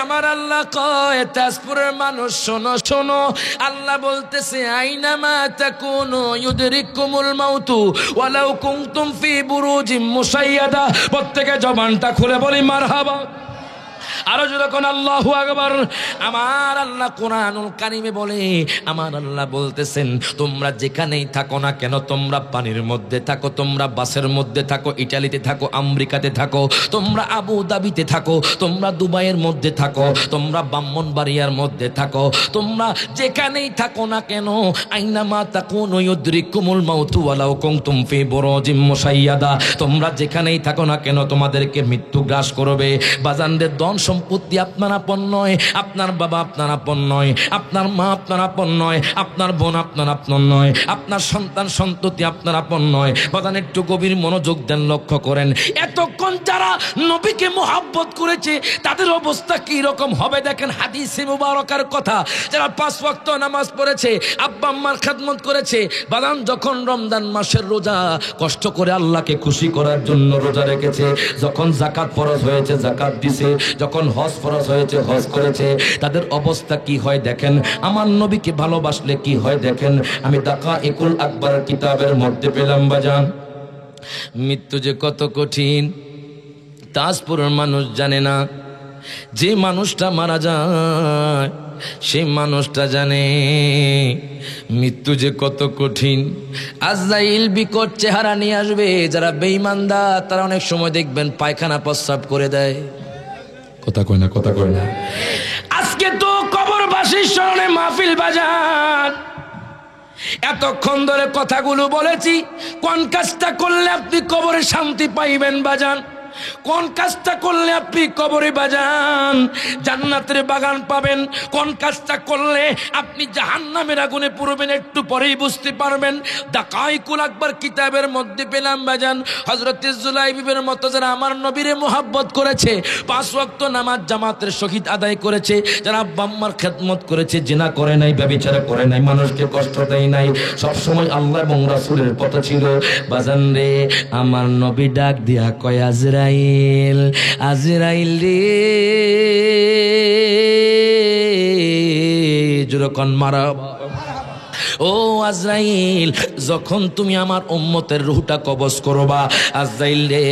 আমার আল্লাহ কয়, তাজপুরের মানুষ শোনো শোনো, আল্লাহ বলতেছে আইনামা তাকুনু ইউদরিকুমুল মাউতু ওয়ালাউ কুনতুম ফি বুরুজিম মুশাইয়াদা। প্রত্যেকে জবানটা খুলে বলি মারহাবা। আরো যখন আল্লাহু আকবার। আমার আল্লাহ কোরআনুল কারীমে বলে, আমার আল্লাহ বলতেছেন তোমরা যেখানেই থাকো না কেন, তোমরা পানির মধ্যে থাকো, তোমরা বাসের মধ্যে থাকো, ইটালিতে থাকো, আমেরিকাতে থাকো, তোমরা আবু দাবিতে থাকো, তোমরা দুবাইয়ের মধ্যে থাকো, তোমরা ব্রাহ্মণবাড়িয়ার মধ্যে থাকো, তোমরা যেখানেই থাকো না কেন, আইনামা তাকুনু ইউদরিকুমুল মাউতু ওয়ালাউ কুনতুম ফি বুরুজিম মুশাইয়াদা, তোমরা যেখানেই থাকো না কেন তোমাদেরকে মৃত্যু গ্রাস করবে। বাজানদের ধন সম্পত্তি আপনার আপন নয়, আপনার বাবা আপনার আপন নয়, আপনার মা আপনার আপন নয়, আপনার বোন আপনার আপন নয়, আপনার সন্তান সন্ততি আপনার আপন নয়। বাজান একটু গভীর মনোযোগ দেন, লক্ষ্য করেন, এতক্ষণ যারা নবীকে মোহাব্বত করেছে তাদের অবস্থা কি রকম হবে দেখেন। হাদিসে মুবারকার কথা, যারা 5 ওয়াক্ত নামাজ পড়েছে, আব্বা আম্মার খেদমত করেছে, বাজান যখন রমজান মাসের রোজা কষ্ট করে আল্লাহকে খুশি করার জন্য রোজা রেখেছে, যখন যাকাত ফরজ হয়েছে যাকাত দিছে, যখন হজ ফরজ হয়েছে হজ করেছে, তাদের অবস্থা কি হয় দেখেন। আমার নবীকে ভালোবাসলে কি হয় দেখেন। আমি দাকাইকুল আকবর কিতাবের মধ্যে পেলাম বাজান, মৃত্যু যে কত কঠিন তাজপুরের মানুষ জানে না। যে মানুষটা মারা যায় সেই মানুষটা জানে মৃত্যু যে কত কঠিন। আজরাইল বিকট চেহারা নিয়ে আসবে। যারা বেঈমানদার তারা অনেক সময় দেখবেন পায়খানা প্রস্রাব করে দেয়। কথা কয় না, কথা কয় না। আজকে তো কবরবাসীর স্মরণে মাহফিল বাজান, এতক্ষণ ধরে কথাগুলো বলেছি। কোন কাজটা করলে আপনি কবরে শান্তি পাইবেন বাজান, কোন কাজটা করলে আপনি কবরে বাজান জান্নাতের বাগান পাবেন, কোন কাজটা করলে আপনি জাহান্নামের আগুনে পুড়বেন একটু পরেই বুঝতে পারবেন। দাকাইকুল আকবর কিতাবের মধ্যে পেলাম বাজান, হযরত জুলাইবিবের মতো যারা আমার নবীরে মুহাব্বত করেছে, 5 ওয়াক্ত নামাজ জামাতের সহিত আদায় করেছে, যারা আব্বা আম্মার খেদমত করেছে, জিনা করে নাই, ব্যভিচার করে নাই, মানুষকে কষ্ট দেয় নাই, সব সময় আল্লাহ এবং রাসূলের পথে ছিল। বাজান রে, আমার নবী ডাক দিয়া কয়, আজরাইল আজরাইল রে, যখন মারা ও আজরাইল, যখন তুমি আমার উম্মতের রূহটা কবজ করবা, আজরাইল রে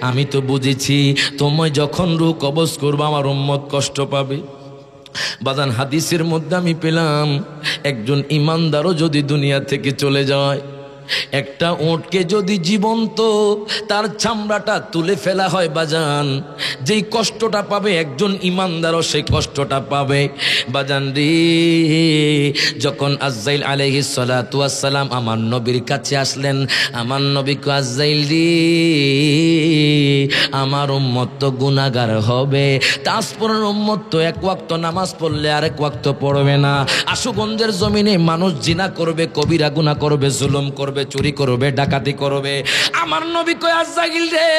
আমি তো বুঝেছি তুমি যখন রূহ কবজ করবা আমার উম্মত কষ্ট পাবে। বাজান হাদিসের মধ্যে আমি পেলাম, একজন ইমানদারও যদি দুনিয়া থেকে চলে যায়, একটা উটকে যদি জীবন্ত তার চামড়াটা তুলে ফেলা হয় বাজান, যেই কষ্টটা পাবে একজন ইমানদারও সেই কষ্টটা পাবে। বাজান রে, যখন আজরাইল আলাইহিস সালাতু ওয়াস সালাম আমার নবীর কাছে আসলেন, আমার নবী কো, আজরাইল রে আমার উম্মত তো গুনাহগার হবে, তাজপুরের উম্মত তো 1 ওয়াক্ত নামাজ পড়লে আর 1 ওয়াক্ত পড়বে না, আশুগঞ্জের জমিনে মানুষ জিনা করবে, কবিরা গুনাহ করবে, জুলুম করবে, করবে, চুরি করবে, ডাকাতি করবে। আমার নবী কয় আজরাইল রে,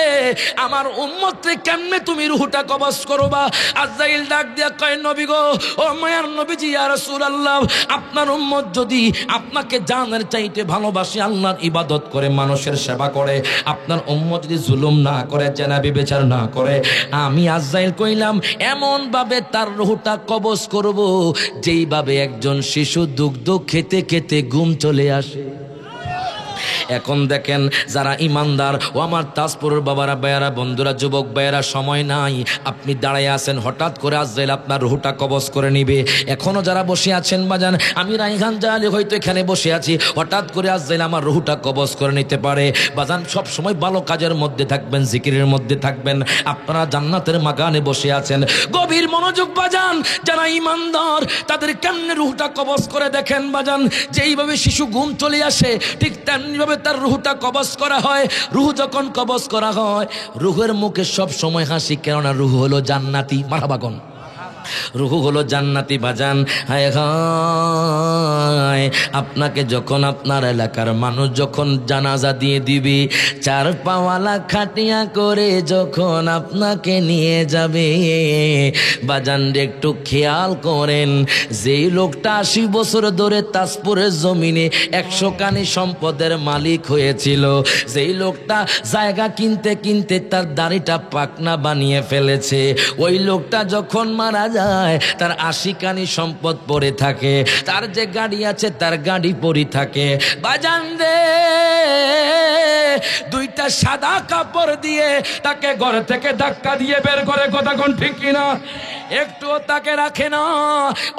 আমার উম্মত রে কেমনে তুমি রূহটা কবজ করবা? আজরাইল ডাক দিয়া কয় নবী গো, ও মায়ার নবীজি ইয়া রাসূলুল্লাহ, আপনার উম্মত যদি আপনাকে জানের চাইতে ভালোবাসে, আল্লাহর ইবাদত করে, মানুষের সেবা করে, আপনার উম্মত যদি জুলুম না করে, জেনা ব্যভিচার না করে, আমি আজরাইল কইলাম এমন ভাবে তার রূহটা কবজ করব যেইভাবে একজন শিশু দুগ্ধ খেতে খেতে ঘুম চলে আসে। এখন দেখেন যারা ইমানদার, ও আমার তাজপুরের বাবারা, ভাইয়ারা, বন্ধুরা, যুবক ভাইয়ারা, সময় নাই, আপনি দাঁড়ায় আছেন, হঠাৎ করে আজরাইল আপনার রূহটা কবজ করে নিবে। এখনো যারা বসে আছেন বাজান, আমি রাইহান জাহালি হয়তো এখানে বসে আছি, হঠাৎ করে আজরাইল আমার রূহটা কবজ করে নিতে পারে। বাজান সব সময় ভালো কাজের মধ্যে থাকবেন, জিকিরের মধ্যে থাকবেন। আপনারা জান্নাতের মাগানে বসে আছেন, গভীর মনোযোগ বাজান। যারা ইমানদার তাদের কেমনে রূহটা কবজ করে দেখেন বাজান। যেইভাবে শিশু ঘুম চলে আসে, ঠিক তেমনিভাবে তার রূহটা কবজ করা হয়। রূহ যখন কবজ করা হয়, রূহের মুখে সব সময় হাসি, কেননা রূহ হলো জান্নাতি। মারহাবা কোন? রূহ হলো জান্নাতি বাজান। হায় হায়, আপনাকে যখন আপনার এলাকার মানুষ যখন জানাজা দিয়ে দিবে, চার পাওয়ালা খাটিয়া করে যখন আপনাকে নিয়ে যাবে বাজান, একটু খেয়াল করেন, যেই লোকটা 80 বছর ধরে তাজপুরের জমিনে 100 কানি সম্পদের মালিক হয়েছিল, যেই লোকটা জায়গা কিনতে কিনতে তার দাড়িটা পাকনা বানিয়ে ফেলেছে, ওই লোকটা যখন মারা যায় তার 80 কানি সম্পদ পড়ে থাকে, তার যে গাড়ি আছে তার গাড়ি পড়ে থাকে। বাজান রে, দুইটা সাদা কাপড় দিয়ে তাকে ঘর থেকে ধাক্কা দিয়ে বের করে, কথা কোন ঠিক কিনা? একটুও তাকে রাখে না,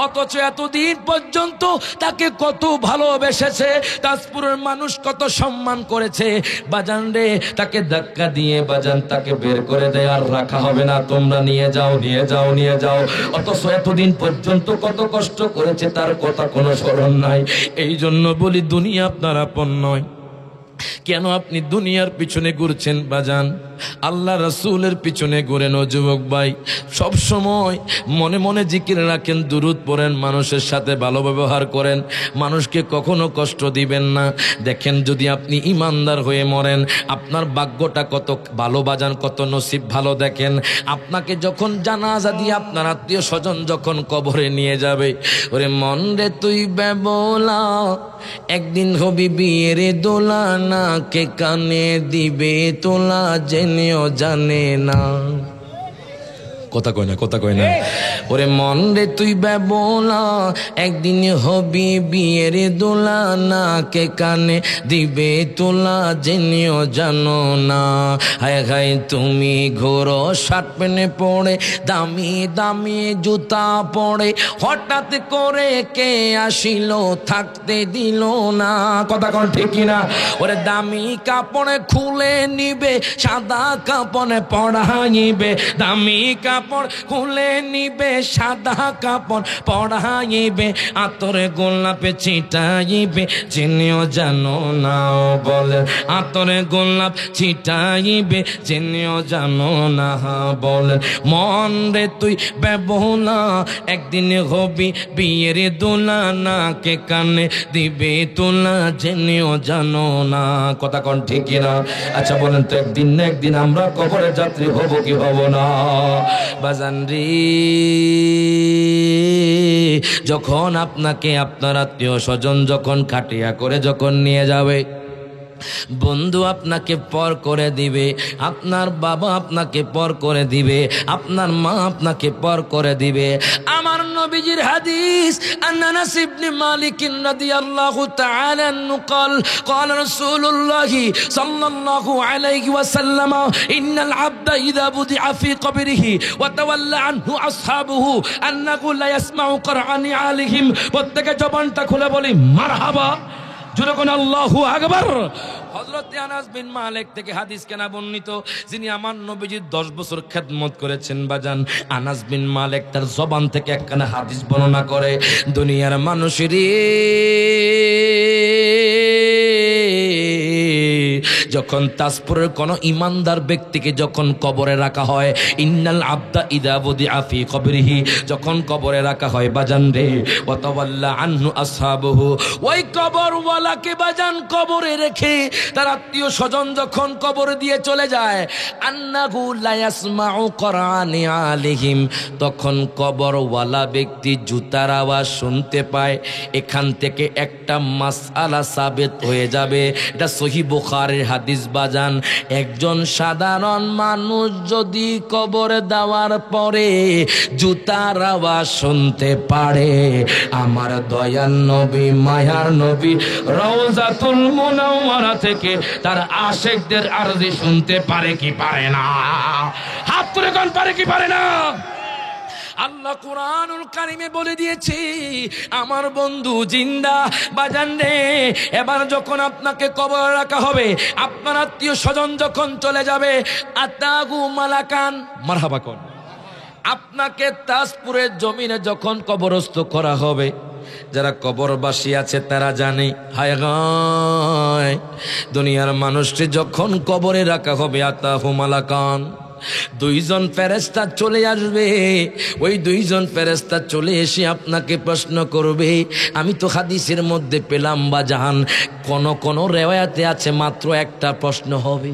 অথচ এতদিন পর্যন্ত তাকে কত ভালোবেসেছে, তাজপুরের মানুষ কত সম্মান করেছে। বাজান রে, তাকে ধাক্কা দিয়ে বাজান তাকে বের করে দেয়, আর রাখা হবে না, তোমরা নিয়ে যাও, নিয়ে যাও, নিয়ে যাও। অথচ এতদিন পর্যন্ত কত কষ্ট করেছে, তার কথা কোনো স্মরণ নাই। এই জন্য বলি, দুনিয়া আপনার আপন নয়। কেন আপনি দুনিয়ার পিছনে ঘুরছেন বাজান? আল্লাহ রাসূলের পিছনে ঘুরেন। ও যুবক ভাই, সব সময় মনে মনে জিকির রাখেন, দুরূদ পড়েন, মানুষের সাথে ভালো ব্যবহার করেন, মানুষকে কখনো কষ্ট দিবেন না। দেখেন, যদি আপনি ইমানদার হয়ে মরেন, আপনার ভাগ্যটা কত ভালো বাজান, কত নসিব ভালো। দেখেন, আপনাকে যখন জানাজা দিয়ে আপনার আত্মীয় স্বজন যখন কবরে নিয়ে যাবে, ওরে মন রে তুই বেবলা, একদিন হবি বিয়ের দোলা, না কে কানে দিবে তোলা, জেনেও জানে না। কথা কয় না, কথা কয় না। ওরে মন রে তুই বেবলা, একদিন হবি বিয়ের দোলা, না কে কানে দিবে তোলা, জেনেও জানো না। হায় হায়, তুমি ঘোরো শার্ট প্যান্ট পরে, দামি দামি জুতা পরে, হঠাৎ করে কে আসিল, থাকতে দিল না। কথা কোন ঠিক কিনা? ওরে দামি কাপড়ে খুলে নিবে, সাদা কাপড়ে পড়াইবে, দামি কাপড় খুলে নিবে, সাদা কাপড় পড়াইবে, আতরে গোলাপে ছিটাইবে, চিনিও জানো না। বলে আতরে গোলাপ ছিটাইবে, চিনিও জানো না। বলে মন রে তুই বেবলা, একদিন হবি বিয়ের দোলা, না কে কানে দিবে তোলা, জেনেও জানো না। কথা কোন ঠিক কিনা? আচ্ছা বলেন তো, একদিন না একদিন আমরা কবরের যাত্রী হব কি হব না? বাজান রে, যখন আপনাকে আপনার আত্মীয় স্বজন যখন খাটিয়া করে যখন নিয়ে যাবে, বন্ধু আপনাকে পর করে দিবে, আপনার বাবা আপনাকে পর করে দিবে, আপনার মা আপনাকে পর করে দিবে। আমার নবীজির হাদিস, আনাস ইবনে মালিক রাদিয়াল্লাহু তাআলা আনহু قال قال رسول الله صلى الله عليه وسلم ان العبد اذا بدع في قبره وتولى عنه اصحابه انه لا يسمع قرعا عليهم। প্রত্যেকে জবানটা খুলে বলি মারহাবা, জোরে কোন আল্লাহু আকবার। হযরত আনাস বিন মালিক থেকে হাদিস কেনা বর্ণিত, যিনি আমার নবীজির 10 বছর খেদমত করেছেন বাজান। আনাস বিন মালিক তার জবান থেকে একখানা হাদিস বর্ণনা করে, দুনিয়ার মানুষের যখন তাজপুরের কোন ইমানদার ব্যক্তিকে যখন কবরে রাখা হয়, ইন্নাল আবদা ইদা বুদিআ ফি কবরিহি, যখন কবরে রাখা হয় বাজান রে, ওয়াতাওয়াল্লা আনহু আসহাবুহু, ওই কবরওয়ালাকে বাজান কবরে রেখে তার আত্মীয় স্বজন যখন কবর দিয়ে চলে যায়, আন্নাহু লা ইয়াসমাউ কুরআনি আলাইহিম, তখন কবরওয়ালা ব্যক্তি জুতার আওয়াজ শুনতে পায়। এখান থেকে একটা মাসআলা সাবিত হয়ে যাবে, এটা সহিহ বুখারীর হাদিস বাজান। একজন সাধারণ মানুষ যদি কবরে দেওয়ার পরে জুতার আওয়াজ শুনতে পারে, আমার দয়াল নবী মায়ার নবী রওজাতুল মুনাওয়ারা থেকে তার আশিকদের আরজি শুনতে পারে কি পারে না? হাত তুলে কোন পারে কি পারে না? আল্লাহ কুরআনুল কারীমে বলে দিয়েছে, আমার বন্ধু জিন্দা বাজান রে, এবার যখন আপনাকে কবরে রাখা হবে, আপনার আত্মীয় স্বজন যখন চলে যাবে, আতাগু মালাকান, মারহাবা কোন, আপনাকে তাজপুরের জমিনে যখন কবরস্থ করা হবে, যারা কবরবাসী আছে তারা জানে, হায় হায় দুনিয়ার মানুষকে যখন কবরে রাখা হবে, আতাহু মালাকান, দুইজন ফেরেশতা চলে আসবে। ওই দুইজন ফেরেশতা চলে এসে আপনাকে প্রশ্ন করবে। আমি তো হাদিসের মধ্যে পেলাম বাজান, কোন রিওয়ায়াতে আছে মাত্র একটা প্রশ্ন হবে।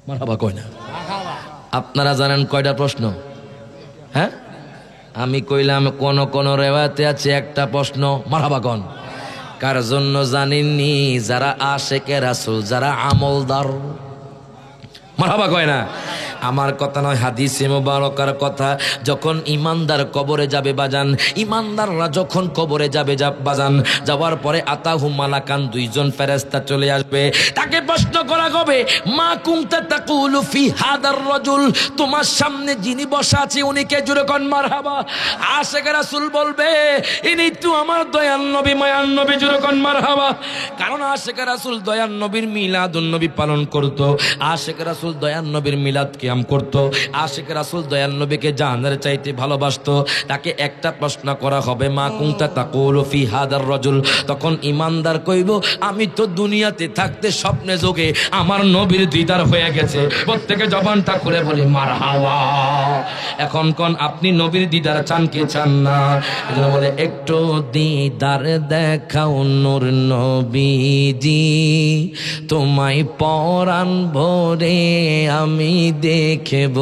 মারহাবা কয় না? আপনারা জানেন কয়টা প্রশ্ন? হ্যাঁ, আমি কইলাম কোন রিওয়ায়াতে আছে একটা প্রশ্ন। মারহাবা কোন? কার জন্য জানেননি? যারা আশিকে রাসূল, যারা আমলদার। মারহাবা কয় না? আমার কথা নয়, হাদিসে মুবারকার কথা। যখন ইমানদার কবরে যাবে বাজান, ইমানদাররা যখন কবরে যাবে বাজান, যাওয়ার পরে আতাহু মালাকান, দুইজন ফেরেশতা চলে আসবে। তাকে প্রশ্ন করা হবে, মা কুনতা তাকুলু ফি হাদার রাজুল, তোমার সামনে যিনি বসা আছে উনি কে? জোরে কোন মারহাবা। আশিক রাসূল বলবে, ইনি তো আমার দয়াল নবী মায়ার নবী। জোরে কোন মারহাবা। কারণ আশিক রাসূল দয়াল নবীর মিলাদুন নবী পালন করত, আশিক রাসূল দয়াল নবীর মিলাদ কিয়াম করত, আশিক রাসূল দয়াল নবীকে জানের চাইতে ভালোবাসতো। তাকে একটা প্রশ্ন করা হবে, মা কুনতা তাকুলু ফি হাদার রাজুল, তখন ইমানদার কইব, আমি তো দুনিয়াতে থাকতে স্বপ্নে যোগে আমার নবীর দিদার হয়ে গেছে। প্রত্যেকে জবানটা খুলে বলি মারহাবা। এখন কোন আপনি নবীর দিদার চান কি চান না? এজন্য বলে, একটু দিদার দেখাও নূর নবীজি, তোমায় পরাণ ভরে আমি দেখব।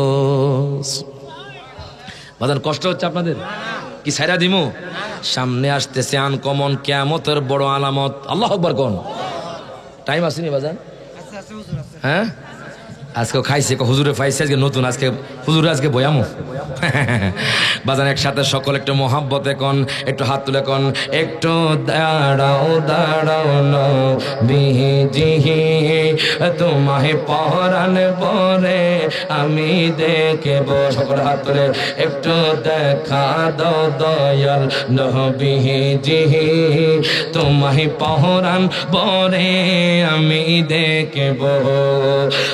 বাজান কষ্ট হচ্ছে আপনাদের? কি ছাইরা দিমু? সামনে আসতেছে আনকমন কিয়ামতের বড় আলামত। আল্লাহু আকবার কোন? টাইম আসেনি বাজান? হ্যাঁ, আজকে খাইছে হুজুরে পাইছে, আজকে নতুন, আজকে হুজুরে আজকে বয়ামু। বাজান একসাথে সকল একটু মহাব্বতে কোন, একটু হাত তুলে কোন, একটু দাঁড়াও দাঁড়াও নবীজি, তোমায় পরাণ ভরে আমি দেখব। সকল হাত তুলে একটু দেখা দাও দয়াল নবীজি, তোমায় পরাণ ভরে আমি দেখব।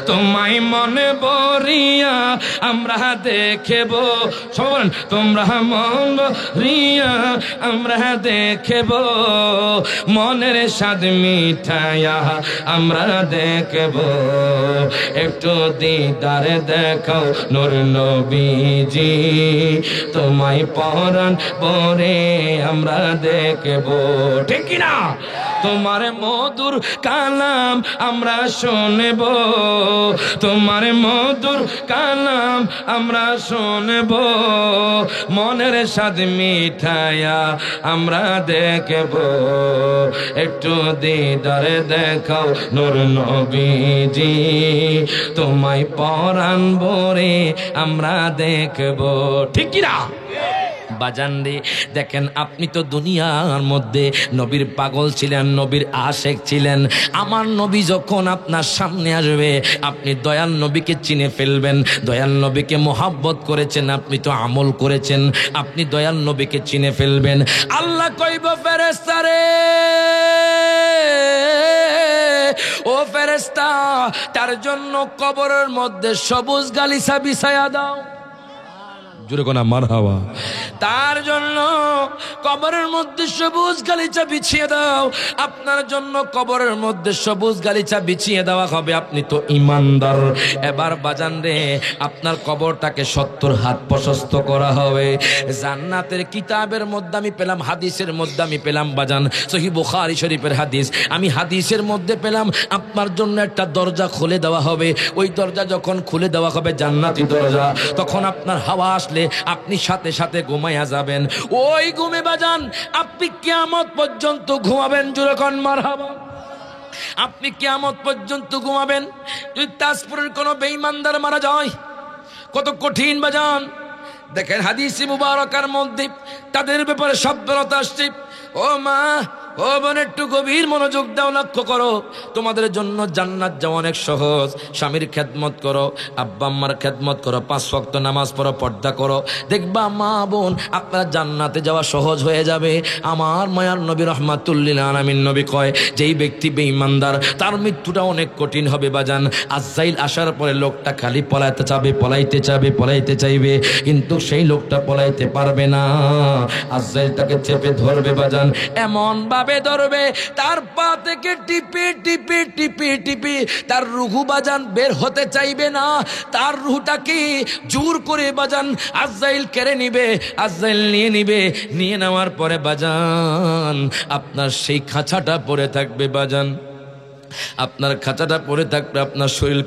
তোমায় মনে বরিয়া আমরা দেখব। সবাই বলেন, তোমরা মন বরিয়া আমরা দেখব, মনের স্বাদ মিঠাইয়া আমরা দেখব। একটু দিদার দেখাও নূর নবীজি, তোমায় পরাণ ভরে আমরা দেখব। ঠিক কি না? তোমার মধুর কালাম আমরা শুনব, তোমার মধুর কালাম আমরা শুনব, মনের স্বাদ মিঠাইয়া আমরা দেখব। একটু দিদার দেখাও নূর নবীজি, তোমায় পরাণ ভরে আমরা দেখব। ঠিক কি না বাজান রে? দেখেন, আপনি তো দুনিয়ার মধ্যে নবীর পাগল ছিলেন, নবীর আশেক ছিলেন। আমার নবী যখন আপনার সামনে আসবে, আপনি দয়াল নবীকে চিনে ফেলবেন। দয়াল নবীকে মোহাব্বত করেছেন, আপনি তো আমল করেছেন, আপনি দয়াল নবীকে চিনে ফেলবেন। আল্লাহ কইব, ফেরেশতা রে, ও ফেরেশতা, তার জন্য কবরের মধ্যে সবুজ গালিচা বিছায়া দাও। জোরে কোনা মারহাবা। তার জন্য কবরের মধ্যে সবুজ গালিচা বিছিয়ে দাও, আপনার জন্য কবরের মধ্যে সবুজ গালিচা বিছিয়ে দেওয়া হবে। আপনি তো ইমানদার। এবার বাজান রে, আপনার কবরটাকে 70 হাত প্রশস্ত করা হবে। জান্নাতের কিতাবের মধ্যে আমি পেলাম, হাদিসের মধ্যে আমি পেলাম বাজান, সহিহ বুখারী শরীফের হাদিস, আমি হাদিসের মধ্যে পেলাম আপনার জন্য একটা দরজা খুলে দেওয়া হবে। ওই দরজা যখন খুলে দেওয়া হবে, জান্নাতি দরজা, তখন আপনার হাওয়া আসলে আপনি সাথে সাথে ঘুমাইয়া যাবেন। ওই ঘুমে বাজান আপনি কিয়ামত পর্যন্ত ঘুমাবেন। জোরে কোন মারহাবা। আপনি কিয়ামত পর্যন্ত ঘুমাবেন। যদি তাজপুরের কোনো বেঈমানদার মারা যায়, কত কঠিন বাজান। দেখেন হাদিসে মুবারকার মধ্যে তাদের ব্যাপারে সাবধানতা আসছে। ও মা, ও বোন, একটু গভীর মনোযোগ দাও, লক্ষ্য করো। তোমাদের জন্য জান্নাত যাওয়া অনেক সহজ। স্বামীর খেদমত করো, আব্বা আম্মার খেদমত করো, 5 ওয়াক্ত নামাজ পড়ো, পর্দা করো, দেখবা মা বোন আপনার জান্নাতে যাওয়া সহজ হয়ে যাবে। আমার মায়ার নবী রহমাতুল্লিল আলামিন নবী কয়, যেই ব্যক্তি বেঈমানদার তার মৃত্যুটা অনেক কঠিন হবে বাজান। আজরাইল আসার পরে লোকটা খালি পলাইতে চাইবে, কিন্তু সেই লোকটা পলাইতে পারবে না। আজরাইল তাকে চেপে ধরবে বাজান, এমন ভাবে ধরবে তার পা থেকে টিপে টিপে টিপে টিপে তার রুহু বাজান বের হতে চাইবে না। তার রুহটাকে জোর করে বাজান আজরাইল কেড়ে নিবে। আজরাইল নিয়ে নেওয়ার পরে বাজান আপনার সেই খাঁচাটা পড়ে থাকবে বাজান, আপনার খাঁচাটা পড়ে থাকবে, আপনার শরীর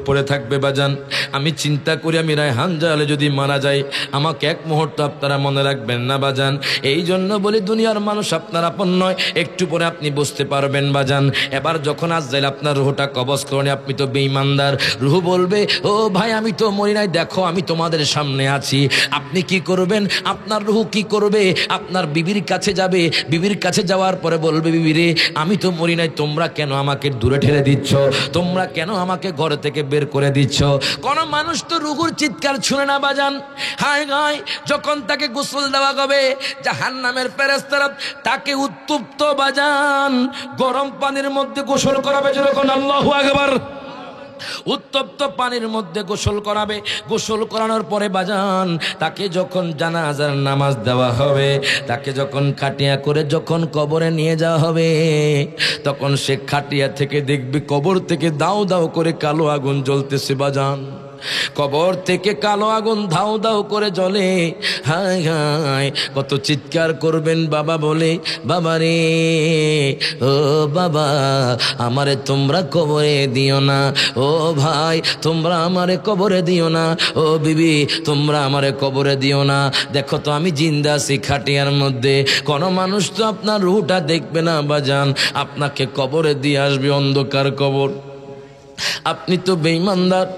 পড়ে থাকবে বাজান। আমি চিন্তা করি, আমি রায়হান জাহালে যদি মারা যায়, আমাকে এক মুহূর্ত আপনারা মনে রাখবেন না বাজান। এই জন্য বলি দুনিয়ার মানুষ আপনার আপন নয়, একটু পরে আপনি বুঝতে পারবেন বাজান। এবার যখন আজরাইল আপনার রুহটা কবজ করে, আপনি তো বেঈমানদার, রুহ বলবে, ও ভাই আমি তো মরি নাই, দেখো আমি তোমাদের সামনে আছি। আপনি কি করবেন? আপনার রুহ কি করবে? আপনার বিবির কাছে যাবে। বিবির কাছে যাওয়ার পরে বলবে, বিবি রে আমি তো মরি নাই, তোমরা কেন আমাকে দূরে ঠেলে দিচ্ছ? তোমরা কেন আমাকে ঘর থেকে বের করে দিচ্ছ? কোন মানুষ তো রুহুর চিৎকার শুনে না বাজান। হায় হায়, যখন তাকে গোসল দেওয়া হবে, জাহান্নামের ফেরেশতারা তাকে উত্তপ্ত বাজান গরম পানির মধ্যে গোসল করাবে। যখন আল্লাহু আকবার, উত্তপ্ত পানির মধ্যে গোসল করাবে। গোসল করানোর পরে বাজান তাকে যখন জানাজার নামাজ দেওয়া হবে, তাকে যখন খাটিয়া করে যখন কবরে নিয়ে যাওয়া হবে, তখন সে খাটিয়া থেকে দেখবে কবর থেকে দাও দাও করে কালো আগুন জ্বলতেছে বাজান। কবর থেকে কালো আগুন ধাও ধাও করে জ্বলে। হায় হায়, কত চিৎকার করবেন বাবা বলে, বাবা রে, ও বাবা আমারে তোমরা কবরে দিও না, ও ভাই তোমরা আমারে কবরে দিও না, ও বিবি তোমরা আমারে কবরে দিও না। দেখো তো আমি জিন্দা আছি খাটিয়ার মধ্যে। কোনো মানুষ তো আপনার রুহটা দেখবে না বাজান, আপনাকে কবরে দিয়ে আসবে অন্ধকার কবর। আপনি তো বেঈমানদার।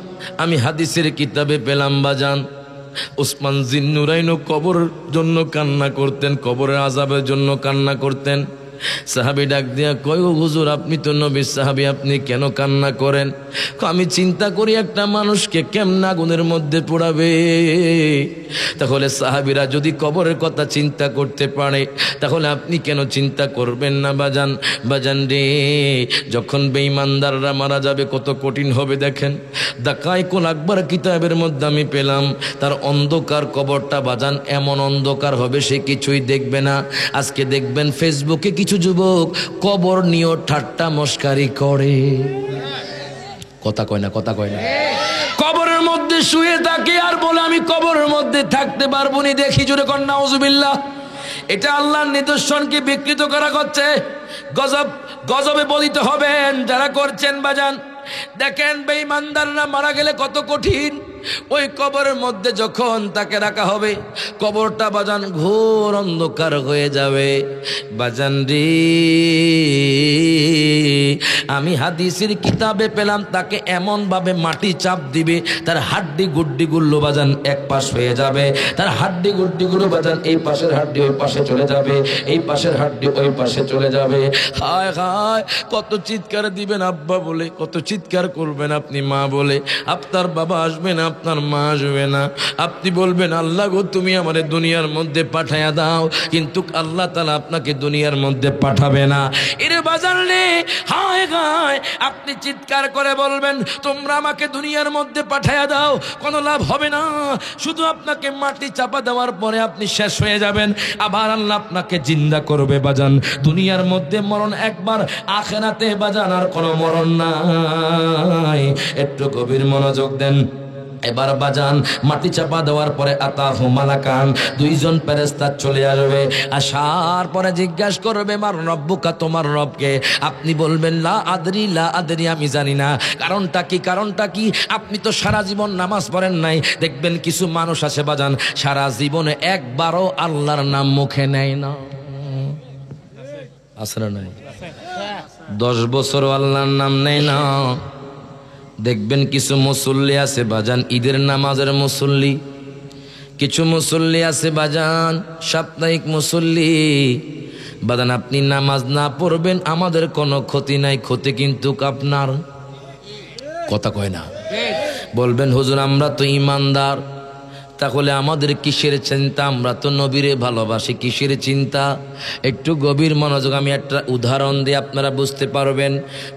আমি হাদিসের কিতাবে পেলাম বাজান, উসমান জিন্নুরাইনও কবরের জন্য কান্না করতেন, কবরের আযাবের জন্য কান্না করতেন। সাহাবী ডাক দিয়া কয়, ও হুজুর আপনি তো নবীর সাহাবী, আপনি কেন কান্না করেন? আমি চিন্তা করি একটা মানুষকে কেমন আগুনের মধ্যে পোড়াবে। তাহলে সাহাবীরা যদি কবরের কথা চিন্তা করতে পারে, তাহলে আপনি কেন চিন্তা করবেন না বাজান? বাজান রে, যখন বেঈমানদাররা মারা যাবে কত কঠিন হবে দেখেন। দাকায়েকুল আকবার কিতাবের মধ্যে আমি পেলাম, তার অন্ধকার কবরটা বাজান এমন অন্ধকার হবে সে কিছুই দেখবে না। আজকে দেখবেন ফেসবুকে কিছু যুবক কবর নিয়ে ঠাট্টা মস্কারি করে। কথা কয় না, কথা কয় না। কবরের মধ্যে শুয়ে থাকে আর বলে আমি কবরের মধ্যে থাকতে পারবো না। দেখি জোরে কর নাউজুবিল্লাহ। এটা আল্লাহর নিদর্শনকে বিকৃত করা হচ্ছে। গজবে বলিতে হবেন যারা করছেন বাজান। দেখেন বেঈমানদাররা মারা গেলে কত কঠিন। ওই কবরের মধ্যে যখন তাকে রাখা হবে, কবরটা বাজান ঘোর অন্ধকার হয়ে যাবে বাজান রে। আমি হাদিসের কিতাবে পেলাম তাকে এমন ভাবে মাটি চাপ দিবে, তার হাড্ডি গুড্ডি গুলো বাজান এক পাশ হয়ে যাবে। তার হাড্ডি গুড্ডি গুলো বাজান এই পাশের হাড্ডি ওই পাশে চলে যাবে, এই পাশের হাড্ডি ওই পাশে চলে যাবে। হায় হায়, কত চিৎকার দিবেন আব্বা বলে, কত চিৎকার করবেন আপনি মা বলে। আপনার বাবা আসবেন, আপনার মা আসবে না। আপনি বলবেন আল্লাহ গো তুমি আমারে দুনিয়ার মধ্যে পাঠায়া দাও, কিন্তু আল্লাহ তাআলা আপনাকে দুনিয়ার মধ্যে পাঠাবে না। এর বাজার রে হায় হায়, আপনি চিৎকার করে বলবেন তোমরা আমাকে দুনিয়ার মধ্যে পাঠায়া দাও, কোনো লাভ হবে না। শুধু আপনাকে মাটি চাপা দেওয়ার পরে আপনি শেষ হয়ে যাবেন, আবার আল্লাহ আপনাকে জিন্দা করবে বাজান। দুনিয়ার মধ্যে মরণ একবার, আখিরাতে বাজান আর কোনো মরণ নাই। একটু গভীর মনোযোগ দেন। এবার বাজান মাটি চাপা দেওয়ার পরে আতাহু মালাকান, দুইজন ফেরেশতা চলে আসবে। আসার পরে জিজ্ঞাসা করবে মার রব্বুকা, তোমার রবকে? আপনি বলবেন লা আদরি, লা আদরি, আমি জানি না। কারণটা কি? কারণটা কি? আপনি তো সারা জীবন নামাজ পড়েন নাই। দেখবেন কিছু মানুষ আছে বাজান সারা জীবনে একবারও আল্লাহর নাম মুখে নেয় না। আসলে নাই 10 বছরও আল্লাহর নাম নেয় না। দেখবেন কিছু মুসল্লি আছে বাজান ঈদের নামাজের মুসল্লি, কিছু মুসল্লি আছে বাজান সাপ্তাহিক মুসল্লি। বাজান আপনি নামাজ না পড়বেন আমাদের কোনো ক্ষতি নাই, ক্ষতি কিন্তু আপনার। কথা কয় না? বলবেন হুজুর আমরা তো ইমানদার, তাহলে আমাদের কিসের চিন্তা? আমরা তো নবীরে ভালোবাসি, কিসের চিন্তা? একটু গভীর মনোযোগ, আমি একটা উদাহরণ দিয়ে আপনারা বুঝতে পারবেন।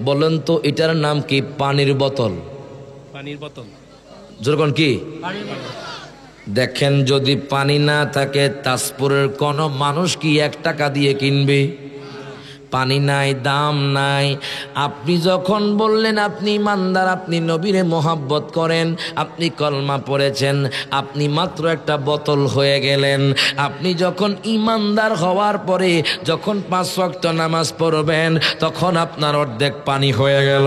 বলেন তো এটার নাম কি? পানির বোতল। পানির বোতল যেরকম কি দেখেন, যদি পানি না থাকে তাজপুরের কোন মানুষ কি 1 টাকা দিয়ে কিনবে? পানি নাই, দাম নাই। আপনি যখন বললেন আপনি ইমানদার, আপনি নবীরে মোহাব্বত করেন, আপনি কলমা পড়েছেন, আপনি মাত্র একটা বোতল হয়ে গেলেন। আপনি যখন ইমানদার হওয়ার পরে যখন 5 ওয়াক্ত নামাজ পড়বেন তখন আপনার অর্ধেক পানি হয়ে গেল।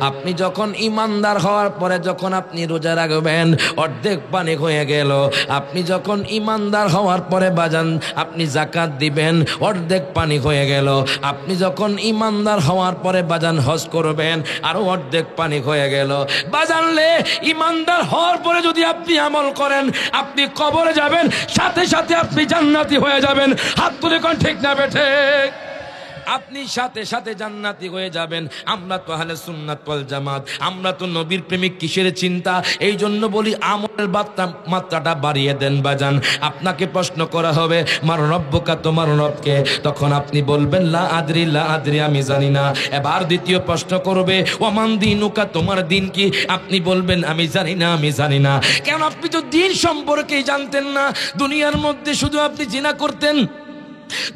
আপনি যখন ইমানদার হওয়ার পরে যখন আপনি রোজা রাখবেন অর্ধেক পানি হয়ে গেল। আপনি যখন ইমানদার হওয়ার পরে বাজান আপনি যাকাত দিবেন অর্ধেক পানি হয়ে গেল। আপনি যখন ইমানদার হওয়ার পরে বাজান হজ করবেন আরো অর্ধেক পানি হয়ে গেল। বাজানলে ইমানদার হওয়ার পরে যদি আপনি আমল করেন আপনি কবরে যাবেন, সাথে সাথে আপনি জান্নাতি হয়ে যাবেন। হাত তুলে কোন ঠিক না বেঠে? আপনি সাথে সাথে জান্নাতি হয়ে যাবেন। আমরা তো আহলে সুন্নাত ওয়াল জামাত, আমরা তো নবীর প্রেমিক, কিসের চিন্তা? এই জন্য বলি আমলের মাত্রাটা বাড়িয়ে দেন বাজান। আপনাকে প্রশ্ন করা হবে মার রব্বুকা, তোমার রবকে? তখন আপনি বলবেন লা আদরি, লা আদরি, আমি জানি না। এবার দ্বিতীয় প্রশ্ন করবে ওমান দিনুকা, তোমার দিন কি? আপনি বলবেন আমি জানি না, আমি জানি না। কেন? আপনি তো দিন সম্পর্কেই জানতেন না। দুনিয়ার মধ্যে শুধু আপনি জিনা করতেন,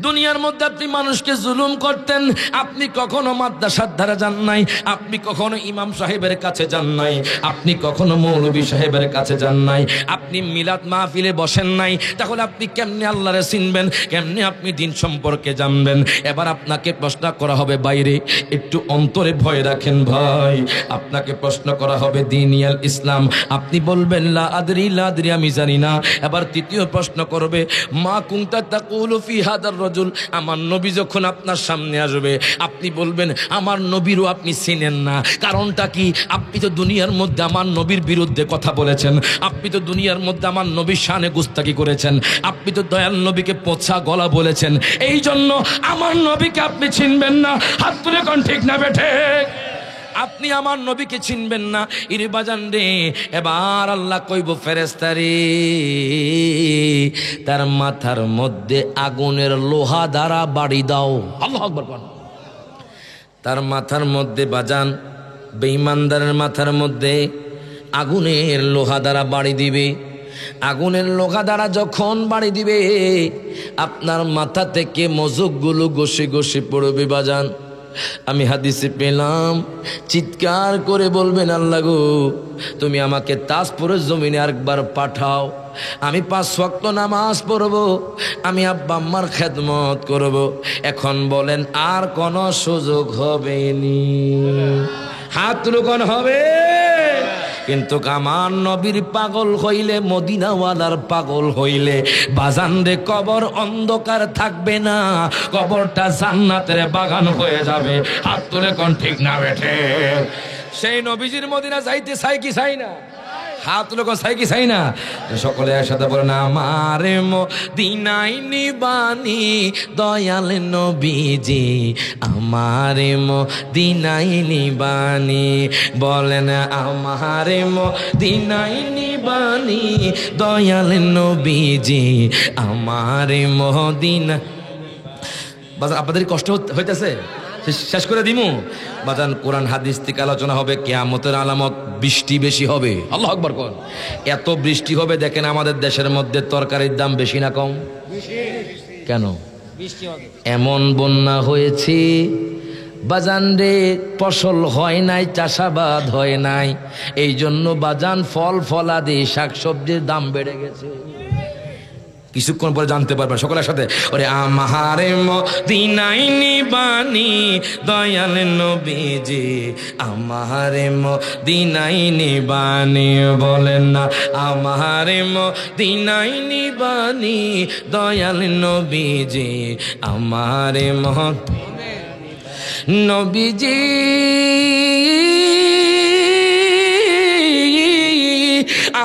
দুনিয়ার মধ্যে আপনি মানুষকে জুলুম করতেন। আপনি কখনো মাদ্রাসার ধারে যান নাই, আপনি কখনো ইমাম সাহেবের কাছে যান নাই, আপনি কখনো মৌলভী সাহেবের কাছে যান নাই, আপনি মিলাদ মাহফিলে বসেন নাই। তাহলে আপনি কেমনে আল্লাহরে চিনবেন? কেমনে আপনি দিন সম্পর্কে জানবেন? এবার আপনাকে প্রশ্ন করা হবে বাইরে, একটু অন্তরে ভয় রাখেন ভাই। আপনাকে প্রশ্ন করা হবে দিনিয়াল ইসলাম, আপনি বলবেন লা আদরি, লা আদরি, আমি জানি না। এবার তৃতীয় প্রশ্ন করবে মা কুনতা তাকুলু ফি হাদার রাজুল, আমার নবী যখন আপনার সামনে আসবে আপনি বলবেন আমার নবীরও আপনি চিনেন না। কারণটা কি? আপনি তো দুনিয়ার মধ্যে আমার নবীর বিরুদ্ধে কথা বলেছেন, আপনি তো দুনিয়ার মধ্যে আমার নবীর শানে গুস্তাকি করেছেন, আপনি তো দয়াল নবীকে পচা গলা বলেছেন। এই জন্য আমার নবীকে আপনি চিনবেন না। হাত তুলে কোন ঠিক না বেঠে? আপনি আমার নবীকে চিনবেন না। ইরে বাজান রে, এবার আল্লাহ কইব ফেরেশতারে তার মাথার মধ্যে আগুনের লোহা দ্বারা বাড়ি দাও। আল্লাহু আকবার। তার মাথার মধ্যে বাজান বেঈমানদারের মাথার মধ্যে আগুনের লোহা দ্বারা বাড়ি দিবে। আগুনের লোহা দ্বারা যখন বাড়ি দিবে আপনার মাথা থেকে মজকগুলো গসে গসে পড়বে বাজান। আমি হাদিসে পেলাম চিৎকার করে বলবেন আল্লাহ গো তুমি আমাকে তাজপুরের জমিনে আরেকবার পাঠাও, আমি 5 ওয়াক্ত নামাজ পড়ব, আমি আব্বা আম্মার খেদমত করব। এখন বলেন আর কোন সুযোগ হবে নি? হাত লুকন হবে? কিন্তু আমার নবীর পাগল হইলে, মদিনাওয়ালার পাগল হইলে বাজান রে কবর অন্ধকার থাকবে না, কবরটা জান্নাতের বাগান হয়ে যাবে। হাত তুলে কোন ঠিক না বেঠে? সেই নবীজির মদিনা যাইতে চাই কি চাই না? হাত তুলে কোন চাই কি চাই না? সকলে একসাথে বলেন আমার মদিনায় নিবানি দয়াল নবীজি, আমার মদিনায় নিবানি। বলেন আমার মদিনায় নিবানি দয়াল নবীজি, আমার মদিনা। বাজান আপনাদের কষ্ট হইতেছে? শেষ করে দিমু বাজান। কোরআন হাদিস থেকে আলোচনা হবে, কিয়ামতের আলামত বৃষ্টি বেশি হবে। আল্লাহু আকবার কোন। এত বৃষ্টি হবে দেখেন আমাদের দেশের মধ্যে তরকারির দাম বেশি না কম? কেন? এমন বন্যা হয়েছে বাজান রে, ফসল হয় নাই, চাষাবাদ হয় নাই, এই জন্য বাজান ফল ফলাদি শাকসবজির দাম বেড়ে গেছে। কিছুক্ষণ পরে জানতে পারবেন সকলের সাথে, ওরে আমারে মদিনায় নিবানি দয়াল নবীজি, আমারে মদিনায় নিবানি। বলেন না আমারে মদিনায় নিবানি দয়াল নবীজি, আমারে নবীজি।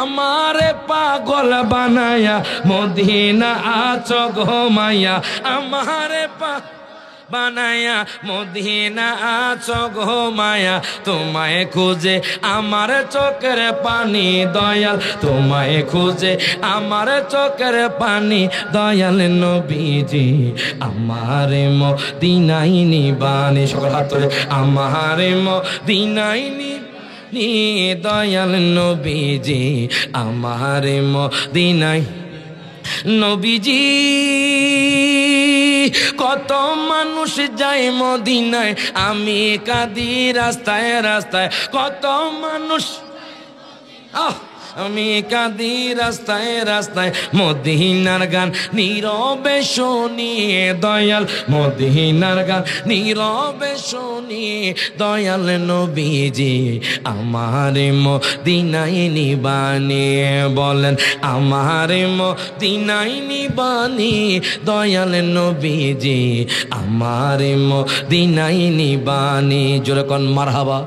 আমারে পাগল বানায়া মদিনা আছো ঘুমায়া, আমারে বানায়া মদিনা আছো ঘুমায়া, তোমায় খুঁজে আমার চোখের পানি দয়াল, তোমায় খুঁজে আমার চোখের পানি দয়াল নবীজি, আমারে মদিনায় নিবানি। সকল হাত তুলে আমারে মদিনায় নিবানি দয়াল নবীজি, আমারে মদিনায়। নবীজি কত মানুষ যায় মদিনায়, আমি কাঁদি রাস্তায় রাস্তায়, কত মানুষ আমি কাঁদি রাস্তায় রাস্তায়, মদিনার গান নীরবে শুনি দয়াল, মদিনার গান নীরবে শুনি দয়াল নবীজি, আমারে মদিনায় নিবানি। বলেন আমারে মদিনায় নিবানি দয়াল নবীজি, আমারে মদিনায় নিবানি। জোরে কোন মারহাবা।